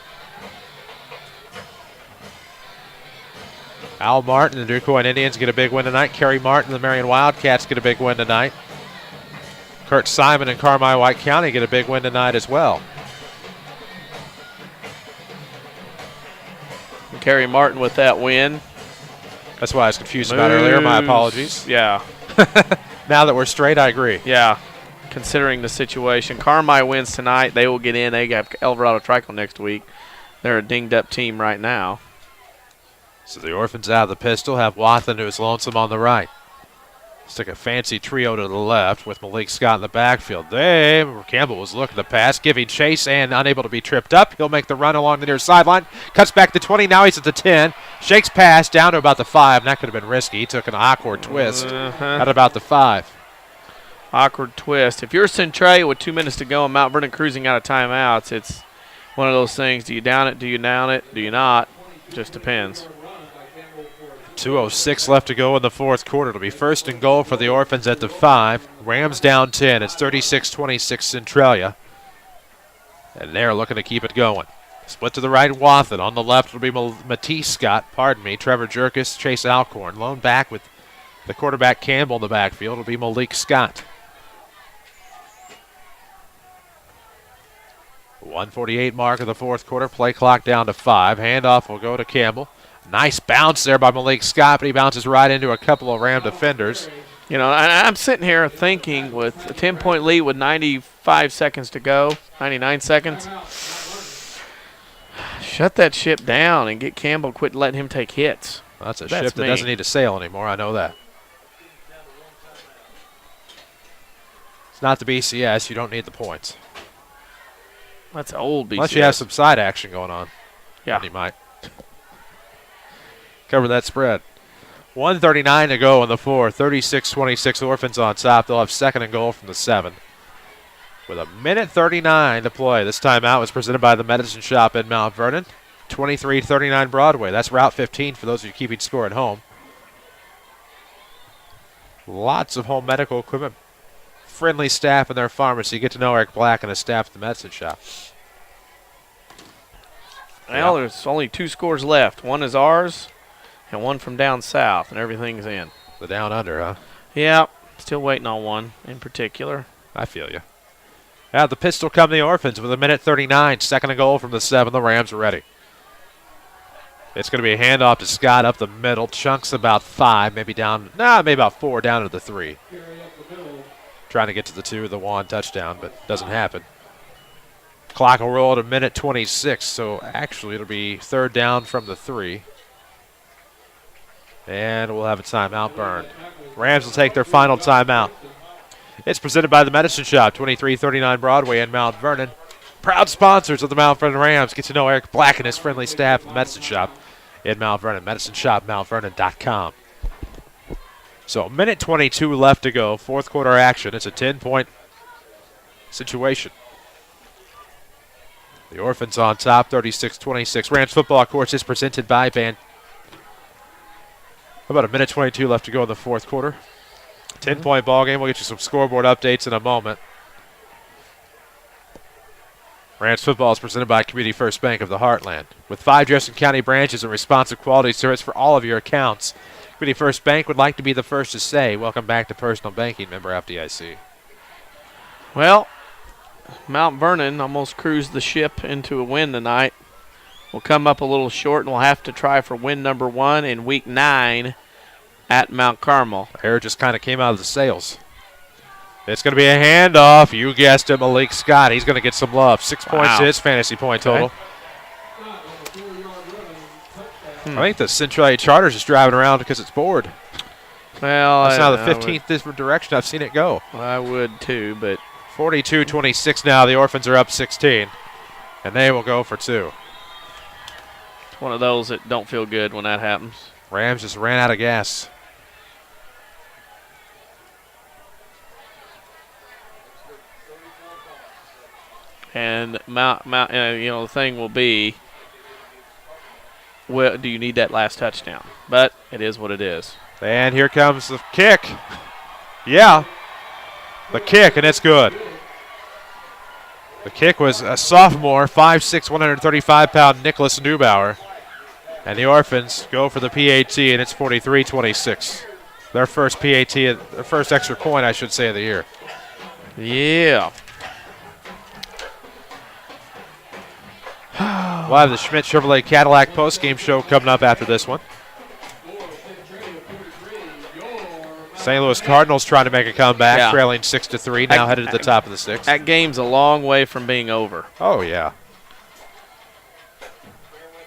Al Martin and the Duquoin Indians get a big win tonight. Kerry Martin and the Marion Wildcats get a big win tonight. Kurt Simon and Carmi White County get a big win tonight as well. Kerry Martin with that win. That's why I was confused about earlier. My apologies. Yeah. Now that we're straight, I agree. Yeah. Considering the situation. Carmi wins tonight. They will get in. They got Eldorado Trico next week. They're a dinged-up team right now. So the Orphans out of the pistol have Wathan, who is lonesome on the right. Stick a fancy trio to the left with Malik Scott in the backfield. Campbell was looking to pass, giving chase and unable to be tripped up. He'll make the run along the near sideline. Cuts back to 20. Now he's at the 10. Shakes pass down to about the 5. That could have been risky. He took an awkward twist at about the 5. Awkward twist. If you're Centralia with 2 minutes to go and Mount Vernon cruising out of timeouts, it's one of those things. Do you down it? Do you down it? Do you not? Just depends. 2:06 left to go in the fourth quarter. It'll be 1st and goal for the Orphans at the 5. Rams down 10. It's 36-26 Centralia. And they're looking to keep it going. Split to the right, Wathan. On the left will be Matisse Scott, Trevor Jerkis, Chase Alcorn. Lone back with the quarterback Campbell in the backfield. It'll be Malik Scott. 1:48 mark of the fourth quarter. Play clock down to 5. Handoff will go to Campbell. Nice bounce there by Malik Scott, but he bounces right into a couple of Ram defenders. You know, I'm sitting here thinking with a 10-point lead with 95 seconds to go, 99 seconds, shut that ship down and get Campbell, quit letting him take hits. Well, that's a ship that doesn't need to sail anymore, I know that. It's not the BCS, you don't need the points. That's old BCS. Unless you have some side action going on. Yeah. Then you might cover that spread. 1:39 to go in the fourth. 36-26 Orphans on top. They'll have 2nd and goal from the 7. With 1:39 to play. This timeout was presented by the Medicine Shop in Mount Vernon. 2339 Broadway. That's Route 15 for those of you keeping score at home. Lots of home medical equipment. Friendly staff in their pharmacy. Get to know Eric Black and his staff at the Medicine Shop. Well, there's only 2 scores left. One is ours and one from down south, and everything's in. The down under, huh? Yeah, still waiting on one in particular. I feel you. Out the pistol come the Orphans with 1:39. 2nd and goal from the 7. The Rams are ready. It's going to be a handoff to Scott up the middle. Chunks about 5, maybe about 4 down to the 3. Trying to get to the 2 or the 1 touchdown, but doesn't happen. Clock will roll at 1:26, so actually it'll be 3rd down from the 3. And we'll have a timeout burned. Rams will take their final timeout. It's presented by the Medicine Shop, 2339 Broadway in Mount Vernon. Proud sponsors of the Mount Vernon Rams. Get to know Eric Black and his friendly staff at the Medicine Shop in Mount Vernon. MedicineShopMountVernon.com. So 1:22 left to go. Fourth quarter action. It's a 10-point situation. The Orphans on top, 36-26. Rams football, of course, is presented by Van. About 1:22 left to go in the fourth quarter. 10-point ball game. We'll get you some scoreboard updates in a moment. Rams football is presented by Community First Bank of the Heartland. With 5 Jefferson County branches and responsive quality service for all of your accounts, Community First Bank would like to be the first to say, welcome back to Personal Banking, member FDIC. Well, Mount Vernon almost cruised the ship into a win tonight. We'll come up a little short, and we'll have to try for win number 1 in Week 9 at Mount Carmel. Air just kind of came out of the sails. It's going to be a handoff. You guessed it, Malik Scott. He's going to get some love. 6 points his fantasy point total. I think the Centralia Charters is driving around because it's bored. Well, that's now the 15th different direction I've seen it go. I would too, but 42-26 now. The Orphans are up 16, and they will go for 2. It's one of those that don't feel good when that happens. Rams just ran out of gas. And the thing will be, well, do you need that last touchdown? But it is what it is. And here comes the kick. Yeah, the kick, and it's good. The kick was a sophomore, 5'6", 135-pound Nicholas Neubauer. And the Orphans go for the PAT, and it's 43-26. Their first PAT, their first extra point, I should say, of the year. Yeah. We'll have the Schmidt Chevrolet Cadillac postgame show coming up after this one. St. Louis Cardinals trying to make a comeback, trailing 6-3, now headed to the top of the 6th. That game's a long way from being over. Oh, yeah.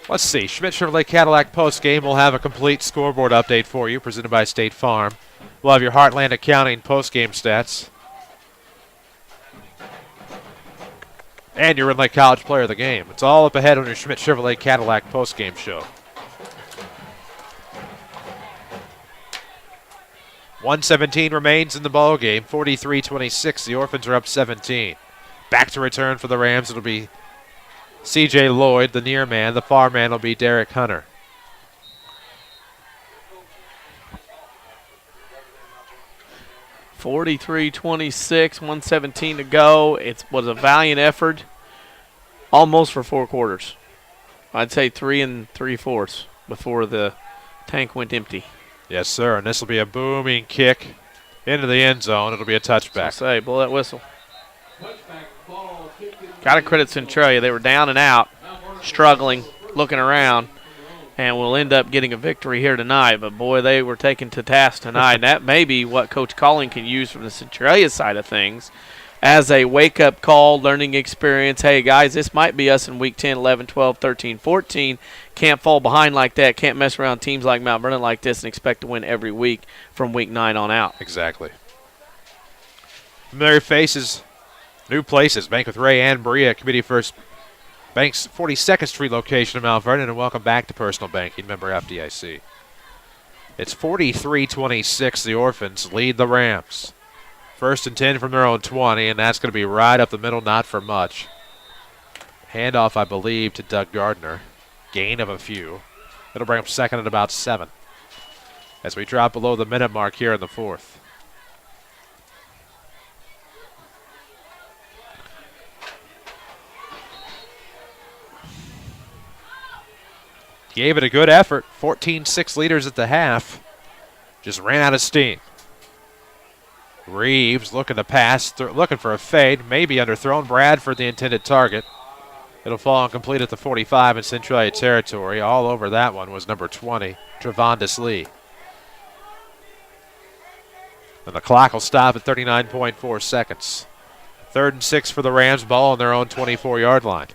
Let's see. Schmidt Chevrolet Cadillac postgame. We'll have a complete scoreboard update for you, presented by State Farm. We'll have your Heartland Accounting postgame stats. And your Red Lake College Player of the Game. It's all up ahead on your Schmidt Chevrolet Cadillac postgame show. 1:17 remains in the ball game. 43-26. The Orphans are up 17. Back to return for the Rams. It'll be C.J. Lloyd, the near man. The far man will be Derek Hunter. (43-26), 1:17 to go. It was a valiant effort, almost for 4 quarters. I'd say 3 3/4 before the tank went empty. Yes, sir, and this will be a booming kick into the end zone. It'll be a touchback. So say, blow that whistle. Got to credit Centralia. They were down and out, struggling, looking around, and we'll end up getting a victory here tonight. But, boy, they were taken to task tonight. And that may be what Coach Colling can use from the Centralia side of things as a wake-up call, learning experience. Hey, guys, this might be us in Week 10, 11, 12, 13, 14. Can't fall behind like that. Can't mess around teams like Mount Vernon like this and expect to win every week from Week 9 on out. Exactly. Familiar faces, new places. Bank with Ray and Berea, Committee First Bank's 42nd Street location in Mount Vernon, and welcome back to Personal Banking, member FDIC. It's 43-26. The Orphans lead the Rams. 1st and 10 from their own 20, and that's going to be right up the middle, not for much. Handoff, I believe, to Doug Gardner. Gain of a few. It'll bring up 2nd at about 7 as we drop below the minute mark here in the 4th. Gave it a good effort. 14-6 leaders at the half. Just ran out of steam. Reeves looking to pass, looking for a fade, maybe underthrown. Bradford the intended target. It'll fall incomplete at the 45 in Centralia territory. All over that one was number 20, Trevondis Lee. And the clock will stop at 39.4 seconds. 3rd and 6 for the Rams, ball on their own 24-yard line.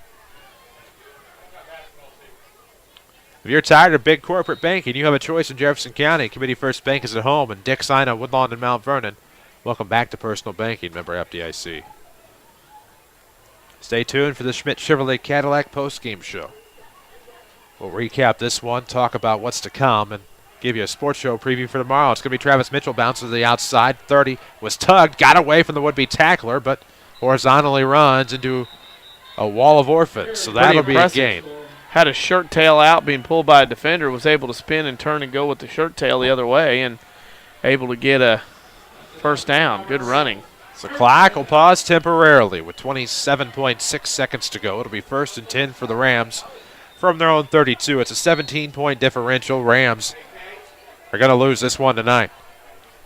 If you're tired of big corporate banking, you have a choice in Jefferson County. Committee First Bank is at home in Dick, Sina, Woodlawn, and Mount Vernon. Welcome back to Personal Banking, member FDIC. Stay tuned for the Schmidt Chevrolet Cadillac postgame show. We'll recap this one, talk about what's to come, and give you a sports show preview for tomorrow. It's going to be Travis Mitchell bouncing to the outside. 30 was tugged, got away from the would-be tackler, but horizontally runs into a wall of Orphans. So that'll be a gain. Had a shirt tail out, being pulled by a defender, was able to spin and turn and go with the shirt tail the other way, and able to get a first down. Good running. So clock will pause temporarily with 27.6 seconds to go. It'll be 1st and 10 for the Rams from their own 32. It's a 17-point differential. Rams are going to lose this one tonight.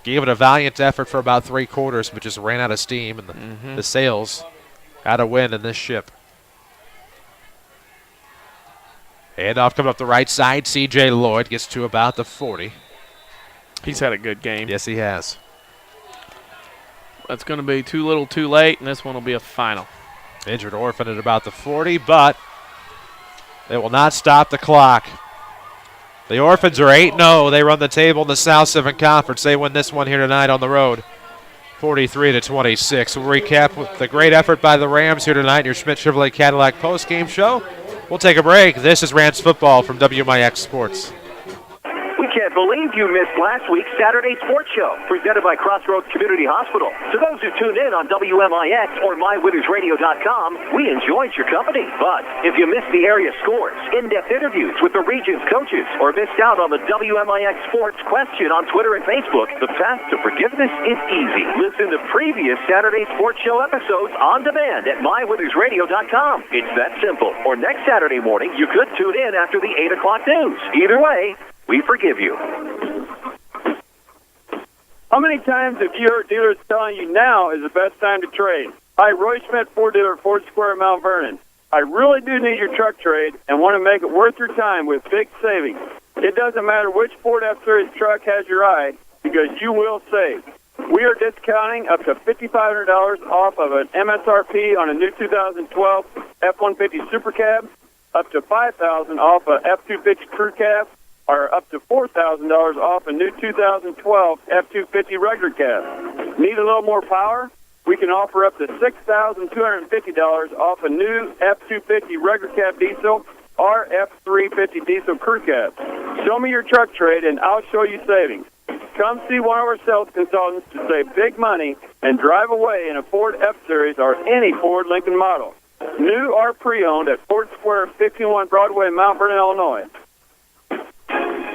Gave it a valiant effort for about 3 quarters, but just ran out of steam, and the sails out of wind in this ship. Handoff coming up the right side. C.J. Lloyd gets to about the 40. He's had a good game. Yes, he has. That's going to be too little too late, and this one will be a final. Injured Orphan at about the 40, but they will not stop the clock. The Orphans are 8-0. They run the table in the South 7 Conference. They win this one here tonight on the road, 43-26. We'll recap with the great effort by the Rams here tonight in your Schmidt Chevrolet Cadillac postgame show. We'll take a break. This is Rams Football from WMIX Sports. We can't believe you missed last week's Saturday Sports Show, presented by Crossroads Community Hospital. To those who tune in on WMIX or MyWinnersRadio.com, we enjoyed your company. But if you missed the area scores, in-depth interviews with the region's coaches, or missed out on the WMIX Sports question on Twitter and Facebook, the path to forgiveness is easy. Listen to previous Saturday Sports Show episodes on demand at MyWinnersRadio.com. It's that simple. Or next Saturday morning, you could tune in after the 8 o'clock news. Either way, we forgive you. How many times have you heard dealers telling you now is the best time to trade? Hi, Roy Schmidt, Ford dealer, Ford Square, Mount Vernon. I really do need your truck trade and want to make it worth your time with big savings. It doesn't matter which Ford F-Series truck has your eye, because you will save. We are discounting up to $5,500 off of an MSRP on a new 2012 F-150 Super Cab, up to $5,000 off a F-250 Crew Cab, or up to $4,000 off a new 2012 F-250 regular cab. Need a little more power? We can offer up to $6,250 off a new F-250 regular cab diesel or F-350 diesel crew cab. Show me your truck trade and I'll show you savings. Come see one of our sales consultants to save big money and drive away in a Ford F-Series or any Ford Lincoln model. New or pre-owned at Ford Square, 51 Broadway, Mount Vernon, Illinois.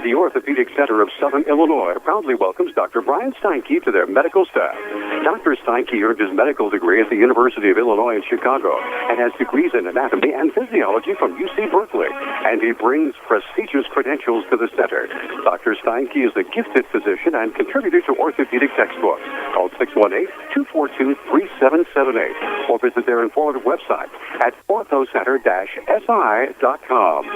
The Orthopedic Center of Southern Illinois proudly welcomes Dr. Brian Steinke to their medical staff. Dr. Steinke earned his medical degree at the University of Illinois in Chicago and has degrees in anatomy and physiology from UC Berkeley. And he brings prestigious credentials to the center. Dr. Steinke is a gifted physician and contributor to orthopedic textbooks. Call 618-242-3778 or visit their informative website at orthocenter-si.com.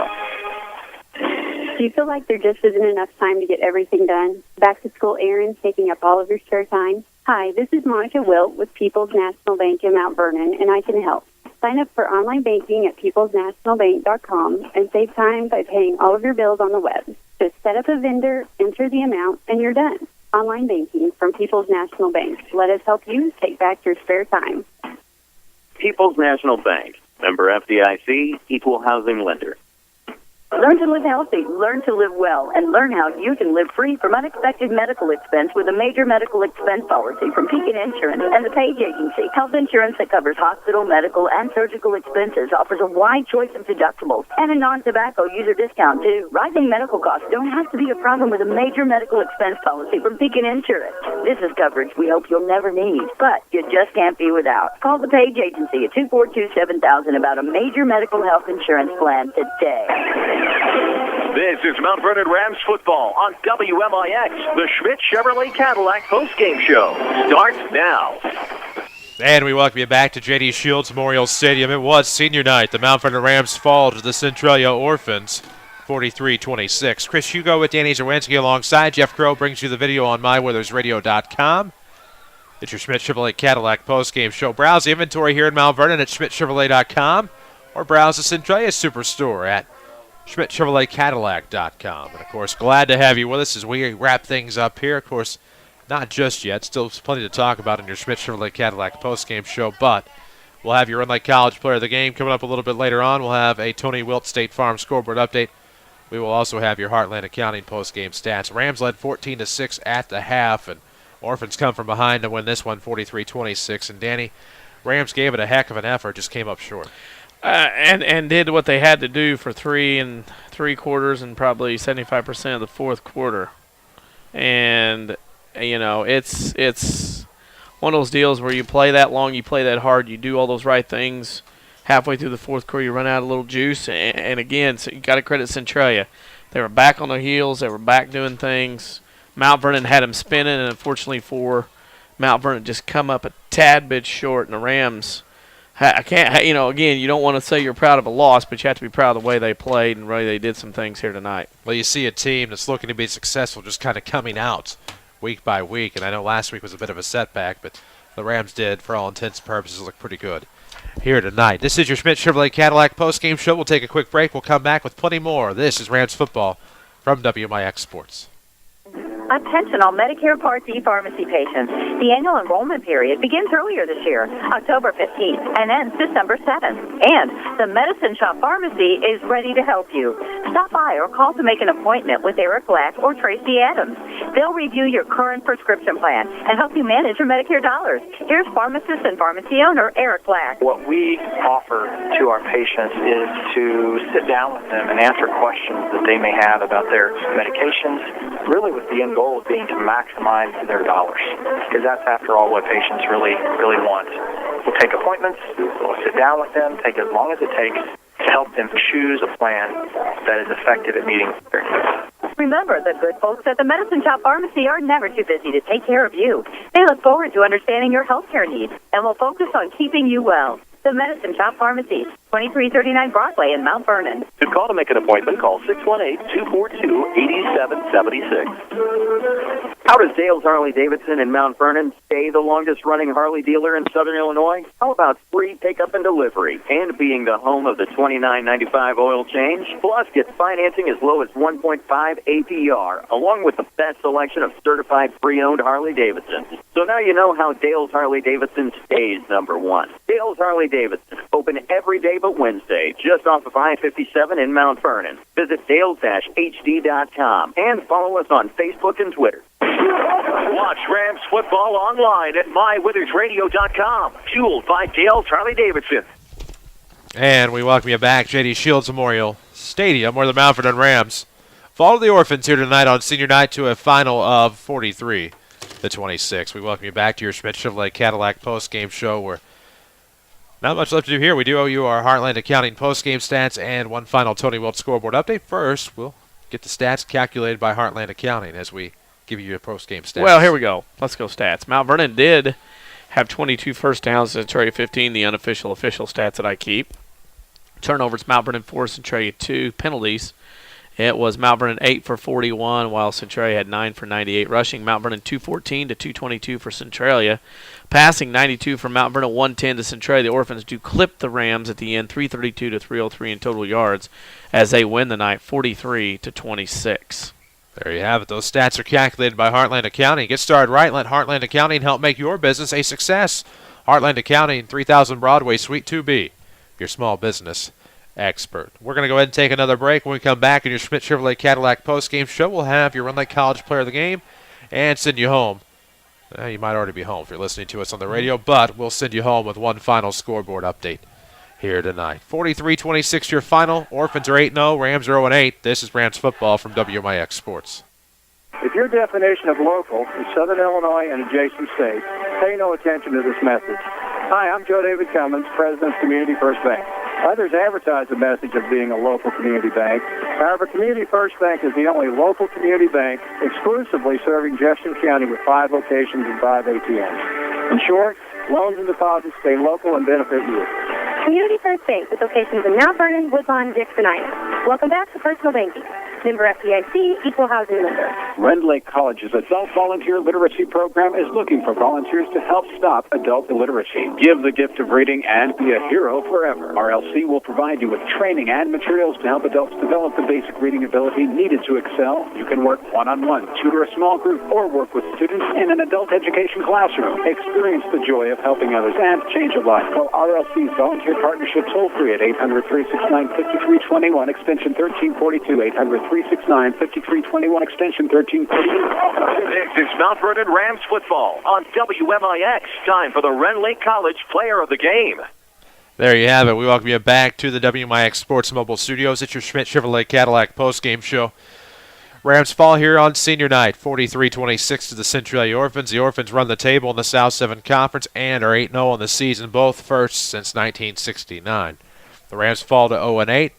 Do you feel like there just isn't enough time to get everything done? Back to school errands taking up all of your spare time? Hi, this is Monica Wilt with People's National Bank in Mount Vernon, and I can help. Sign up for online banking at peoplesnationalbank.com and save time by paying all of your bills on the web. Just set up a vendor, enter the amount, and you're done. Online banking from People's National Bank. Let us help you take back your spare time. People's National Bank, member FDIC, equal housing lender. Learn to live healthy, learn to live well, and learn how you can live free from unexpected medical expense with a major medical expense policy from Pekin Insurance and the Page Agency. Health insurance that covers hospital, medical, and surgical expenses, offers a wide choice of deductibles and a non-tobacco user discount, too. Rising medical costs don't have to be a problem with a major medical expense policy from Pekin Insurance. This is coverage we hope you'll never need, but you just can't be without. Call the Page Agency at 242-7000 about a major medical health insurance plan today. This is Mount Vernon Rams Football on WMIX, the Schmidt Chevrolet Cadillac postgame show. Starts now. And we welcome you back to J.D. Shields Memorial Stadium. It was senior night. The Mount Vernon Rams fall to the Centralia Orphans, 43-26. Chris Hugo with Danny Czerwinski alongside. Jeff Crow brings you the video on MyWeathersRadio.com. It's your Schmidt Chevrolet Cadillac postgame show. Browse the inventory here in Mount Vernon at SchmidtChevrolet.com or browse the Centralia Superstore at SchmidtChevroletCadillac.com. And, of course, glad to have you with us as we wrap things up here. Of course, not just yet. Still plenty to talk about in your Schmidt Chevrolet Cadillac postgame show, but we'll have your Run College Player of the Game coming up a little bit later on. We'll have a Tony Wilt State Farm scoreboard update. We will also have your Heartland Accounting postgame stats. Rams led 14-6 at the half, and Orphans come from behind to win this one 43-26. And, Danny, Rams gave it a heck of an effort, just came up short. And did what they had to do for 3 3/4 and probably 75% of the fourth quarter. And, you know, it's one of those deals where you play that long, you play that hard, you do all those right things. Halfway through the fourth quarter, you run out of a little juice. And again, so you got to credit Centralia. They were back on their heels. They were back doing things. Mount Vernon had them spinning, and unfortunately for Mount Vernon, just come up a tad bit short, and the Rams – I can't, you know, again, you don't want to say you're proud of a loss, but you have to be proud of the way they played and really they did some things here tonight. Well, you see a team that's looking to be successful just kind of coming out week by week, and I know last week was a bit of a setback, but the Rams did, for all intents and purposes, look pretty good here tonight. This is your Schmidt Chevrolet Cadillac postgame show. We'll take a quick break. We'll come back with plenty more. This is Rams Football from WMIX Sports. Attention all Medicare Part D pharmacy patients. The annual enrollment period begins earlier this year, October 15th, and ends December 7th. And the Medicine Shop Pharmacy is ready to help you. Stop by or call to make an appointment with Eric Black or Tracy Adams. They'll review your current prescription plan and help you manage your Medicare dollars. Here's pharmacist and pharmacy owner Eric Black. What we offer to our patients is to sit down with them and answer questions that they may have about their medications, really with the end goal of being to maximize their dollars, because that's, after all, what patients really want. We'll take appointments, we'll sit down with them, take as long as it takes to help them choose a plan that is effective at meeting their needs. Remember, the good folks at the Medicine Shop Pharmacy are never too busy to take care of you. They look forward to understanding your health care needs and will focus on keeping you well. The Medicine Shop Pharmacy, 2339 Broadway in Mount Vernon. To call to make an appointment, call 618-242-8776. How does Dale's Harley-Davidson in Mount Vernon stay the longest-running Harley dealer in Southern Illinois? How about free pickup and delivery and being the home of the $29.95 oil change? Plus, get financing as low as 1.5 APR, along with the best selection of certified pre-owned Harley-Davidsons. So now you know how Dale's Harley-Davidson stays number one. Dale's Harley-Davidson, open every day but Wednesday, just off of I-57 in Mount Vernon. Visit dales-hd.com and follow us on Facebook and Twitter. Watch Rams football online at mywintersradio.com, fueled by Dale's Harley-Davidson. And we welcome you back, J.D. Shields Memorial Stadium, where the Mount Vernon Rams follow the Orphans here tonight on senior night to a final of 43-26. We welcome you back to your Schmidt Chevrolet Cadillac post-game show, where not much left to do here. We do owe you our Heartland Accounting post-game stats and one final Tony Wilt scoreboard update. First, we'll get the stats calculated by Heartland Accounting as we give you your post-game stats. Well, here we go. Let's go stats. Mount Vernon did have 22 first downs, Centralia 15, the unofficial official stats that I keep. Turnovers, Mount Vernon 4, Centralia 2. Penalties, it was Mount Vernon 8 for 41, while Centralia had 9 for 98. Rushing, Mount Vernon 214 to 222 for Centralia. Passing, 92 for Mount Vernon, 110 to Centralia. The Orphans do clip the Rams at the end, 332 to 303 in total yards, as they win the night 43-26. There you have it. Those stats are calculated by Heartland Accounting. Get started right. Let Heartland Accounting help make your business a success. Heartland Accounting, 3000 Broadway, Suite 2B. Your small business expert. We're going to go ahead and take another break. When we come back in your Schmidt Chevrolet Cadillac postgame show, we'll have your Run Lake College Player of the Game and send you home. You might already be home if you're listening to us on the radio, but we'll send you home with one final scoreboard update here tonight. 43-26 your final. Orphans are 8-0. Rams are 0-8. This is Rams football from WMIX Sports. If your definition of local is Southern Illinois and adjacent states, pay no attention to this message. Hi, I'm Joe David Cummins, President of Community First Bank. Others advertise the message of being a local community bank. However, Community First Bank is the only local community bank exclusively serving Jefferson County with 5 locations and 5 ATMs. In short, loans and deposits stay local and benefit you. Community First Bank with locations in Mount Vernon, Woodlawn, Dixon, Ina. Welcome back to Personal Banking. Member FDIC, Equal Housing Lender. Rend Lake College's Adult Volunteer Literacy Program is looking for volunteers to help stop adult illiteracy. Give the gift of reading and be a hero forever. RLC will provide you with training and materials to help adults develop the basic reading ability needed to excel. You can work one-on-one, tutor a small group, or work with students in an adult education classroom. Experience the joy of helping others and change a life. Call RLC's Volunteer Partnership toll-free at 800-369-5321, extension 1342, 800-369-5321, extension 1342. This is Mount Vernon Rams football on WMIX. Time for the Rend Lake College Player of the Game. There you have it. We welcome you back to the WMIX Sports Mobile Studios. It's your Schmidt Chevrolet Cadillac postgame show. Rams fall here on senior night, 43-26 to the Centralia Orphans. The Orphans run the table in the South 7 Conference and are 8-0 on the season, both first since 1969. The Rams fall to 0-8.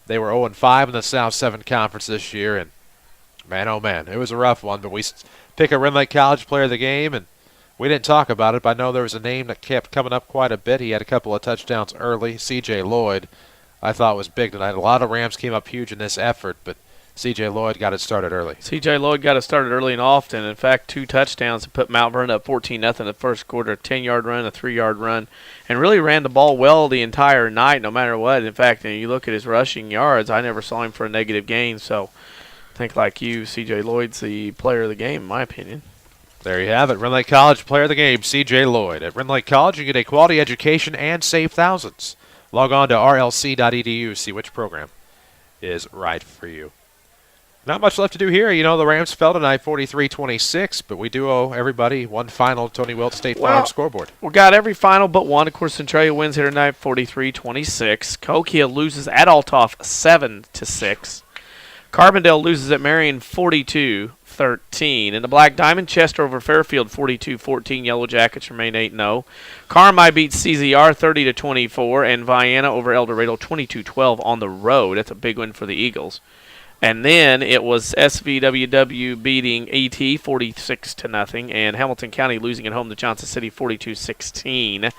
They were 0-5 in the South 7 Conference this year, and man, oh man, it was a rough one. But we pick a Rend Lake College Player of the Game, and we didn't talk about it, but I know there was a name that kept coming up quite a bit. He had a couple of touchdowns early. C.J. Lloyd, I thought, was big tonight. A lot of Rams came up huge in this effort, but C.J. Lloyd got it started early. C.J. Lloyd got it started early and often. In fact, 2 touchdowns to put Mount Vernon up 14-0 in the first quarter, a 10-yard run, a 3-yard run, and really ran the ball well the entire night no matter what. In fact, you look at his rushing yards, I never saw him for a negative gain, so think, like you, C.J. Lloyd's the player of the game, in my opinion. There you have it. Rend Lake College Player of the Game, C.J. Lloyd. At Rend Lake College, you get a quality education and save thousands. Log on to rlc.edu, see which program is right for you. Not much left to do here. You know, the Rams fell tonight 43-26, but we do owe everybody one final Tony Wilt State Farm scoreboard. We got every final but one. Of course, Centralia wins here tonight 43-26. Coquia loses at Althoff 7-6. Carbondale loses at Marion 42-13. In the Black Diamond, Chester over Fairfield 42-14. Yellow Jackets remain 8-0. Carmi beats CZR 30-24, and Vienna over El Dorado 22-12 on the road. That's a big win for the Eagles. And then it was SVWW beating AT 46-0, and Hamilton County losing at home to Johnson City 42-16.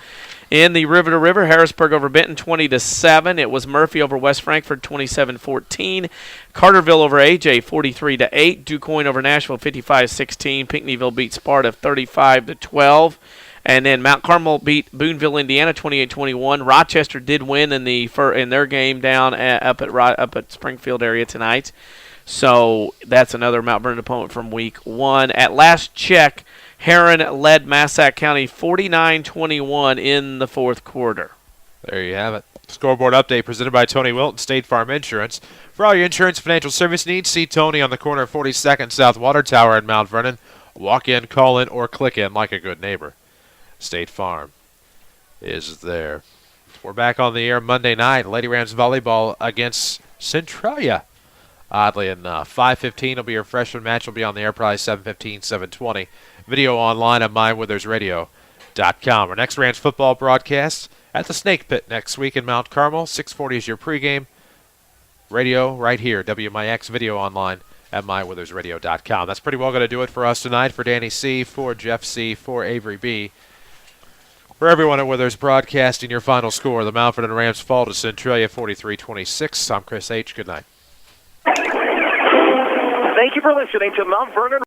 In the River to River, Harrisburg over Benton 20-7. It was Murphy over West Frankfort 27-14. Carterville over AJ 43-8. DuQuoin over Nashville 55-16. Pinckneyville beat Sparta 35-12. And then Mount Carmel beat Boonville, Indiana, 28-21. Rochester did win in their game down up at Springfield area tonight. So that's another Mount Vernon opponent from week 1. At last check, Heron led Massac County 49-21 in the fourth quarter. There you have it. Scoreboard update presented by Tony Wilton, State Farm Insurance. For all your insurance financial service needs, see Tony on the corner of 42nd South Water Tower in Mount Vernon. Walk in, call in, or click in like a good neighbor. State Farm is there. We're back on the air Monday night. Lady Rams volleyball against Centralia. Oddly enough, 5:15 will be your freshman match. Will be on the air probably 7:15, 7:20. Video online at MyWithersRadio.com. Our next Rams football broadcast at the Snake Pit next week in Mount Carmel. 6:40 is your pregame. Radio right here, WMIX video online at MyWithersRadio.com. That's pretty well going to do it for us tonight. For Danny C., for Jeff C., for Avery B., for everyone at Withers Broadcasting, your final score, the Mount Vernon Rams fall to Centralia 43-26. I'm Chris H. Good night. Thank you for listening to Mount Vernon